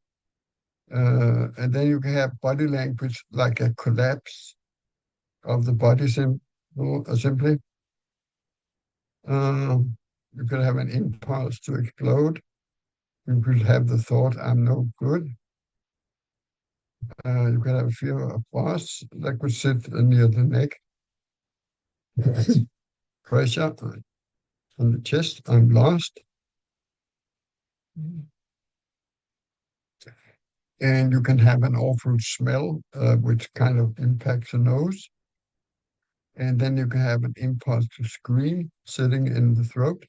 And then you can have body language like a collapse of the body simply. You could have an impulse to explode. You could have the thought, I'm no good. You can have a fear of boss that could sit near the neck. Pressure on the chest, I'm lost. And you can have an awful smell, which kind of impacts the nose. And then you can have an impulse to scream sitting in the throat.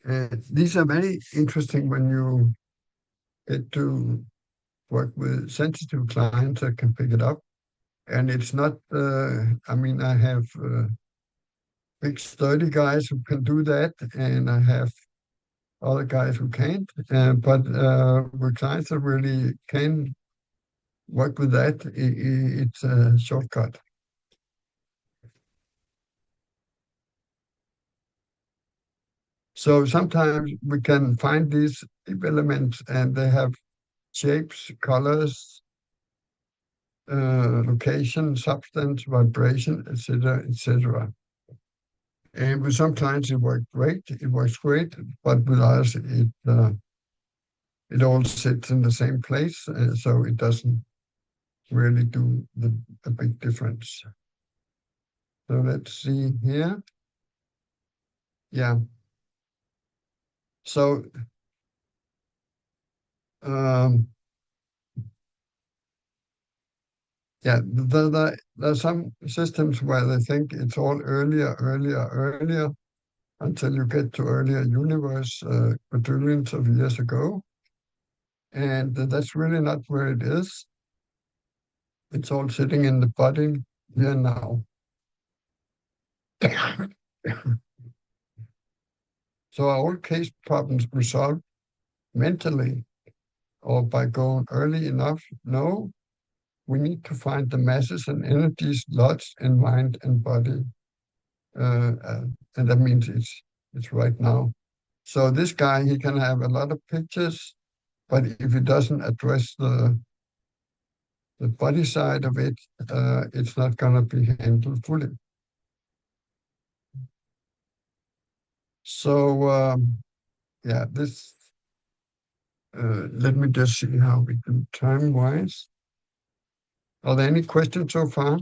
And these are very interesting when you get to work with sensitive clients that can pick it up. And it's not, I mean, I have big sturdy guys who can do that, and I have other guys who can't. But with clients that really can work with that, it's a shortcut. So sometimes we can find these elements and they have shapes, colors, location, substance, vibration, etc., etc. And with some clients it works great, but with others it all sits in the same place, so it doesn't really do a big difference. So let's see here. Yeah. So yeah, there are some systems where they think it's all earlier, until you get to earlier universe, quadrillions of years ago. And that's really not where it is. It's all sitting in the body here now. So are all case problems resolved mentally or by going early enough? No. We need to find the masses and energies lodged in mind and body. And that means it's right now. So this guy, he can have a lot of pictures, but if he doesn't address the body side of it, it's not going to be handled fully. So yeah, this. Let me just see how we do time-wise. Are there any questions so far?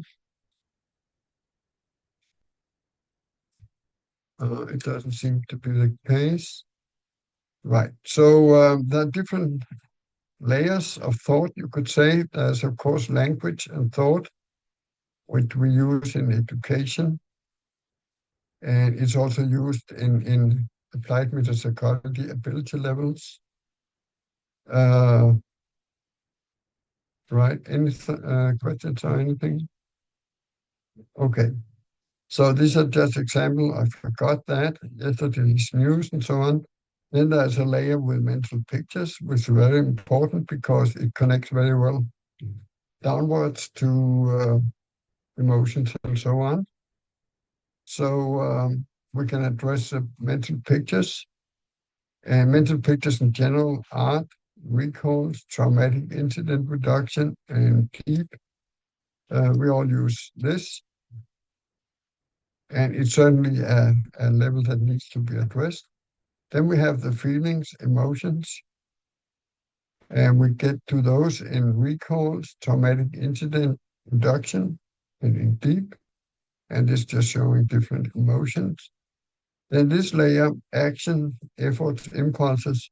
It doesn't seem to be the case. Right. So there are different layers of thought, you could say. There's, of course, language and thought, which we use in education. And it's also used in applied metapsychology ability levels. Right. Any questions or anything? Okay. So these are just examples. I forgot that yesterday's news and so on. Then there's a layer with mental pictures, which is very important because it connects very well downwards to emotions and so on. So we can address the mental pictures. And mental pictures in general, art, recalls, traumatic incident reduction, and keep. We all use this. And it's certainly a level that needs to be addressed. Then we have the feelings, emotions, and we get to those in recalls, traumatic incident reduction, and in deep, and it's just showing different emotions. Then this layer, action, efforts, impulses,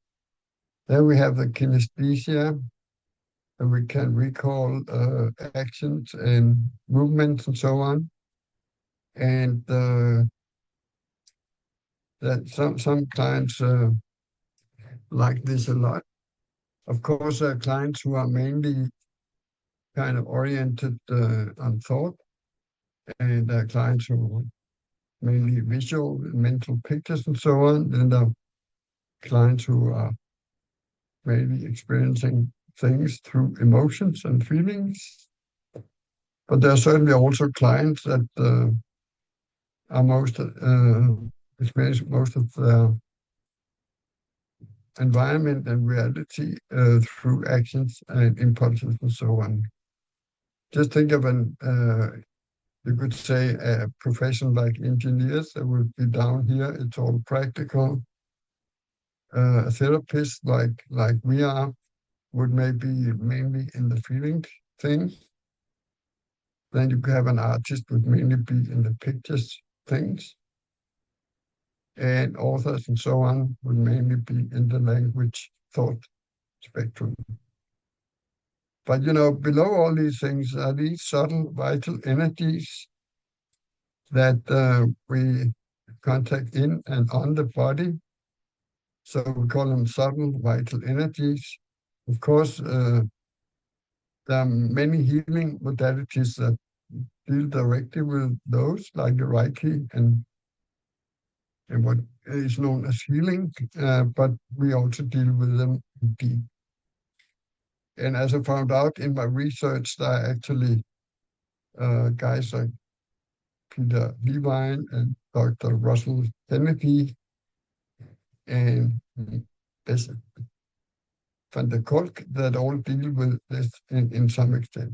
then we have the kinesthesia, and we can recall actions and movements and so on. And that some clients like this a lot. Of course, there are clients who are mainly kind of oriented on thought, and there are clients who are mainly visual, mental pictures and so on. Then there are clients who are mainly experiencing things through emotions and feelings. But there are certainly also clients that are experience most of the environment and reality through actions and impulses and so on. Just think of you could say a profession like engineers that would be down here. It's all practical. A therapist like we are, would maybe mainly in the feeling thing. Then you have an artist would mainly be in the pictures things. And authors and so on would mainly be in the language thought spectrum. But below all these things are these subtle vital energies that we contact in and on the body. So we call them subtle vital energies. Of course, there are many healing modalities that deal directly with those, like the Reiki and what is known as healing, but we also deal with them deep. And as I found out in my research, there are actually guys like Peter Levine and Dr. Russell Kennedy and Bess van der Kolk that all deal with this in some extent.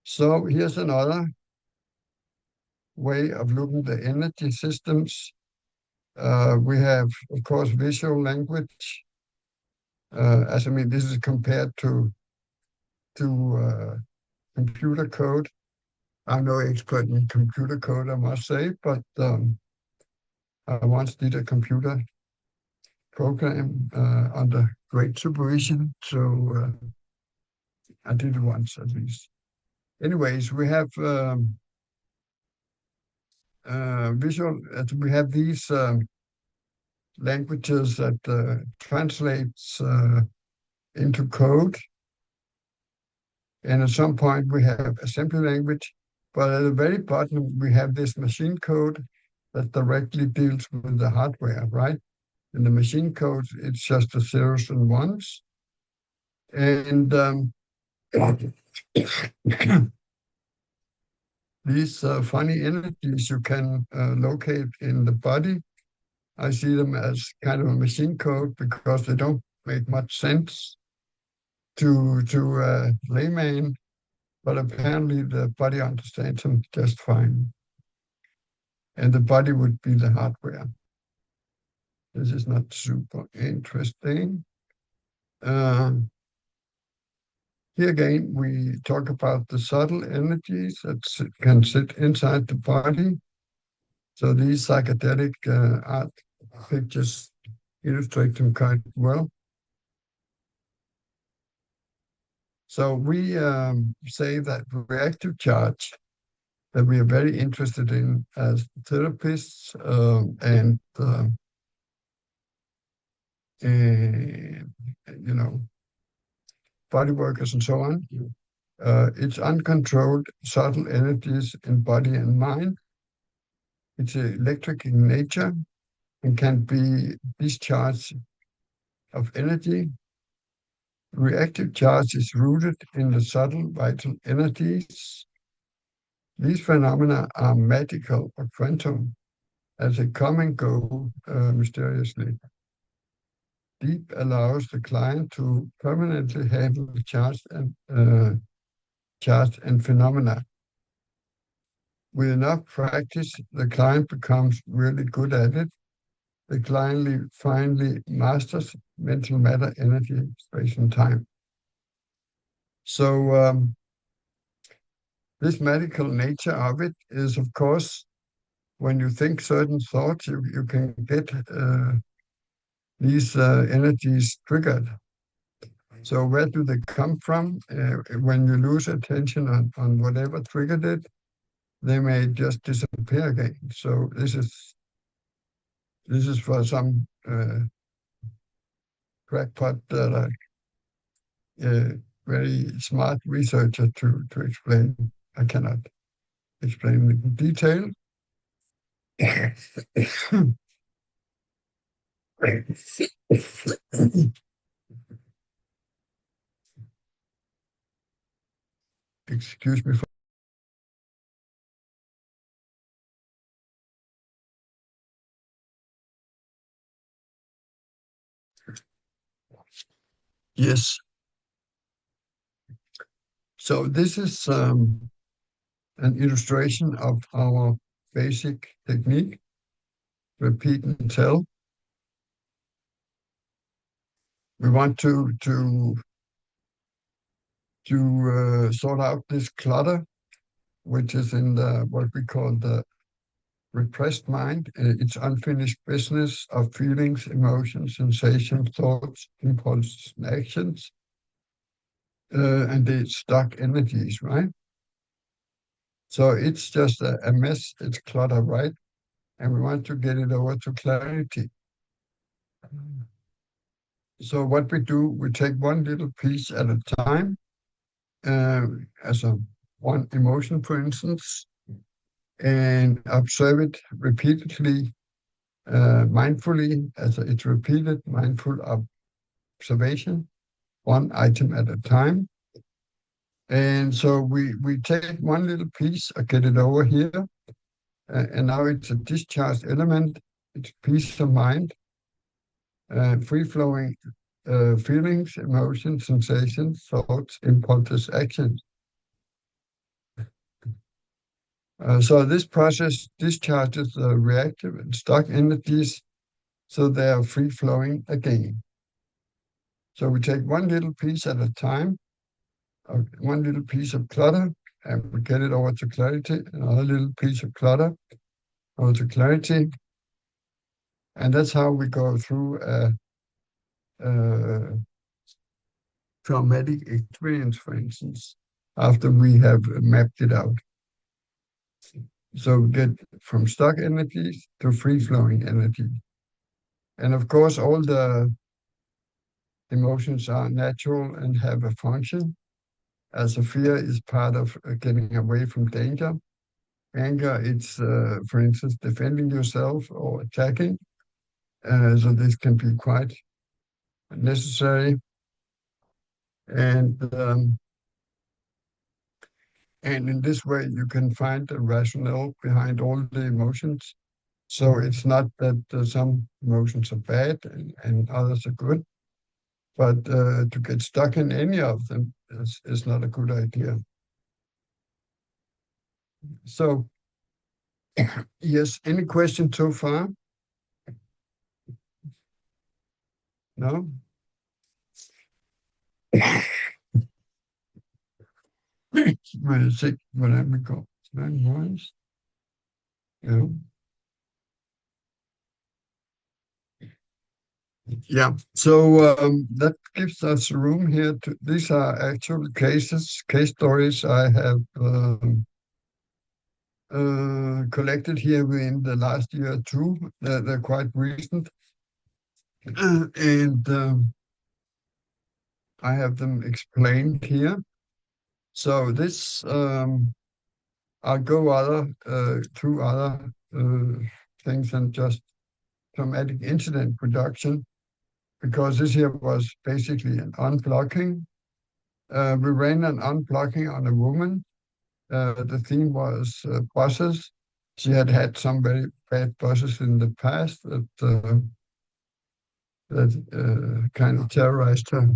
So here's another way of looking at the energy systems. We have, of course, visual language. This is compared to computer code. I'm no expert in computer code, I must say, but I once did a computer program under great supervision, so I did it once at least. Anyways, we have visual. We have these languages that translates into code, and at some point we have assembly language. But at the very bottom we have this machine code that directly deals with the hardware, right? In the machine code, it's just the zeros and ones, and these funny energies you can locate in the body. I see them as kind of a machine code because they don't make much sense to layman, but apparently the body understands them just fine. And the body would be the hardware. This is not super interesting. Here again, we talk about the subtle energies that can sit inside the body. So these psychedelic art pictures illustrate them quite well. So we say that reactive charge that we are very interested in as therapists and body workers and so on. It's uncontrolled subtle energies in body and mind. It's electric in nature and can be discharge of energy. Reactive charge is rooted in the subtle vital energies. These phenomena are magical or quantum as they come and go mysteriously. Deep allows the client to permanently handle the charge and phenomena. With enough practice, the client becomes really good at it. The client finally masters mental matter, energy, space, and time. So this magical nature of it is, of course, when you think certain thoughts, you can get these energies triggered. So where do they come from? When you lose attention on whatever triggered it, they may just disappear again. So this is for some crackpot very smart researcher to explain. I cannot explain it in detail. Excuse me for yes. So this is an illustration of our basic technique, repeat and tell. we want to sort out this clutter, which is in the what we call the repressed mind. It's unfinished business of feelings, emotions, sensations, thoughts, impulses, and actions, and the stuck energies, right? So it's just a mess. It's clutter, right? And we want to get it over to clarity. So what we do, we take one little piece at a time, as one emotion, for instance, and observe it repeatedly, mindfully, as it's repeated, mindful observation, one item at a time. And so we take one little piece, get it over here, and now it's a discharged element. It's peace of mind, free-flowing feelings, emotions, sensations, thoughts, impulses, actions. So this process discharges the reactive and stuck energies so they are free-flowing again. So we take one little piece at a time, one little piece of clutter, and we get it over to clarity, another little piece of clutter over to clarity. And that's how we go through a traumatic experience, for instance, after we have mapped it out. So we get from stuck energies to free-flowing energy. And of course, all the emotions are natural and have a function. As a fear is part of getting away from danger. Anger, it's, for instance, defending yourself or attacking. So this can be quite necessary. And in this way, you can find the rationale behind all the emotions. So it's not that some emotions are bad and others are good, but to get stuck in any of them is not a good idea. So, yes, any questions so far? No? Well, sick, whatever we go. Voice. Yeah. Yeah, so that gives us room here to, these are actual case stories I have collected here within the last year or two. They're quite recent. And I have them explained here. So this, I'll go through other things than just traumatic incident production, because this here was basically an unblocking. We ran an unblocking on a woman. The theme was bosses. She had had some very bad bosses in the past that kind of terrorized her.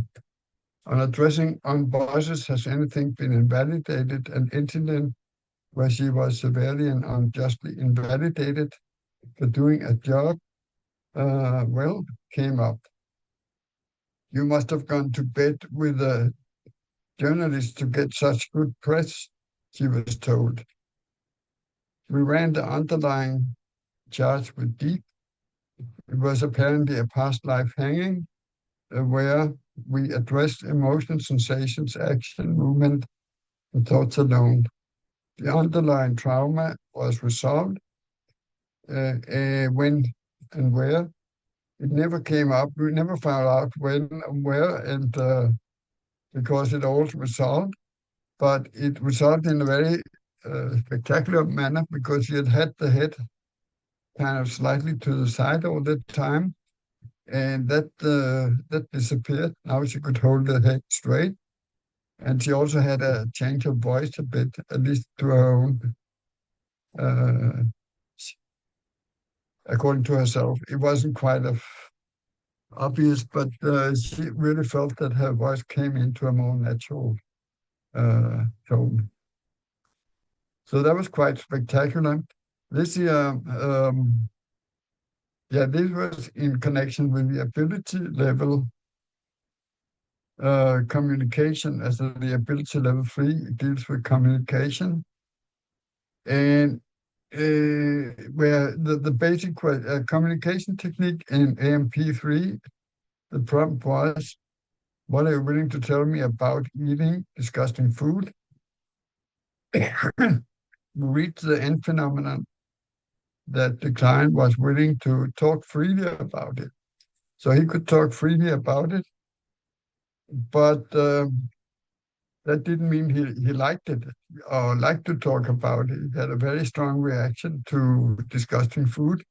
On addressing on bosses, has anything been invalidated? An incident where she was severely and unjustly invalidated for doing a job, came up. You must have gone to bed with a journalist to get such good press, she was told. We ran the underlying charge with deep. It was apparently a past life hanging, where we addressed emotions, sensations, action, movement, and thoughts alone. The underlying trauma was resolved. When and where, it never came up. We never found out when and where, and because it all resolved. But it resolved in a very spectacular manner, because she had the head kind of slightly to the side all the time, and that disappeared. Now she could hold the head straight, and she also had a change of voice a bit, at least to her own, according to herself. It wasn't quite obvious, but she really felt that her voice came into a more natural tone. So that was quite spectacular. This year, this was in connection with the ability level communication as the ability level 3 deals with communication. And where the basic communication technique in AMP3, the prompt was, what are you willing to tell me about eating disgusting food? Reach the end phenomenon that the client was willing to talk freely about it. So he could talk freely about it, but that didn't mean he liked it or liked to talk about it. He had a very strong reaction to disgusting food.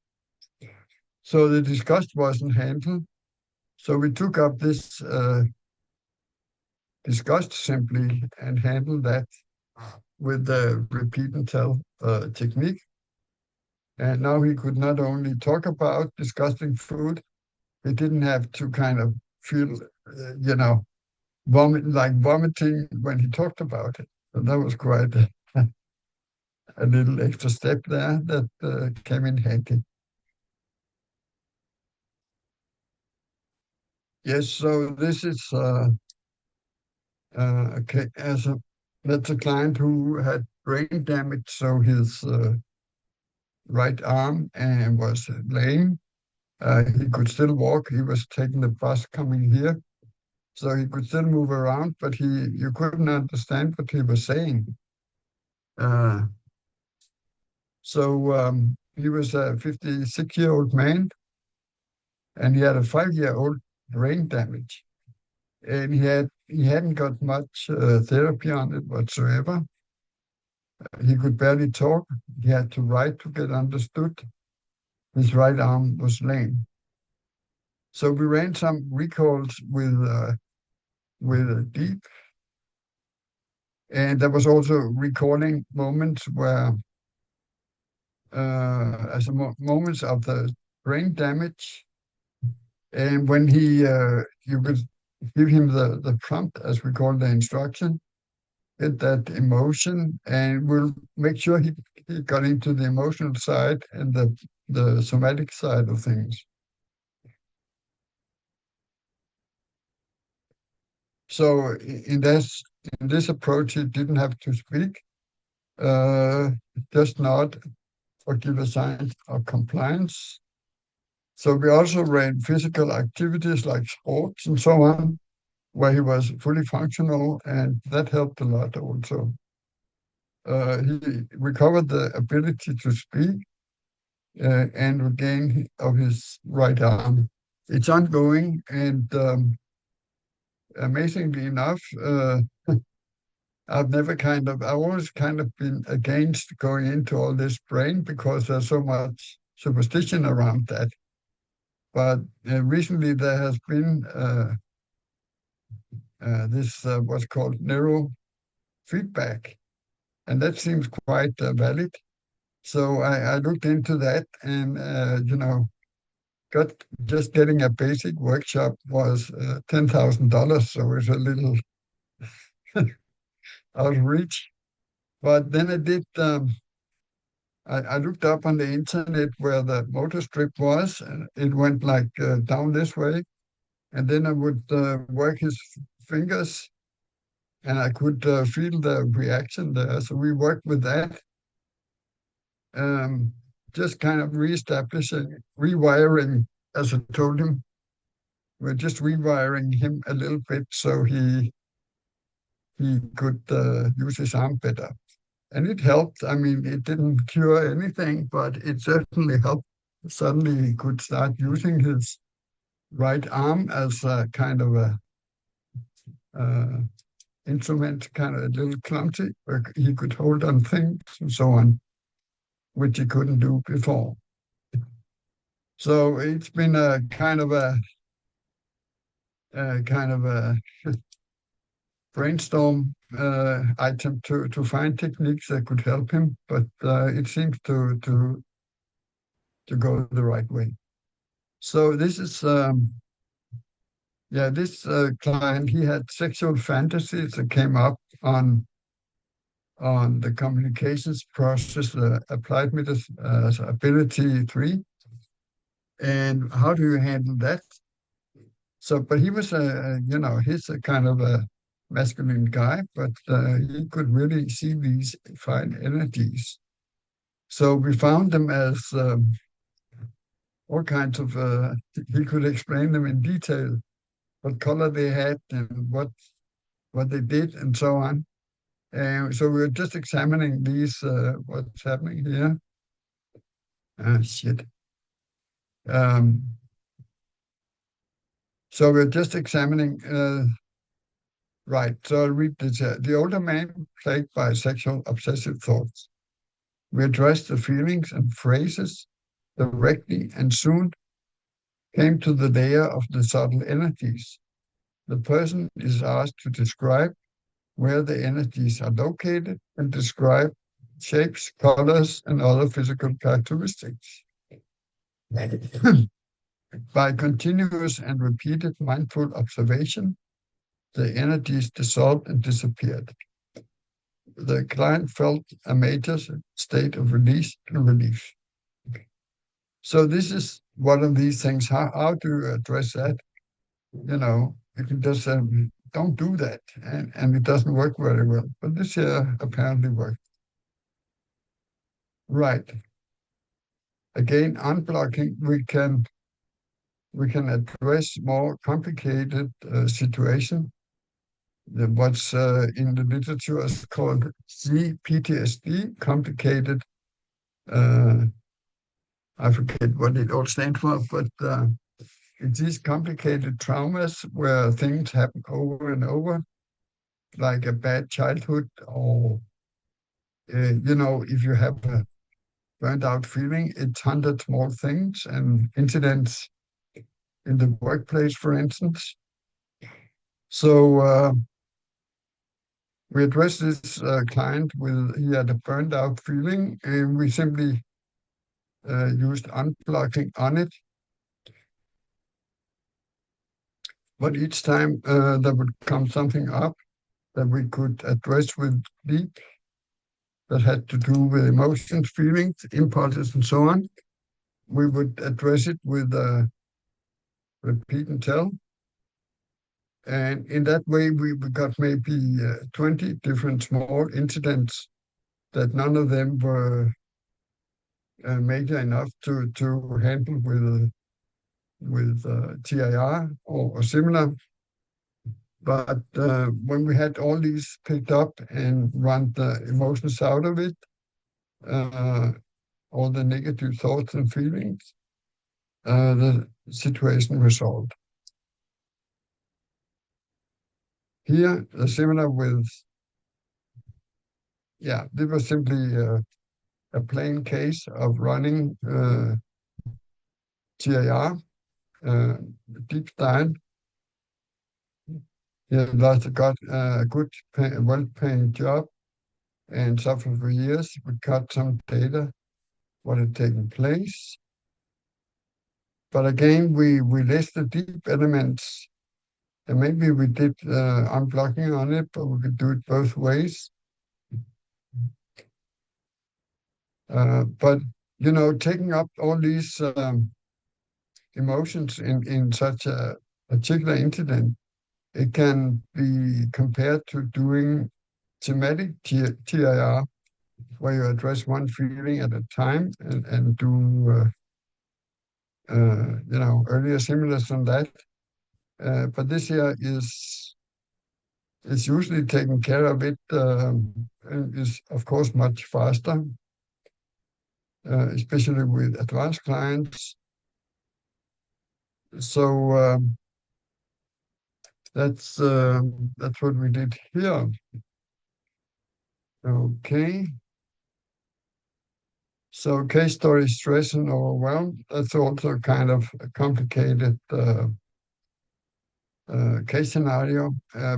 So the disgust wasn't handled. So we took up this disgust simply and handled that with the repeat and tell technique. And now he could not only talk about disgusting food, he didn't have to kind of feel, vomiting when he talked about it. So that was quite a little extra step there that came in handy. Yes, so this is okay. That's a client who had brain damage, so his right arm and was lame. He could still walk. He was taking the bus coming here, so he could still move around, but you couldn't understand what he was saying. So he was a 56-year-old man, and he had a 5-year-old brain damage, and he hadn't got much therapy on it whatsoever. He could barely talk. He had to write to get understood. His right arm was lame. So we ran some recalls with deep, and there was also recalling moments where moments of the brain damage, and when you could give him the prompt, as we call the instruction, get that emotion, and we'll make sure he got into the emotional side and the somatic side of things. So in this approach, he didn't have to speak, just nod or give a sign of compliance. So we also ran physical activities like sports and so on, where he was fully functional, and that helped a lot also. He recovered the ability to speak and regain of his right arm. It's ongoing, and amazingly enough, I've always kind of been against going into all this brain because there's so much superstition around that. But recently there has been this what's called neurofeedback, and that seems quite valid. So I looked into that, and getting a basic workshop was $10,000, so it's a little out of reach. But then I looked up on the internet where the motor strip was, and it went like down this way, and then I would work his fingers, and I could feel the reaction there. So we worked with that, just kind of rewiring, as I told him. We're just rewiring him a little bit so he could use his arm better. And it helped. I mean, it didn't cure anything, but it certainly helped. Suddenly he could start using his right arm as a kind of a instrument, kind of a little clumsy, where he could hold on things and so on, which he couldn't do before. So it's been a kind of a brainstorm item to find techniques that could help him, but it seems to go the right way. So this is this client, he had sexual fantasies that came up on the communications process, applied ability 3. And how do you handle that? So, but he was he's a kind of a masculine guy, but he could really see these fine energies. So we found them as all kinds of, he could explain them in detail, what color they had and what they did and so on. And so we were just examining these, what's happening here. Ah, shit. So we're just examining, right, so I'll read this here. The older man plagued by sexual obsessive thoughts. We addressed the feelings and phrases directly and soon came to the layer of the subtle energies. The person is asked to describe where the energies are located and describe shapes, colors, and other physical characteristics. By continuous and repeated mindful observation, the energies dissolved and disappeared. The client felt a major state of release and relief. So this is one of these things. How do you address that? You can just say, don't do that. And it doesn't work very well. But this here apparently worked. Right. Again, unblocking, we can address more complicated situation. What's in the literature is called CPTSD, complicated, I forget what it all stands for, but it's these complicated traumas where things happen over and over, like a bad childhood, or, if you have a burnt out feeling, it's 100 small things and incidents in the workplace, for instance. So we addressed this client he had a burned out feeling, and we simply used unblocking on it. But each time there would come something up that we could address with deep, that had to do with emotions, feelings, impulses, and so on. We would address it with repeat and tell. And in that way, we got maybe 20 different small incidents that none of them were major enough to handle with TIR or similar. But when we had all these picked up and run the emotions out of it, all the negative thoughts and feelings, the situation resolved. Here, similar with, this was simply a plain case of running TIR, deep style. He had got a good, well-paying job and suffered for years. We got some data, what had taken place. But again, we listed deep elements, and maybe we did unblocking on it, but we could do it both ways. But taking up all these emotions in such a particular incident, it can be compared to doing thematic TIR, where you address one feeling at a time and do earlier similars on that. But this here is usually taken care of it, and is of course much faster, especially with advanced clients. So that's what we did here. Okay. So case story, stress and overwhelm, that's also kind of a complicated case scenario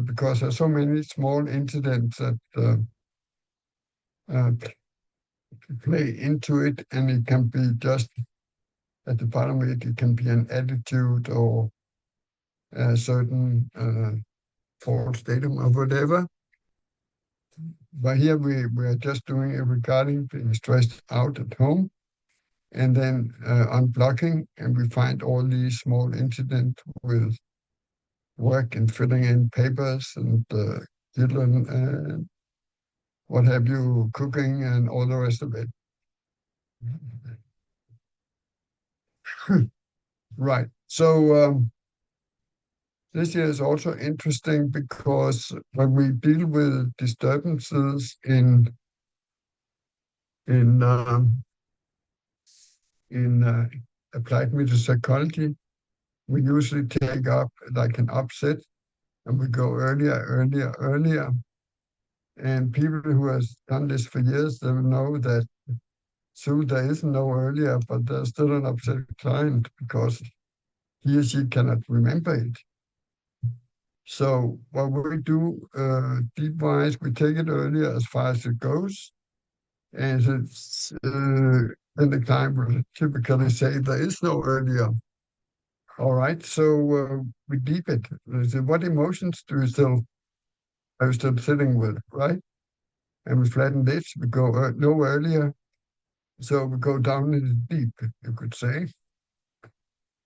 because there's so many small incidents that play into it, and it can be just at the bottom of it, it can be an attitude or a certain false datum or whatever. But here we are just doing it regarding being stressed out at home, and then unblocking, and we find all these small incidents with work in filling in papers and children and what have you, cooking and all the rest of it. Right. So this year is also interesting because when we deal with disturbances in applied metapsychology, we usually take up like an upset and we go earlier. And people who have done this for years, they will know that so there is no earlier, but there's still an upset client because he or she cannot remember it. So what we do deep-wise, we take it earlier as far as it goes. And it's, then the client will typically say there is no earlier. All right, so we deep it. So what emotions are you still sitting with, right? And we flatten this, we go no earlier. So we go down in the deep, you could say.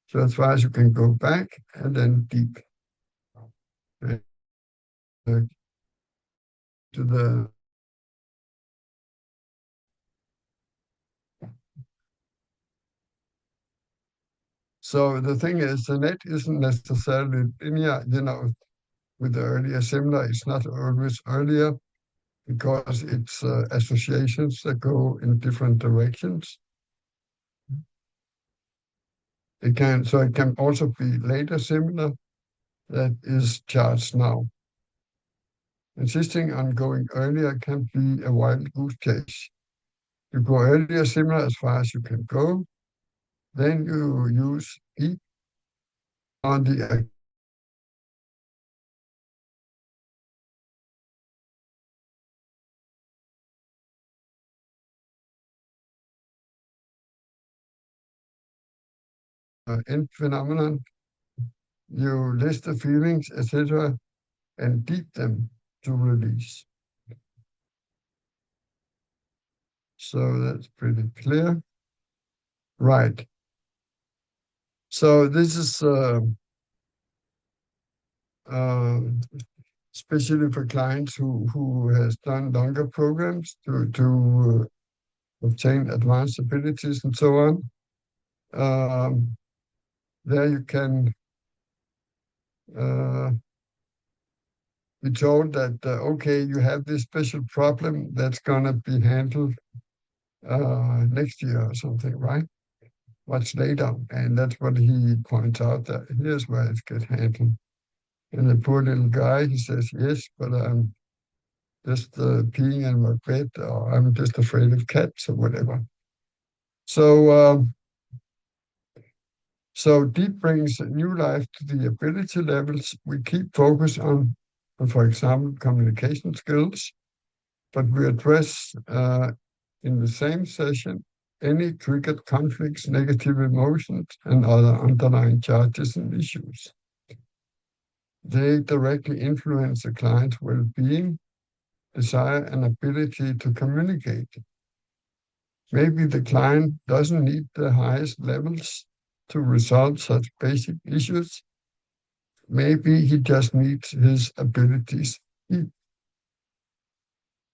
So as far as you can go back and then deep. To the So the thing is, the net isn't necessarily linear, with the earlier similar, it's not always earlier because it's associations that go in different directions. It can also be later similar that is charged now. Insisting on going earlier can be a wild goose chase. You go earlier similar as far as you can go, then you use E on the end phenomenon. You list the feelings, etc., and deep them to release. So that's pretty clear. Right. So this is especially for clients who has done longer programs to obtain advanced abilities and so on. There you can be told that, okay, you have this special problem that's going to be handled next year or something, right? Much later. And that's what he points out, that here's where it gets handled. And the poor little guy, he says, yes, but I'm just peeing in my bed, or I'm just afraid of cats or whatever. So, so deep brings new life to the ability levels. We keep focus on, for example, communication skills, but we address in the same session any triggered conflicts, negative emotions, and other underlying charges and issues. They directly influence the client's well-being, desire, and ability to communicate. Maybe the client doesn't need the highest levels to resolve such basic issues. Maybe he just needs his abilities.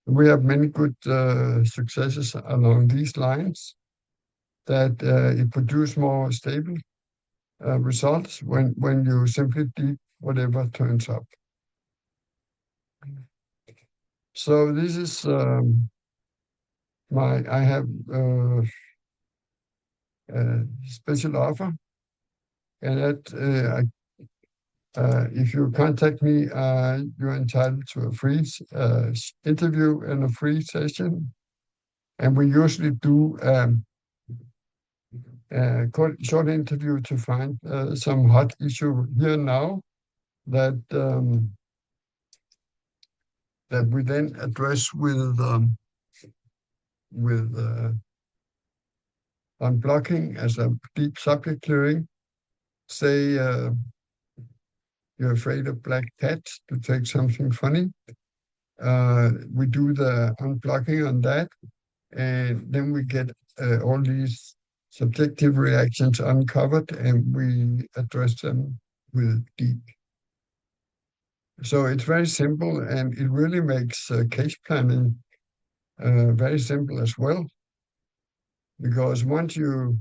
We have many good successes along these lines, that it produces more stable results when you simply deep whatever turns up. So this is I have a special offer, and that if you contact me, you're entitled to a free interview and a free session. And we usually do a short interview to find some hot issue here now that that we then address with unblocking as a deep subject clearing. Say you're afraid of black cats, to take something funny. We do the unblocking on that, and then we get all these subjective reactions uncovered, and we address them with deep. So it's very simple, and it really makes case planning very simple as well. Because once you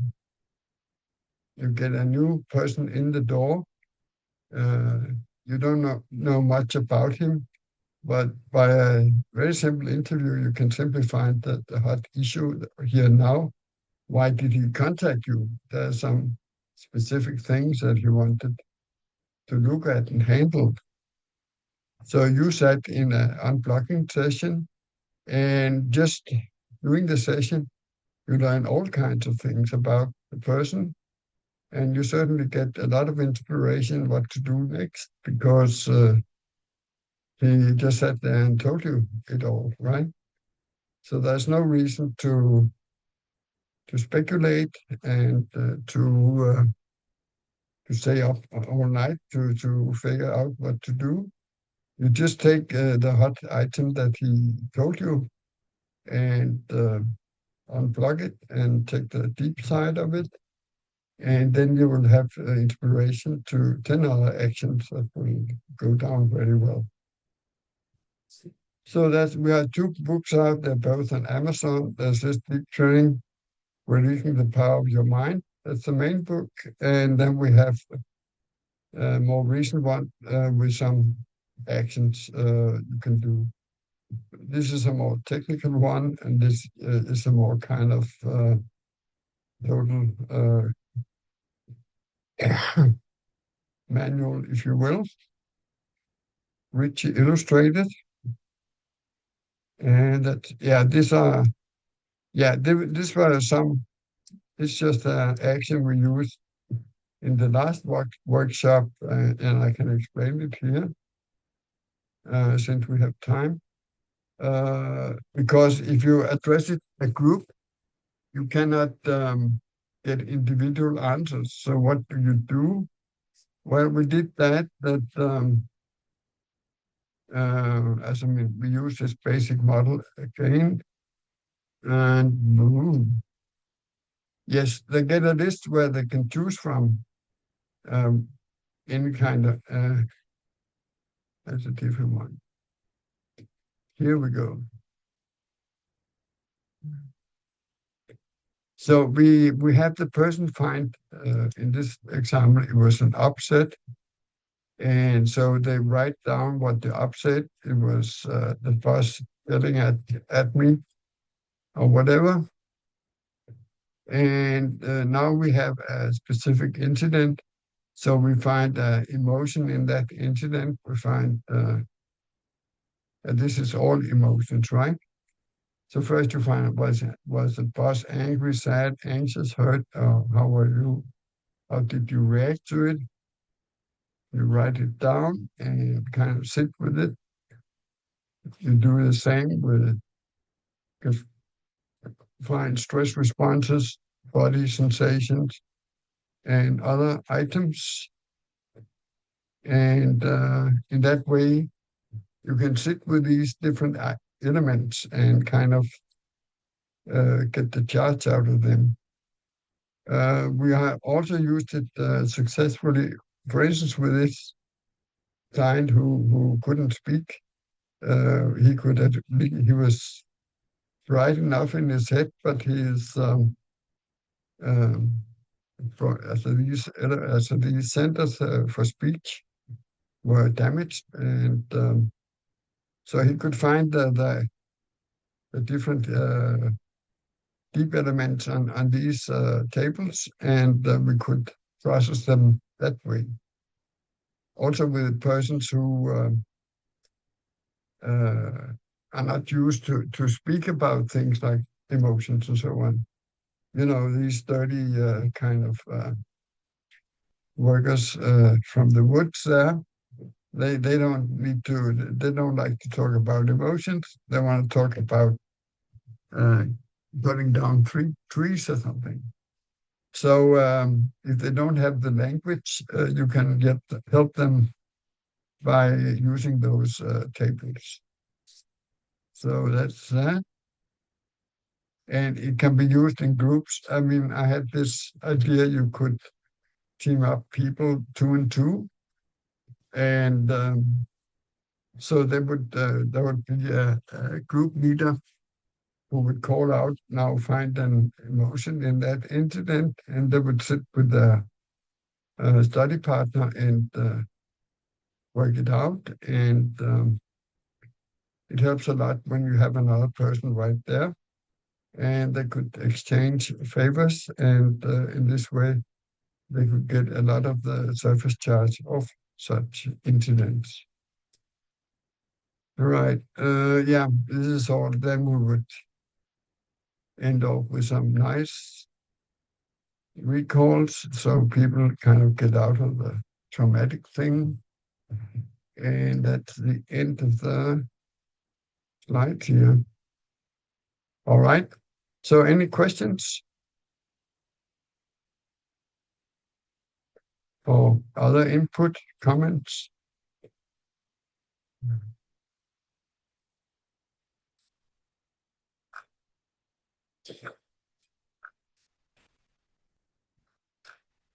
get a new person in the door, you don't know much about him, but by a very simple interview, you can simply find that the hot issue here now. Why did he contact you? There are some specific things that he wanted to look at and handle. So you sat in an unblocking session, and just during the session, you learn all kinds of things about the person, and you certainly get a lot of inspiration what to do next, because he just sat there and told you it all, right? So there's no reason to speculate and to stay up all night to figure out what to do. You just take the hot item that he told you and unplug it and take the deep side of it. And then you will have inspiration to 10 other actions that will go down very well. So we have 2 books out. They're both on Amazon. There's this Deep Training, Releasing the Power of Your Mind. That's the main book. And then we have a more recent one with some actions you can do. This is a more technical one, and this is a more kind of total manual, if you will, richly illustrated. And that, yeah, this was it's just an action we used in the last workshop, and I can explain it here since we have time. Because if you address it a group, you cannot get individual answers. So what do you do? Well, we did that as I mean, we use this basic model again, and boom. Yes, they get a list where they can choose from any kind of, that's a different one. Here we go. So we had the person find, in this example, it was an upset. And so they write down what the upset, it was the boss yelling at me or whatever. And now we have a specific incident. So we find emotion in that incident. We find, and this is all emotions, right? So first you find was the boss angry, sad, anxious, hurt, or how were you? How did you react to it? You write it down and kind of sit with it. You do the same with it. Find stress responses, body sensations, and other items. And in that way, you can sit with these different elements and kind of get the charge out of them. We have also used it successfully, for instance, with this client who couldn't speak. He was bright enough in his head, but his these centers for speech were damaged, and so he could find the different deep elements on these tables, and we could process them that way. Also with persons who are not used to speak about things like emotions and so on. You know, these dirty kind of workers from the woods there, they don't like to talk about emotions. They want to talk about cutting down trees or something. So if they don't have the language, you can help them by using those tables. So that's that. And it can be used in groups. I mean, I had this idea you could team up people 2 and 2, and So there would be a group leader who would call out, now find an emotion in that incident, and they would sit with the study partner and work it out. And it helps a lot when you have another person right there, and they could exchange favors, and in this way, they could get a lot of the surface charge of such incidents. All right. Yeah, this is all. Then we would end up with some nice recalls so people kind of get out of the traumatic thing. And that's the end of the slide here. All right. So any questions or other input, comments?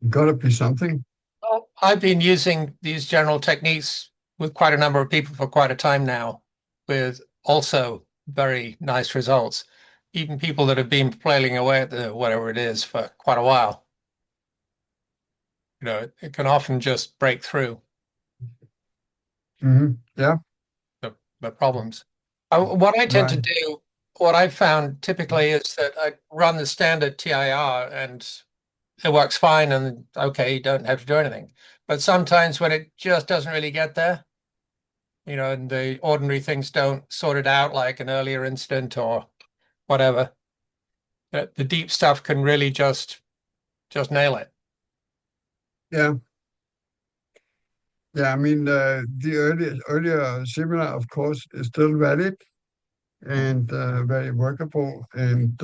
Got to be something. Well, I've been using these general techniques with quite a number of people for quite a time now, with also very nice results. Even people that have been flailing away at the whatever it is for quite a while. You know, it can often just break through Yeah. the problems. What I tend to Right. do, what I've found typically is that I run the standard TIR and it works fine, and okay, you don't have to do anything. But sometimes when it just doesn't really get there, you know, and the ordinary things don't sort it out, like an earlier incident or whatever, the deep stuff can really just nail it. Yeah. Yeah, I mean, the earlier seminar, of course, is still valid and very workable. And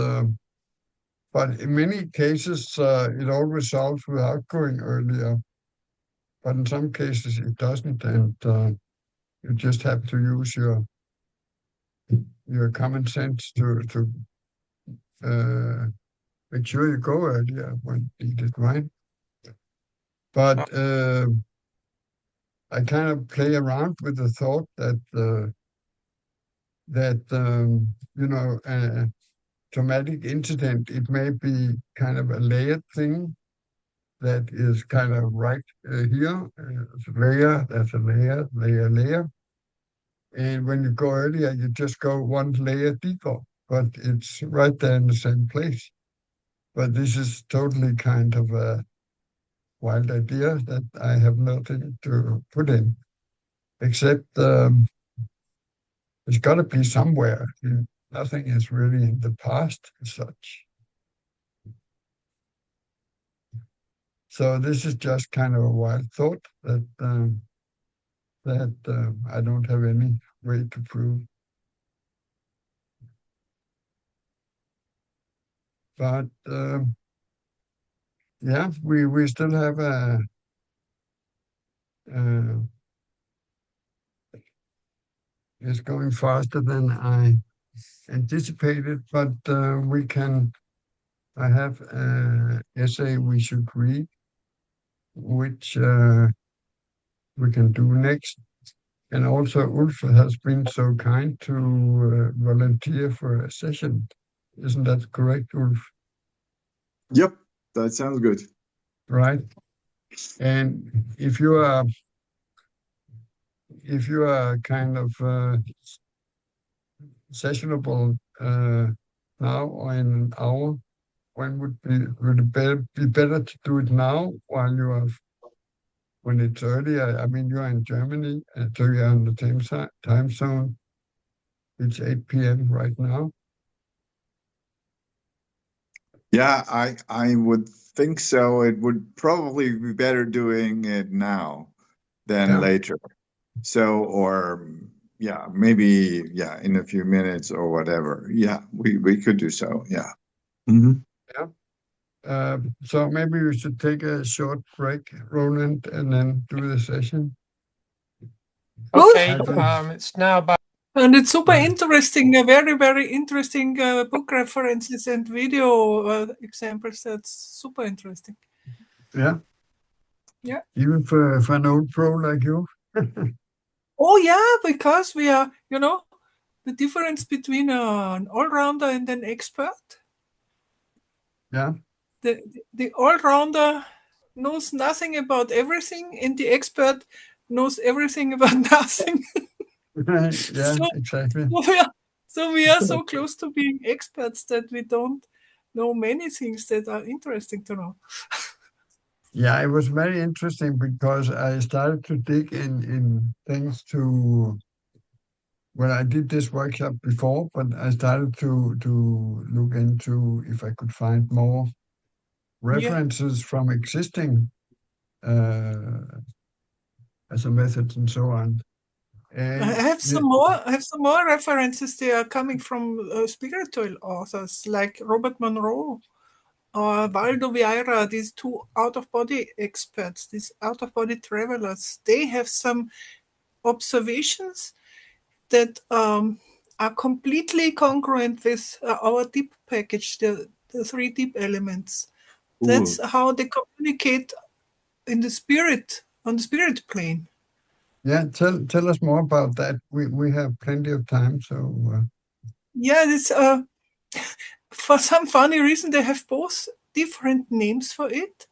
but in many cases, it all resolves without going earlier. But in some cases, it doesn't, and you just have to use your common sense to make sure you go earlier when needed, right? But I kind of play around with the thought that you know, a traumatic incident, it may be kind of a layered thing that is kind of right here. It's a layer, that's a layer, layer. And when you go earlier, you just go one layer deeper, but it's right there in the same place. But this is totally kind of a wild idea that I have nothing to put in, except it's got to be somewhere. Nothing is really in the past as such. So this is just kind of a wild thought that I don't have any way to prove. But yeah, we still have it's going faster than I anticipated, but I have an essay we should read, which we can do next. And also Ulf has been so kind to volunteer for a session. Isn't that correct, Ulf? Yep, that sounds good. Right. And if you are kind of sessionable now or in an hour, when would it be better to do it now while you are when it's early? I mean, you're in Germany, so you're on the same time zone. It's 8 p.m. right now. Yeah, I would think so. It would probably be better doing it now than later. So, or yeah, maybe in a few minutes or whatever. Yeah, we could do so. Yeah. Yeah. So maybe we should take a short break, Roland, and then do the session. Okay, it's now about. And it's super interesting, very, very interesting book references and video examples. That's super interesting. Yeah. Yeah. Even for an old pro like you. Oh yeah, because we are, the difference between an all-rounder and an expert. Yeah. The all-rounder knows nothing about everything, and the expert knows everything about nothing. Yeah, exactly. So we are so close to being experts that we don't know many things that are interesting to know. Yeah, it was very interesting because I started to dig in things to, well, I did this workshop before, but I started to look into if I could find more references from existing as a method and so on. I And have some more. I have some more references. They are coming from spiritual authors like Robert Monroe or Waldo Vieira. These two out-of-body experts, these out-of-body travelers. They have some observations that are completely congruent with our deep package, the 3 deep elements. That's how they communicate in the spirit, on the spirit plane. yeah, tell us more about that. We have plenty of time, so yeah, this for some funny reason they have both different names for it,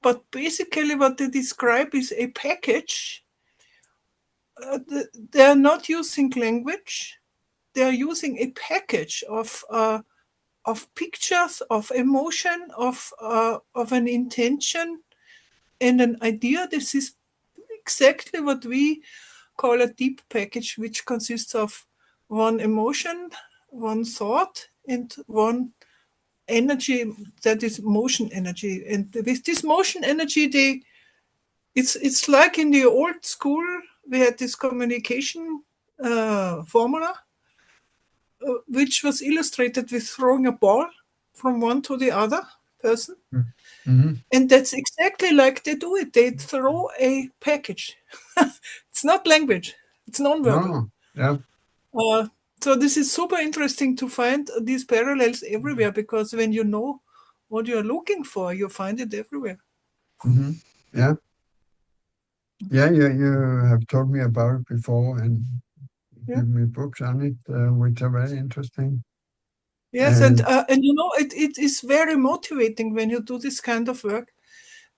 but basically what they describe is a package. They are not using language. They are using a package of pictures, of emotion, of an intention, and an idea. This is exactly what we call a deep package, which consists of one emotion, one thought, and one energy that is motion energy. And with this motion energy, it's like in the old school, we had this communication formula, which was illustrated with throwing a ball from one to the other person. Mm-hmm. And that's exactly like they do it. They throw a package. It's not language. It's nonverbal. Yeah. So this is super interesting to find these parallels everywhere, because when you know what you're looking for, you find it everywhere. Mm-hmm. Yeah. Yeah, you have told me about it before and given me books on it, which are very interesting. Yes, and it is very motivating when you do this kind of work,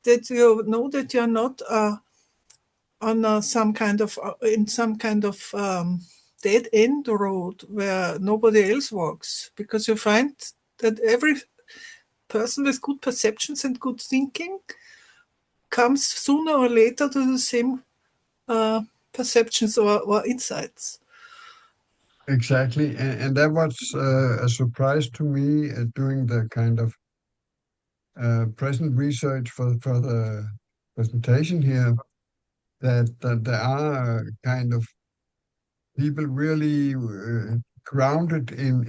that you know that you're not on some kind of dead end road where nobody else walks, because you find that every person with good perceptions and good thinking comes sooner or later to the same perceptions or insights. Exactly, and that was a surprise to me doing the kind of present research for the presentation here, that there are kind of people really grounded in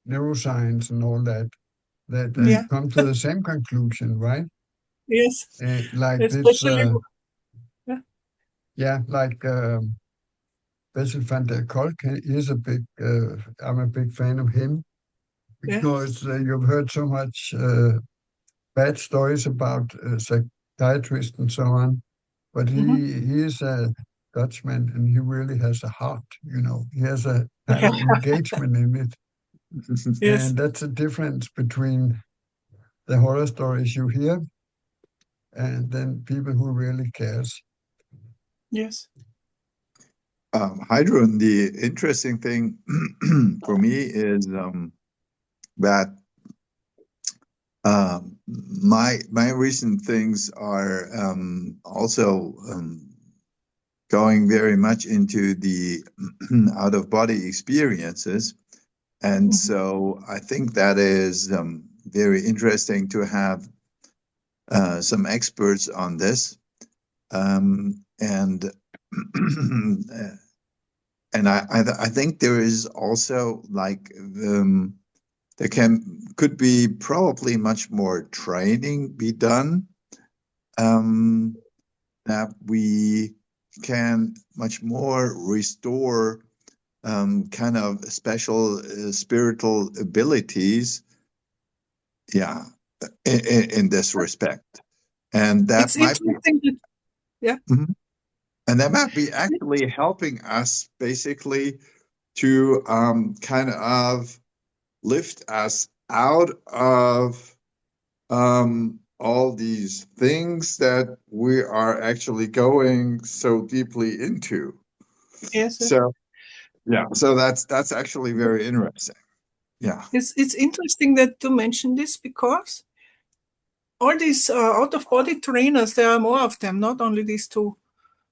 neuroscience and all that have come to the same conclusion, right? Yes, like especially like Bessel van der Kolk is I'm a big fan of him, because you've heard so much bad stories about psychiatrists and so on, but he is a Dutchman and he really has a heart, he has a kind of engagement in it. Yes. And that's a difference between the horror stories you hear and then people who really cares. Yes. Hydron, the interesting thing for me is that my recent things are also going very much into the out of body experiences, and so I think that is very interesting to have some experts on this, and and I think there is also like there could be probably much more training be done, that we can much more restore kind of special spiritual abilities, in this respect, and that it's might be. interesting that, Mm-hmm. And that might be actually helping us basically to kind of lift us out of all these things that we are actually going so deeply into. Yes. So yeah, so that's actually very interesting. Yeah. It's interesting that to mention this, because all these out-of-body trainers, there are more of them, not only these two.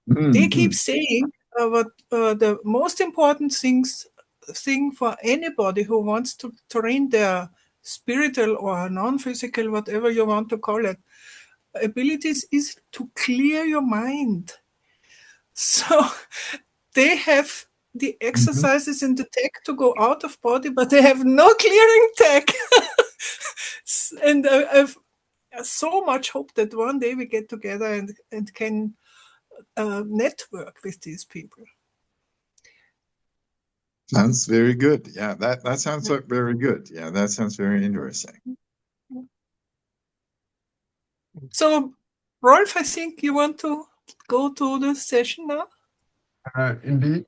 They keep saying what the most important thing for anybody who wants to train their spiritual or non-physical, whatever you want to call it, abilities is to clear your mind. So they have the exercises in the tech to go out of body, but they have no clearing tech. And I've so much hope that one day we get together and can network with these people. Sounds very good. Yeah, that sounds like very good. Yeah, that sounds very interesting. So, Rolf, I think you want to go to the session now? Indeed.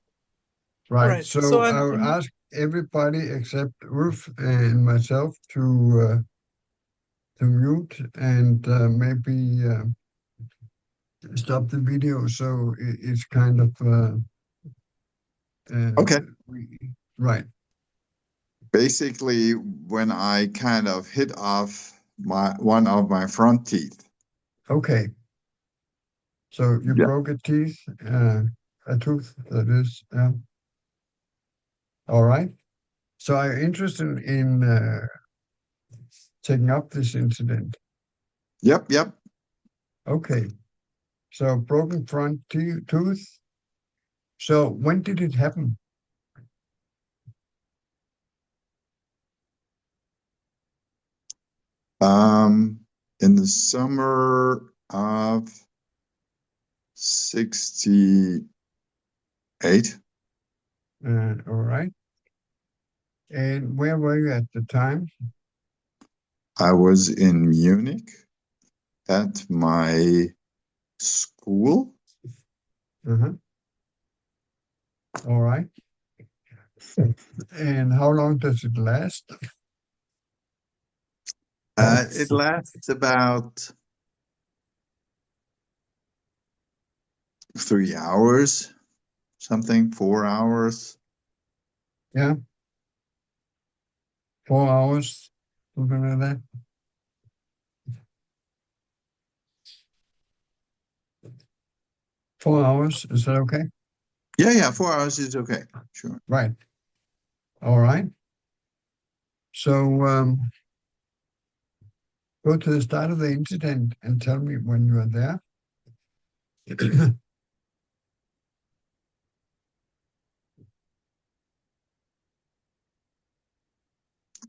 Right. So I'm I'll ask everybody except Ulf and myself to mute and maybe stop the video so it's kind of okay. Right. Basically, when I kind of hit off one of my front teeth. Okay. So you broke a tooth, that is. All right. So I'm interested in taking up this incident. Yep. Okay. So broken front tooth. So when did it happen? In the summer of 68. All right. And where were you at the time? I was in Munich at my school. All right. And how long does it last? It lasts about 3 hours, 4 hours. Yeah. 4 hours, something like that. Four hours, is that okay? Yeah, 4 hours is okay. Sure. Right. All right. So go to the start of the incident and tell me when you are there.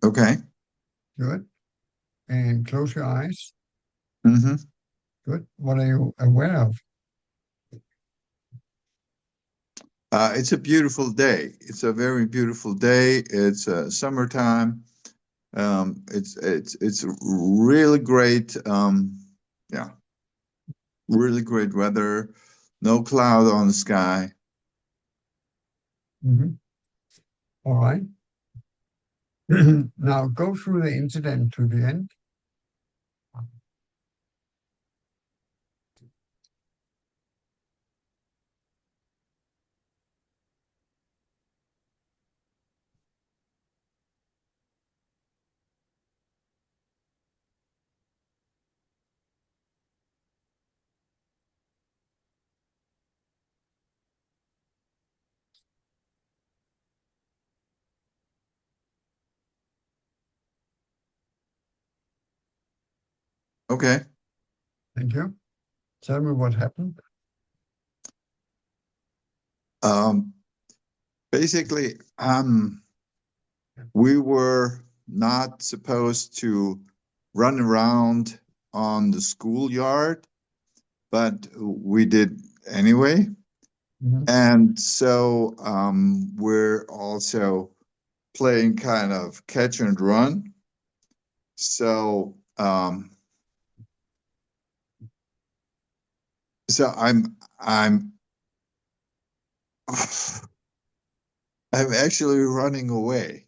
Okay. Good. And close your eyes. Mm-hmm. Good. What are you aware of? It's a beautiful day. It's a very beautiful day. It's summertime. It's really great. Yeah, really great weather. No cloud on the sky. All right. Now go through the incident to the end. Okay. Thank you. Tell me what happened. Basically, we were not supposed to run around on the schoolyard, but we did anyway. And so we're also playing kind of catch and run. So I'm I'm actually running away.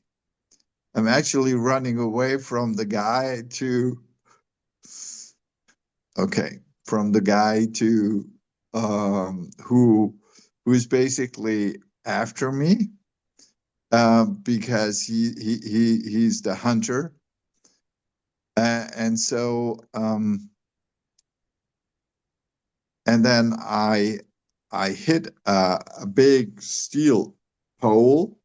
I'm actually running away from the guy to, okay, from the guy to who is basically after me, because he's the hunter, and so and then I hit a big steel pole,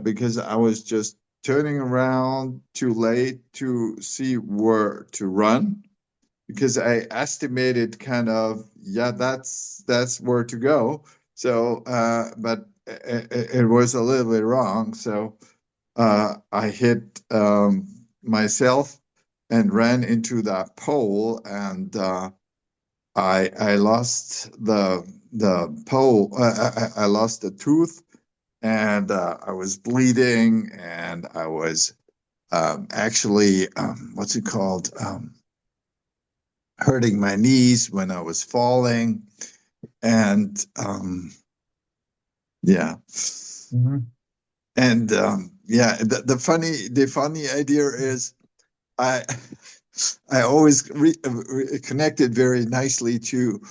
because I was just turning around too late to see where to run, because I estimated kind of, yeah, that's where to go. So, but it was a little bit wrong. So I hit myself and ran into that pole, and I lost the pole. I lost the tooth, and I was bleeding, and I was actually what's it called? Hurting my knees when I was falling, and yeah, and yeah. The funny idea is I I always connected very nicely to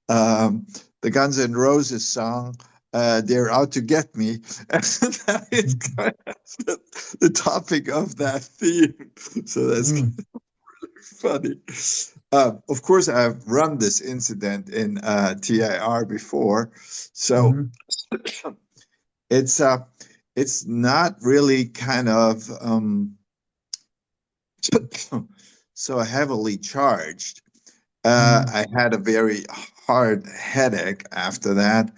the Guns N' Roses song, "They're Out to Get Me," and that is kind of the topic of that theme. So that's funny. Of course, I've run this incident in TIR before, so it's not really kind of so heavily charged. I had a very hard headache after that,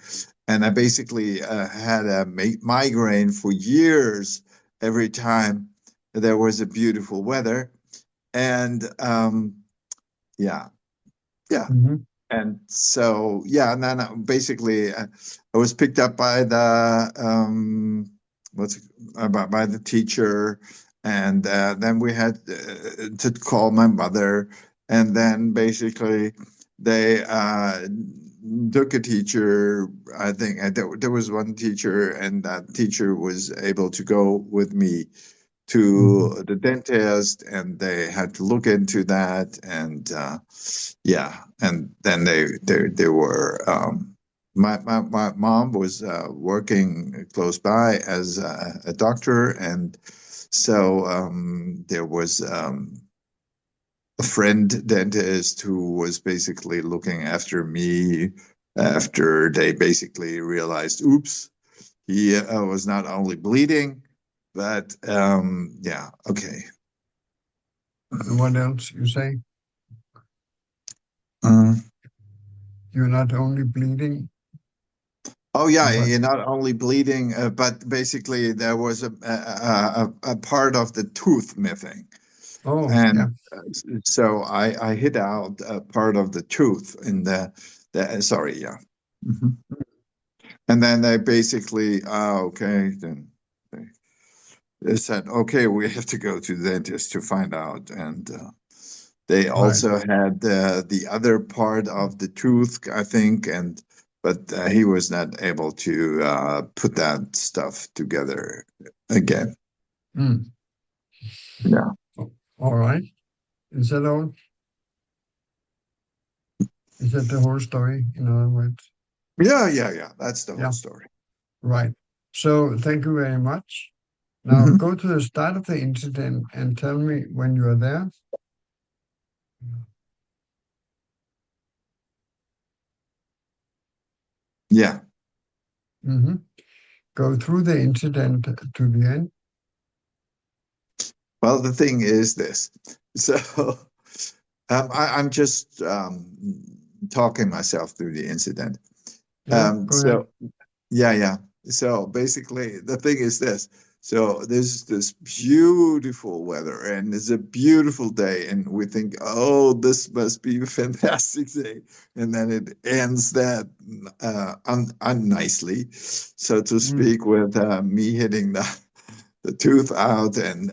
and I basically had a migraine for years every time there was a beautiful weather. And yeah. And so, yeah, and then basically I was picked up by the by the teacher, and then we had to call my mother, and then basically they took a teacher. I think there was one teacher, and that teacher was able to go with me to the dentist, and they had to look into that, and yeah, and then they were my mom was working close by as a doctor, and so there was a friend dentist who was basically looking after me after they basically realized, oops, he was not only bleeding, but yeah, okay. What else you say? You're not only bleeding. Oh yeah, you're not only bleeding, but basically there was a part of the tooth missing. Oh, and so I hit out a part of the tooth in the sorry, yeah. And then they basically, okay, then they said, okay, we have to go to the dentist to find out. And they also had the other part of the tooth, I think, but he was not able to put that stuff together again. Yeah. All right. Is that all? Is that the whole story, in other words? Yeah. That's the whole story. Right. So thank you very much. Now go to the start of the incident and tell me when you are there. Yeah. Go through the incident to the end. Well, the thing is this. So I'm just talking myself through the incident. So yeah. So basically, the thing is this. So there's this beautiful weather, and it's a beautiful day, and we think, oh, this must be a fantastic day, and then it ends that unnicely, so to speak, with me hitting the tooth out, and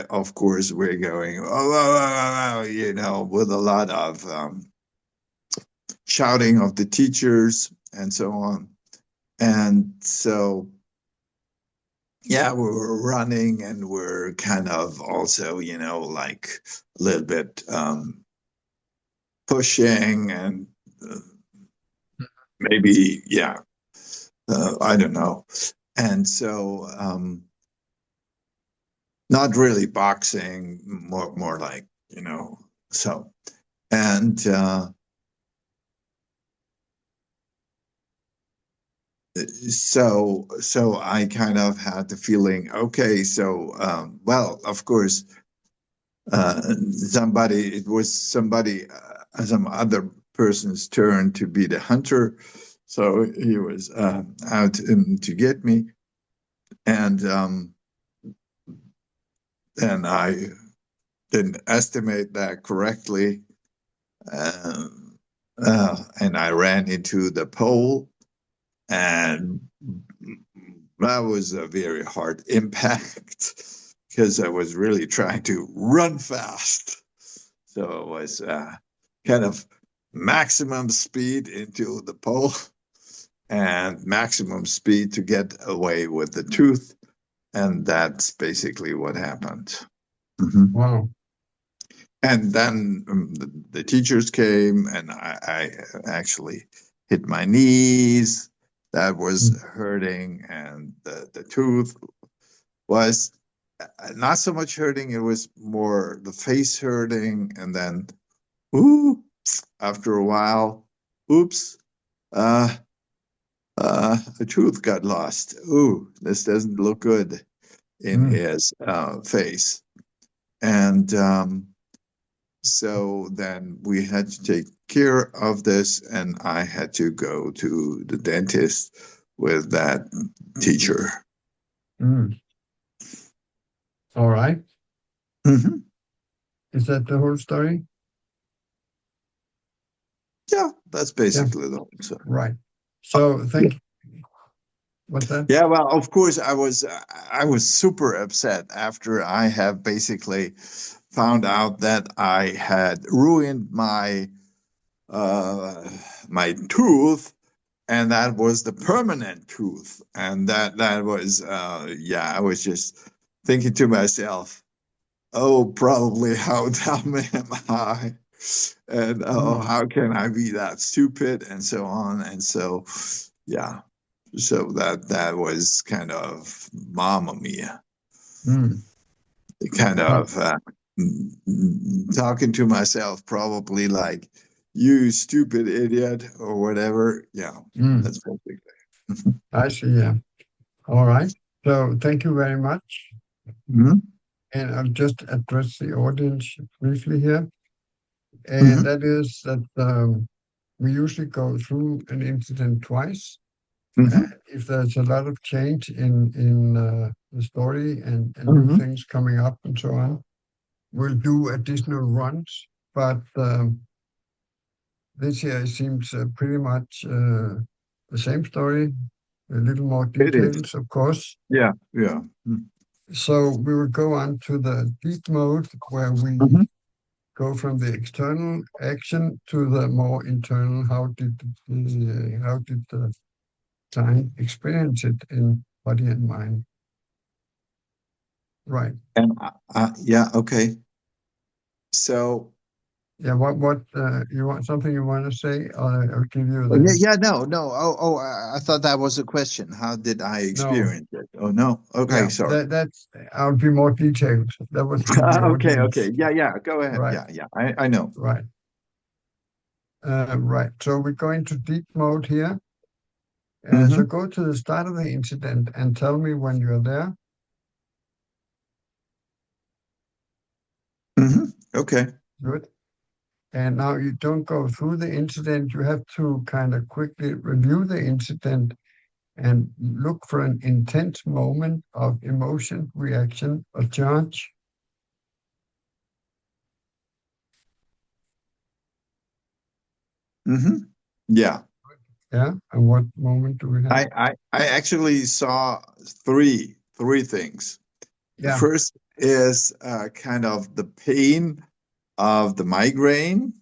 of course we're going, oh, with a lot of shouting of the teachers and so on. And so, yeah, we were running, and we're kind of also, like a little bit pushing, and maybe, I don't know. And so, not really boxing, more like, so, and so I kind of had the feeling, okay, so, well, of course, some other person's turn to be the hunter. So he was out to get me. And I didn't estimate that correctly. And I ran into the pole, and that was a very hard impact because I was really trying to run fast. So it was kind of maximum speed into the pole and maximum speed to get away with the tooth. And that's basically what happened. Mm-hmm. Wow. And then the teachers came, and I actually hit my knees. That was hurting, and the tooth was not so much hurting. It was more the face hurting, and then, after a while, oops, a tooth got lost. Ooh, this doesn't look good in his face. And so then we had to take care of this, and I had to go to the dentist with that teacher. All right. Mm-hmm. Is that the whole story? Yeah, that's basically the whole story. Right. So thank you. What's that? Yeah, well, of course, I was super upset after I have basically found out that I had ruined my my tooth, and that was the permanent tooth, and that was I was just thinking to myself, oh, probably how dumb am I, and how can I be that stupid, and so on, and so so that was kind of Mamma Mia. Kind of talking to myself, probably like, you stupid idiot, or whatever. Yeah, that's basically. I see, yeah. All right. So thank you very much. And I'll just address the audience briefly here. And that is that we usually go through an incident twice. If there's a lot of change in the story and new things coming up and so on, we'll do additional runs. But this year it seems pretty much the same story, a little more details, of course. Yeah. So we will go on to the deep mode, where we go from the external action to the more internal. How did the client experience it in body and mind? Right. And okay. So. Yeah, what you want, something you want to say? I'll give you the... No. Oh, I thought that was a question. How did I experience it? Oh, no. Okay, sorry. That's I'll be more detailed. That was okay. Yeah. Go ahead. Right. Yeah. I know. Right. Right. So we're going to deep mode here. So go to the start of the incident and tell me when you're there. Okay. Good. And now you don't go through the incident. You have to kind of quickly review the incident and look for an intense moment of emotion, reaction, or charge. Yeah. Yeah. And what moment do we have? I actually saw three things. Yeah. The first is kind of the pain of the migraine.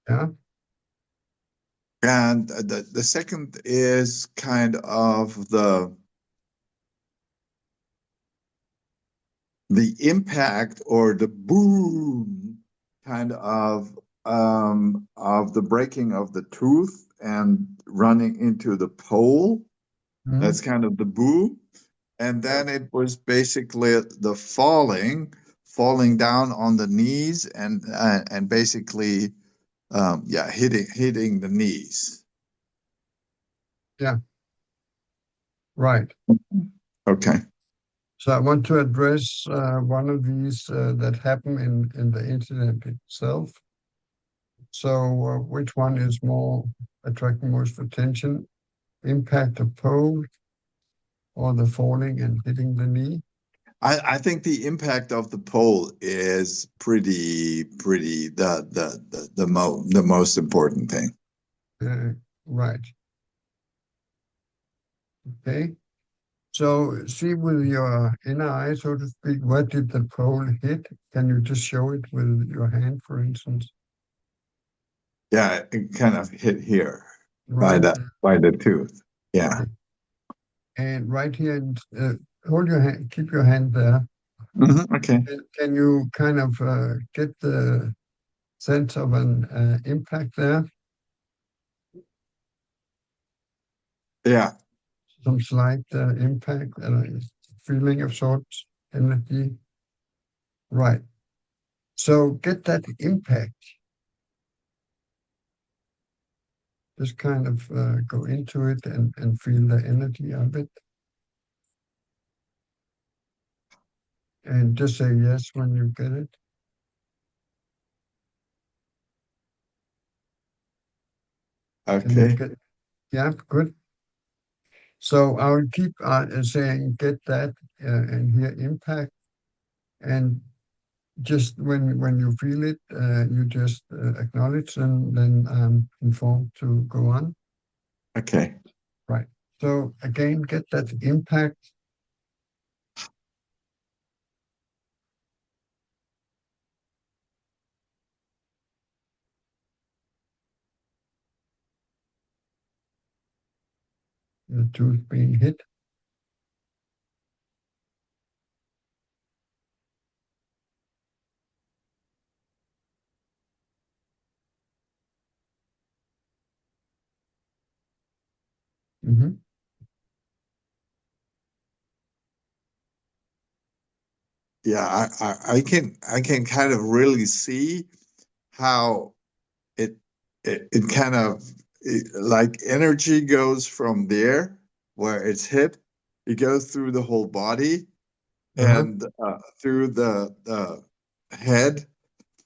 Yeah. And the second is kind of the impact or the boom kind of the breaking of the tooth and running into the pole. Mhm. That's kind of the boom. And then it was basically the falling down on the knees and basically hitting the knees. Yeah. Right. Okay. So I want to address one of these that happen in the incident itself. So which one is more attracting most attention? Impact of pole or the falling and hitting the knee? I think the impact of the pole is pretty the most important thing. Right. Okay. So see with your inner eye, so to speak, what did the pole hit? Can you just show it with your hand, for instance? Yeah, it kind of hit here Right. by the tooth. Yeah. And right here, and hold your hand, keep your hand there. Okay. Can you kind of get the sense of an impact there? Yeah. Some slight impact, feeling of sorts, energy. Right. So get that impact. Just kind of go into it and feel the energy of it. And just say yes when you get it. Okay. Yeah, good. So I will keep saying get that and hear impact. And just when you feel it, you just acknowledge and then informed to go on. Okay. Right. So again, get that impact. The tooth being hit. Mm-hmm. Yeah, I can kind of really see how it kind of like energy goes from there where it's hit. It goes through the whole body and through the head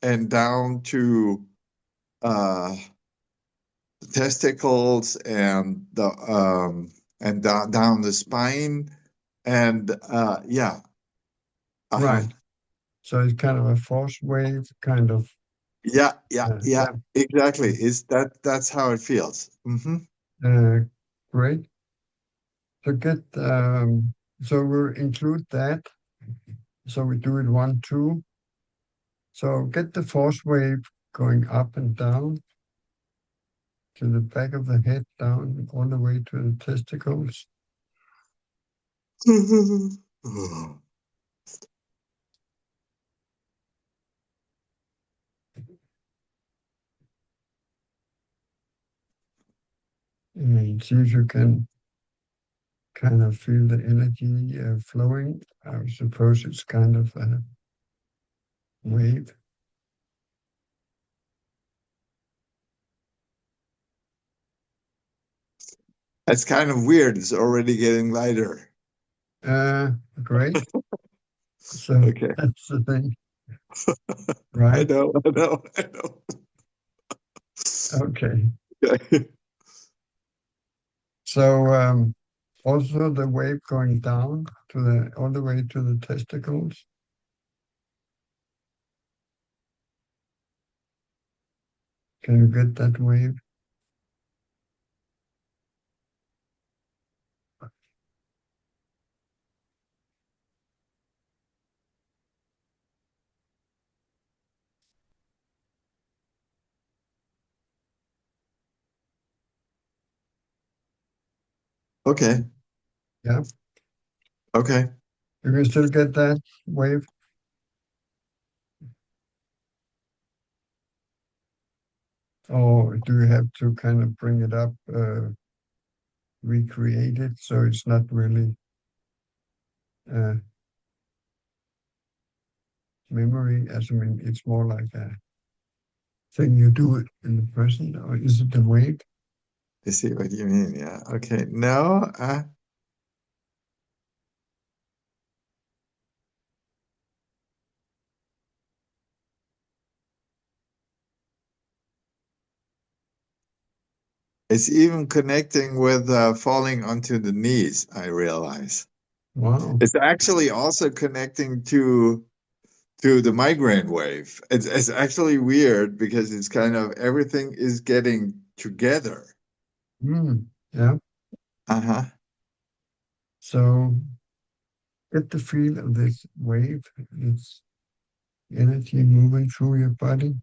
and down to the testicles and down the spine and yeah. Right. So it's kind of a force wave, kind of. Yeah, exactly. That's how it feels. Great. So get so we'll include that. So we do it 1, 2. So get the force wave going up and down to the back of the head, down all the way to the testicles. And see if you can kind of feel the energy flowing. I suppose it's kind of a wave. That's kind of weird. It's already getting lighter. Great. So Okay. that's the thing. Right? I know. Okay. Okay. So also the wave going down to all the way to the testicles. Can you get that wave? Okay. Yeah. Okay. You can still get that wave. Or do you have to kind of bring it up, recreate it, so it's not really memory, as I mean, it's more like a thing you do it in the present, or is it the wave? I see what you mean. Yeah. Okay. No. It's even connecting with falling onto the knees, I realize. Wow. It's actually also connecting to the migraine wave. It's actually weird because it's kind of everything is getting together. Yeah. Uh-huh. So get the feel of this wave. It's energy moving through your body.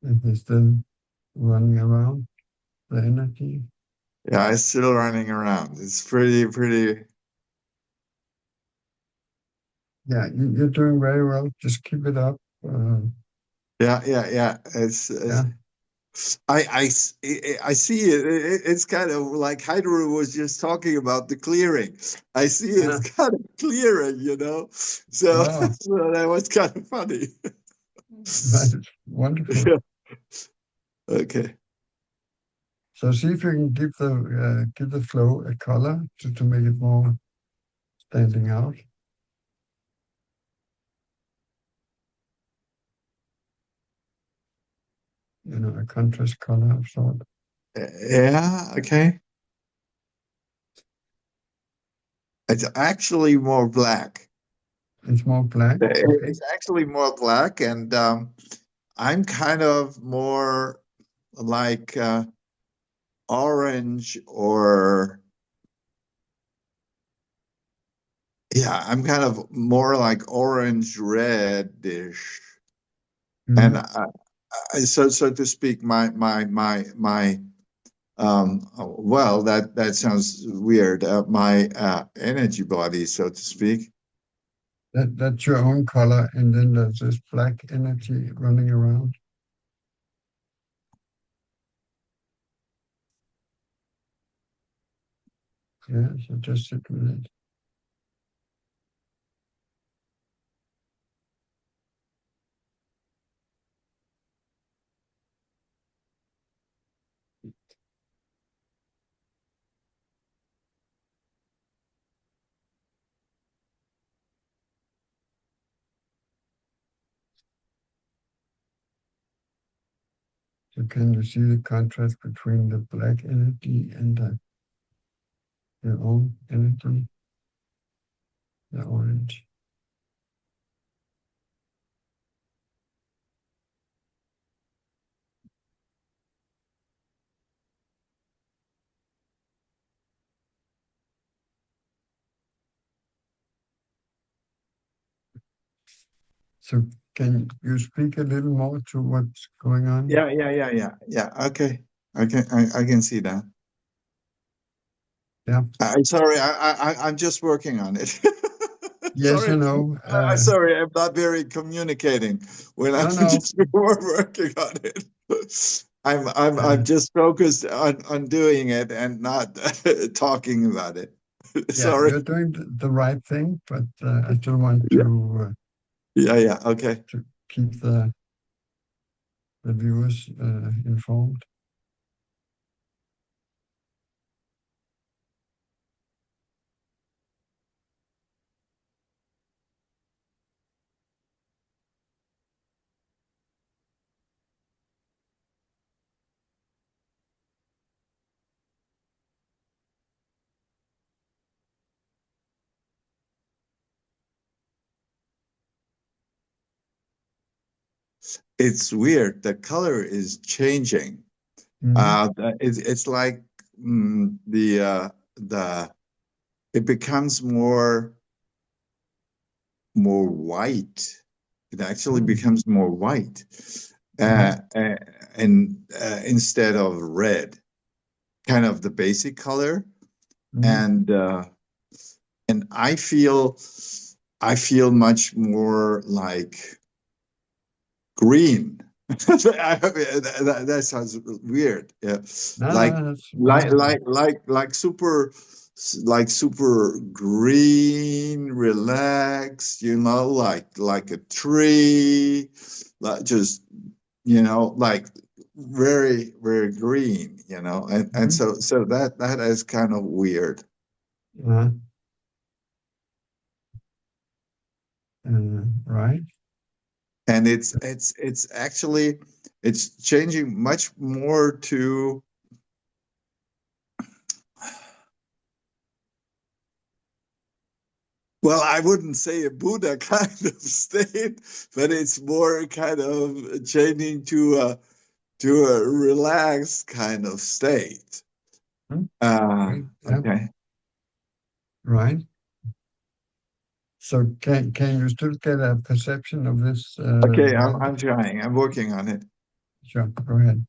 And it's still running around the energy. Yeah, it's still running around. It's pretty. Yeah, you're doing very well. Just keep it up. Yeah. It's Yeah. I see it. It's kind of like Hydro was just talking about the clearing. I see it's kind of clearing, So, Wow. so that was kind of funny. That is wonderful. Yeah. Okay. So see if you can give the flow a color to make it more standing out. A contrast color of sort. Yeah. Okay. It's actually more black. It's more black. Okay. It's actually more black, and I'm kind of more like orange or yeah, I'm kind of more like orange reddish, and so to speak, my well, that sounds weird. My energy body, so to speak. That's your own color, and then there's this black energy running around. Yeah, so just sit with it. So can you see the contrast between the black energy and your own energy, the orange? So can you speak a little more to what's going on? Yeah. Okay, I can see that. Yeah. I'm sorry, I'm just working on it. Yes, Sorry, I know. sorry, I'm not very communicating when I'm No. just working on it. I'm just focused on doing it and not talking about it. Yeah, Sorry. you're doing the right thing, but I still want to Yeah. Okay. to keep the viewers informed. it's weird. The color is changing. It's like it becomes more white. It actually becomes more white, and instead of red, kind of the basic color, and I feel much more like green. That sounds weird. Yeah, like super green, relaxed. Like a tree, like just like very very green. And so that is kind of weird. Right. And it's actually changing much more to well, I wouldn't say a Buddha kind of state, but it's more kind of changing to a relaxed kind of state. Okay. Right. So can you still get a perception of this? Okay, I'm trying. I'm working on it. Sure, go ahead.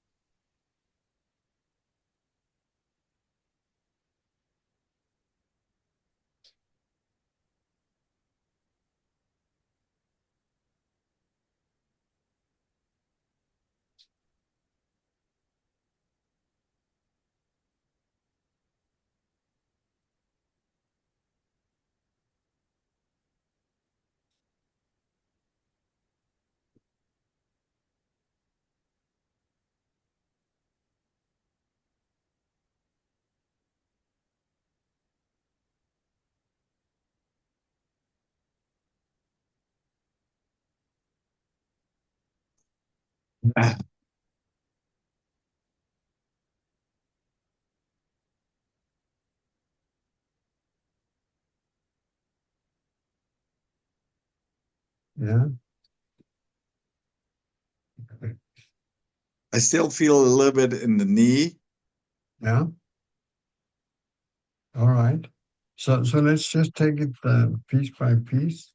Yeah. I still feel a little bit in the knee. Yeah. All right. So let's just take it piece by piece.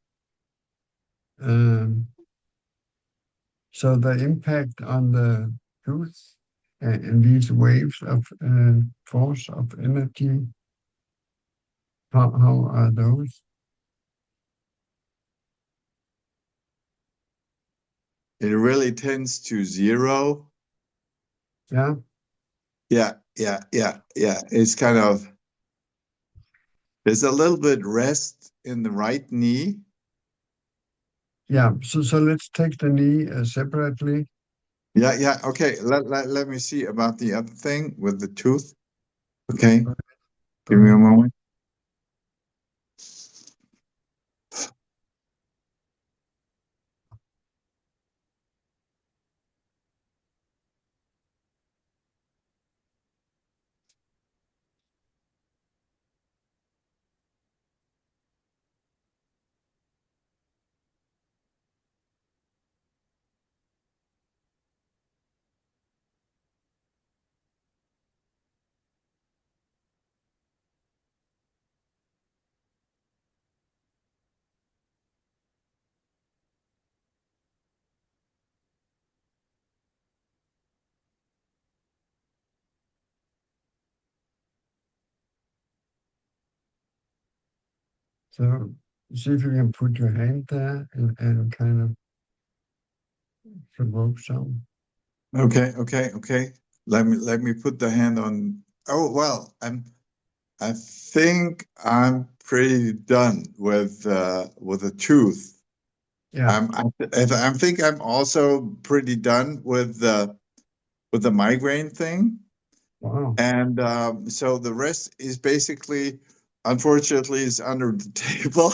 So the impact on the tooth and these waves of force of energy, how are those? It really tends to 0. Yeah. Yeah. It's kind of there's a little bit rest in the right knee. Yeah. So let's take the knee separately. Yeah. Okay. Let me see about the other thing with the tooth. Okay. Give me a moment. So see if you can put your hand there and kind of provoke some. Okay. Let me put the hand on. Oh well, I think I'm pretty done with the tooth. Yeah. I think I'm also pretty done with the migraine thing. Wow. And so the rest is basically, unfortunately, is under the table.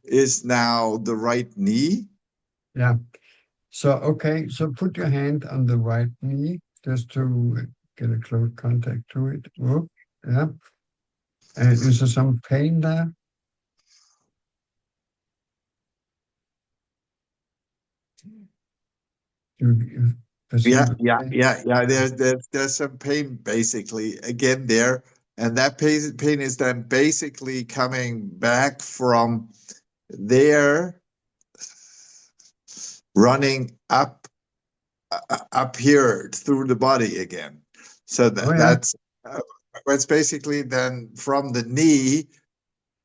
Is now the right knee. Yeah. So okay. So put your hand on the right knee just to get a close contact to it. Whoop. Yeah. And is there some pain there? You Yeah, perceive yeah, pain? yeah, yeah. There's some pain basically again there, and that pain is then basically coming back from there, running up here through the body again. So Oh, yeah. that's basically then from the knee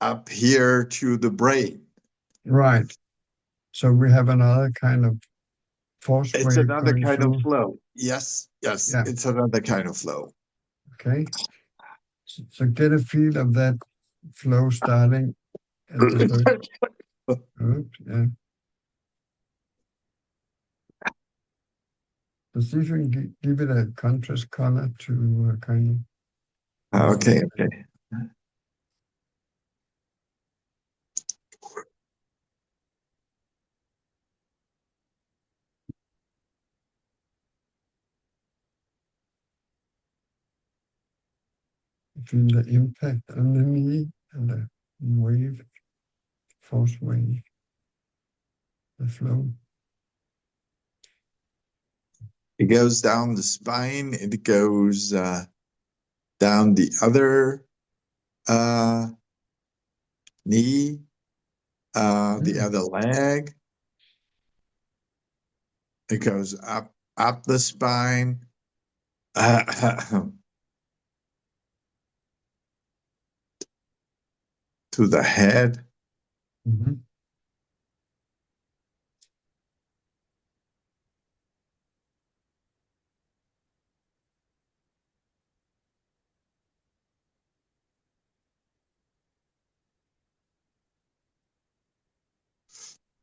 up here to the brain. Right. So we have another kind of force It's wave another going kind of through. flow. Yes, yes, Yeah. it's another kind of flow. Okay. So get a feel of that flow starting at the first. Oops, yeah. So see if you can give it a contrast color to kind of. Okay, okay. Feel the impact on the knee and the wave, force wave, the flow. It goes down the spine. It goes down the other knee, the other leg. It goes up the spine. To the head. Mm-hmm.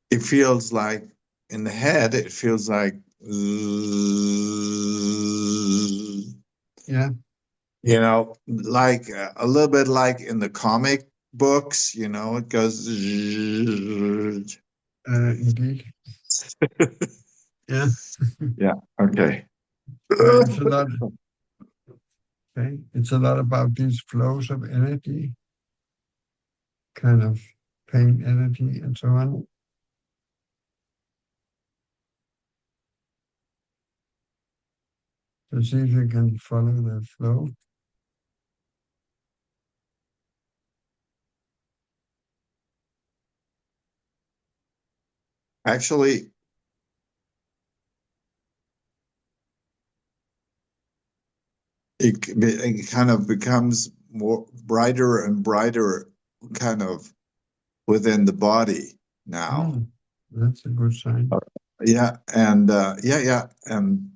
It feels like in the head, it feels like Yeah. You know, like a little bit like in the comic books, you know, it goes. Indeed. Yeah. Yeah. Okay. It's a lot. Okay. It's a lot about these flows of energy, kind of pain energy and so on. So see if you can follow the flow. Actually, it kind of becomes more brighter and brighter, kind of within the body now. That's a good sign. Yeah, and yeah, and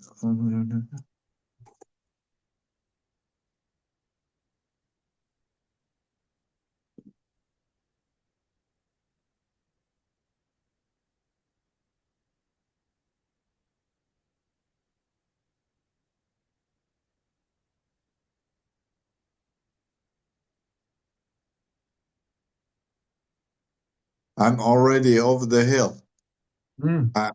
I'm already over the hill. I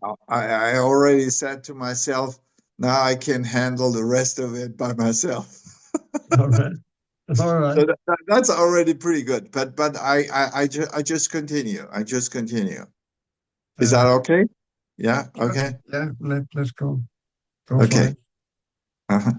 already said to myself, now I can handle the rest of it by myself. All right. All right. So that's already pretty good. But I just continue. I just continue. Is that okay? Yeah. Okay. Yeah. Let's go. Go for Okay. it. Uh-huh.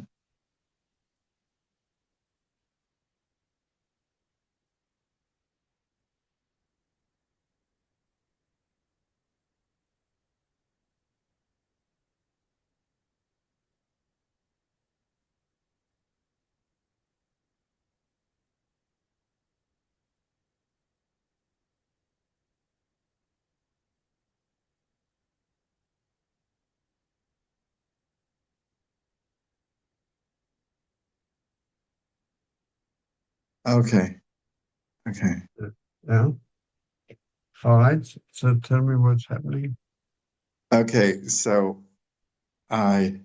Okay. Okay. Yeah. All right. So tell me what's happening. Okay. So I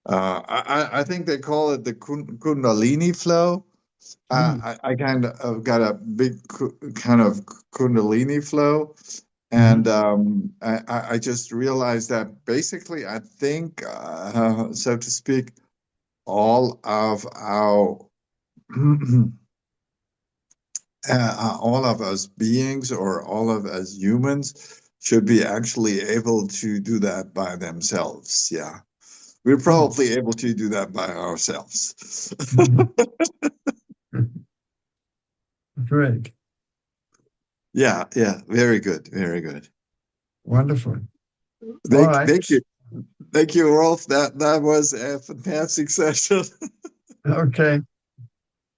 I think they call it the Kundalini flow. I kind of got a big kind of Kundalini flow, and I just realized that basically I think, so to speak, all of our all of us beings or all of us humans should be actually able to do that by themselves. Yeah. We're probably able to do that by ourselves. Great. Yeah, very good, very good. Wonderful. Thank you. Thank you, Rolf. That was a fantastic session. Okay.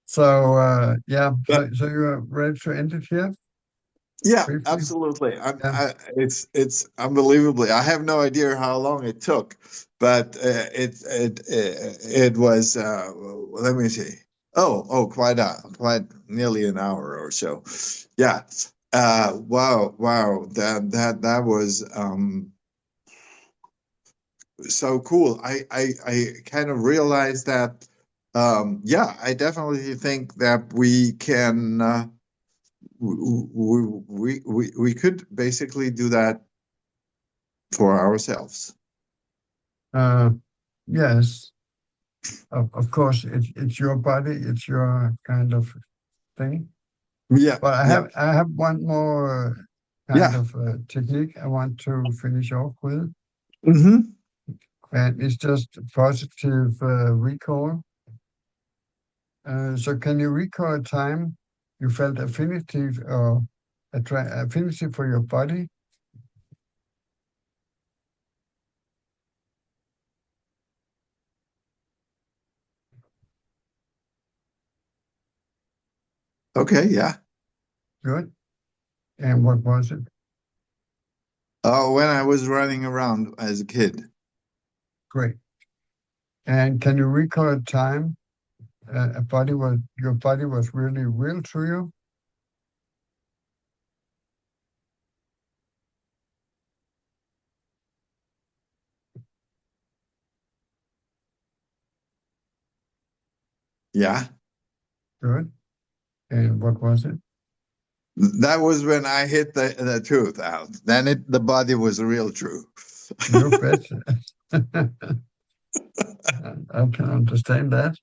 So yeah, so you're ready to end it here? Yeah, Briefly? absolutely. It's unbelievably. I have no idea how long it took, but it was. Let me see. Quite nearly an hour or so. Yeah. Wow. That was so cool. I kind of realized that. Yeah, I definitely think that we can. We could basically do that for ourselves. Yes. Of course, it's your body, it's your kind of thing. Yeah. But I have one more kind Yeah. of technique I want to finish off with. Mm-hmm. And it's just positive recall. So can you recall a time you felt affinity or affinity for your body? Okay, yeah. Good. And what was it? Oh, when I was running around as a kid. Great. And can you recall a time your body was really real to you? Yeah. Good. And what was it? That was when I hit the tooth out. Then the body was real true. You bet. I can understand that.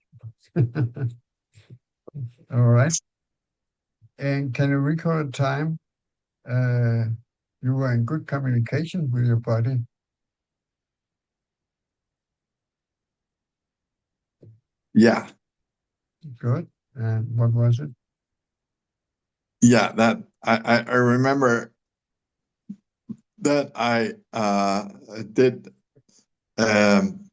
All right. And can you recall a time you were in good communication with your body? Yeah. Good. And what was it? Yeah, that I remember that I did and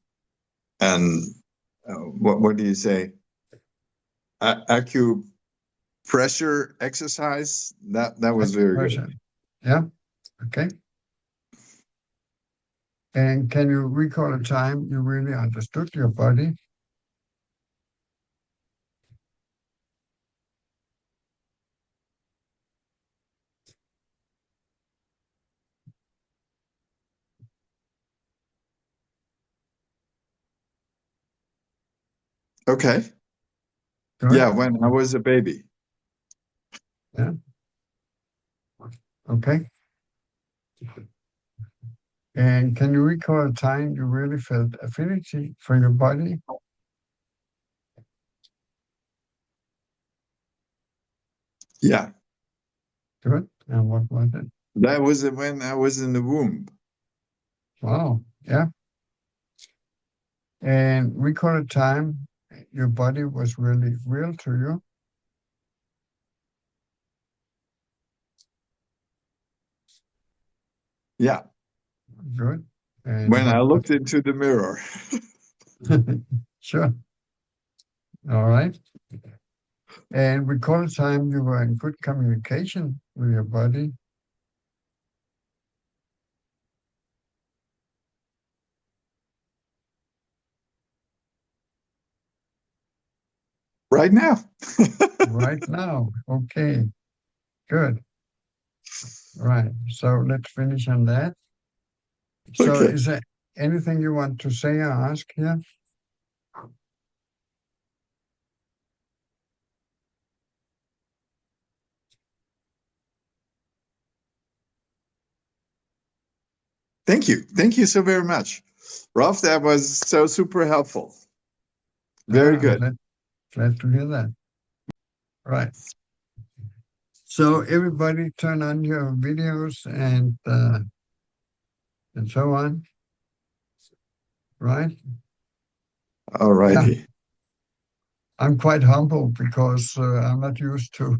what do you say? Acupressure exercise. That was very good. Yeah. Okay. And can you recall a time you really understood your body? Okay. Good. Yeah, when I was a baby. Yeah. Okay. And can you recall a time you really felt affinity for your body? Yeah. Good. And what was it? That was when I was in the womb. Wow. Yeah. And recall a time your body was really real to you? Yeah. Good. And When I looked into the mirror. Sure. All right. And recall a time you were in good communication with your body? Right now. Right now. Okay. Good. Right. So let's finish on that. So Okay. is there anything you want to say or ask here? Thank you. Thank you so very much. Rolf, that was so super helpful. Very good. Glad to hear that. Right. So everybody turn on your videos and so on, right? All righty. Yeah. I'm quite humble because I'm not used to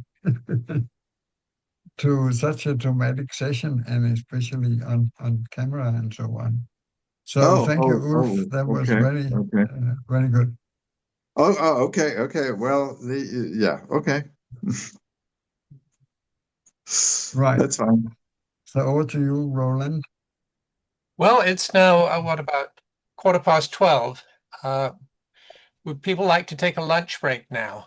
to such a dramatic session, and especially on camera and so on. So thank you, Ulf. That was okay, very very good. Okay, okay. Well, yeah, okay. Right. That's fine. So over to you, Roland. Well, it's now, what, about 12:15. Would people like to take a lunch break now?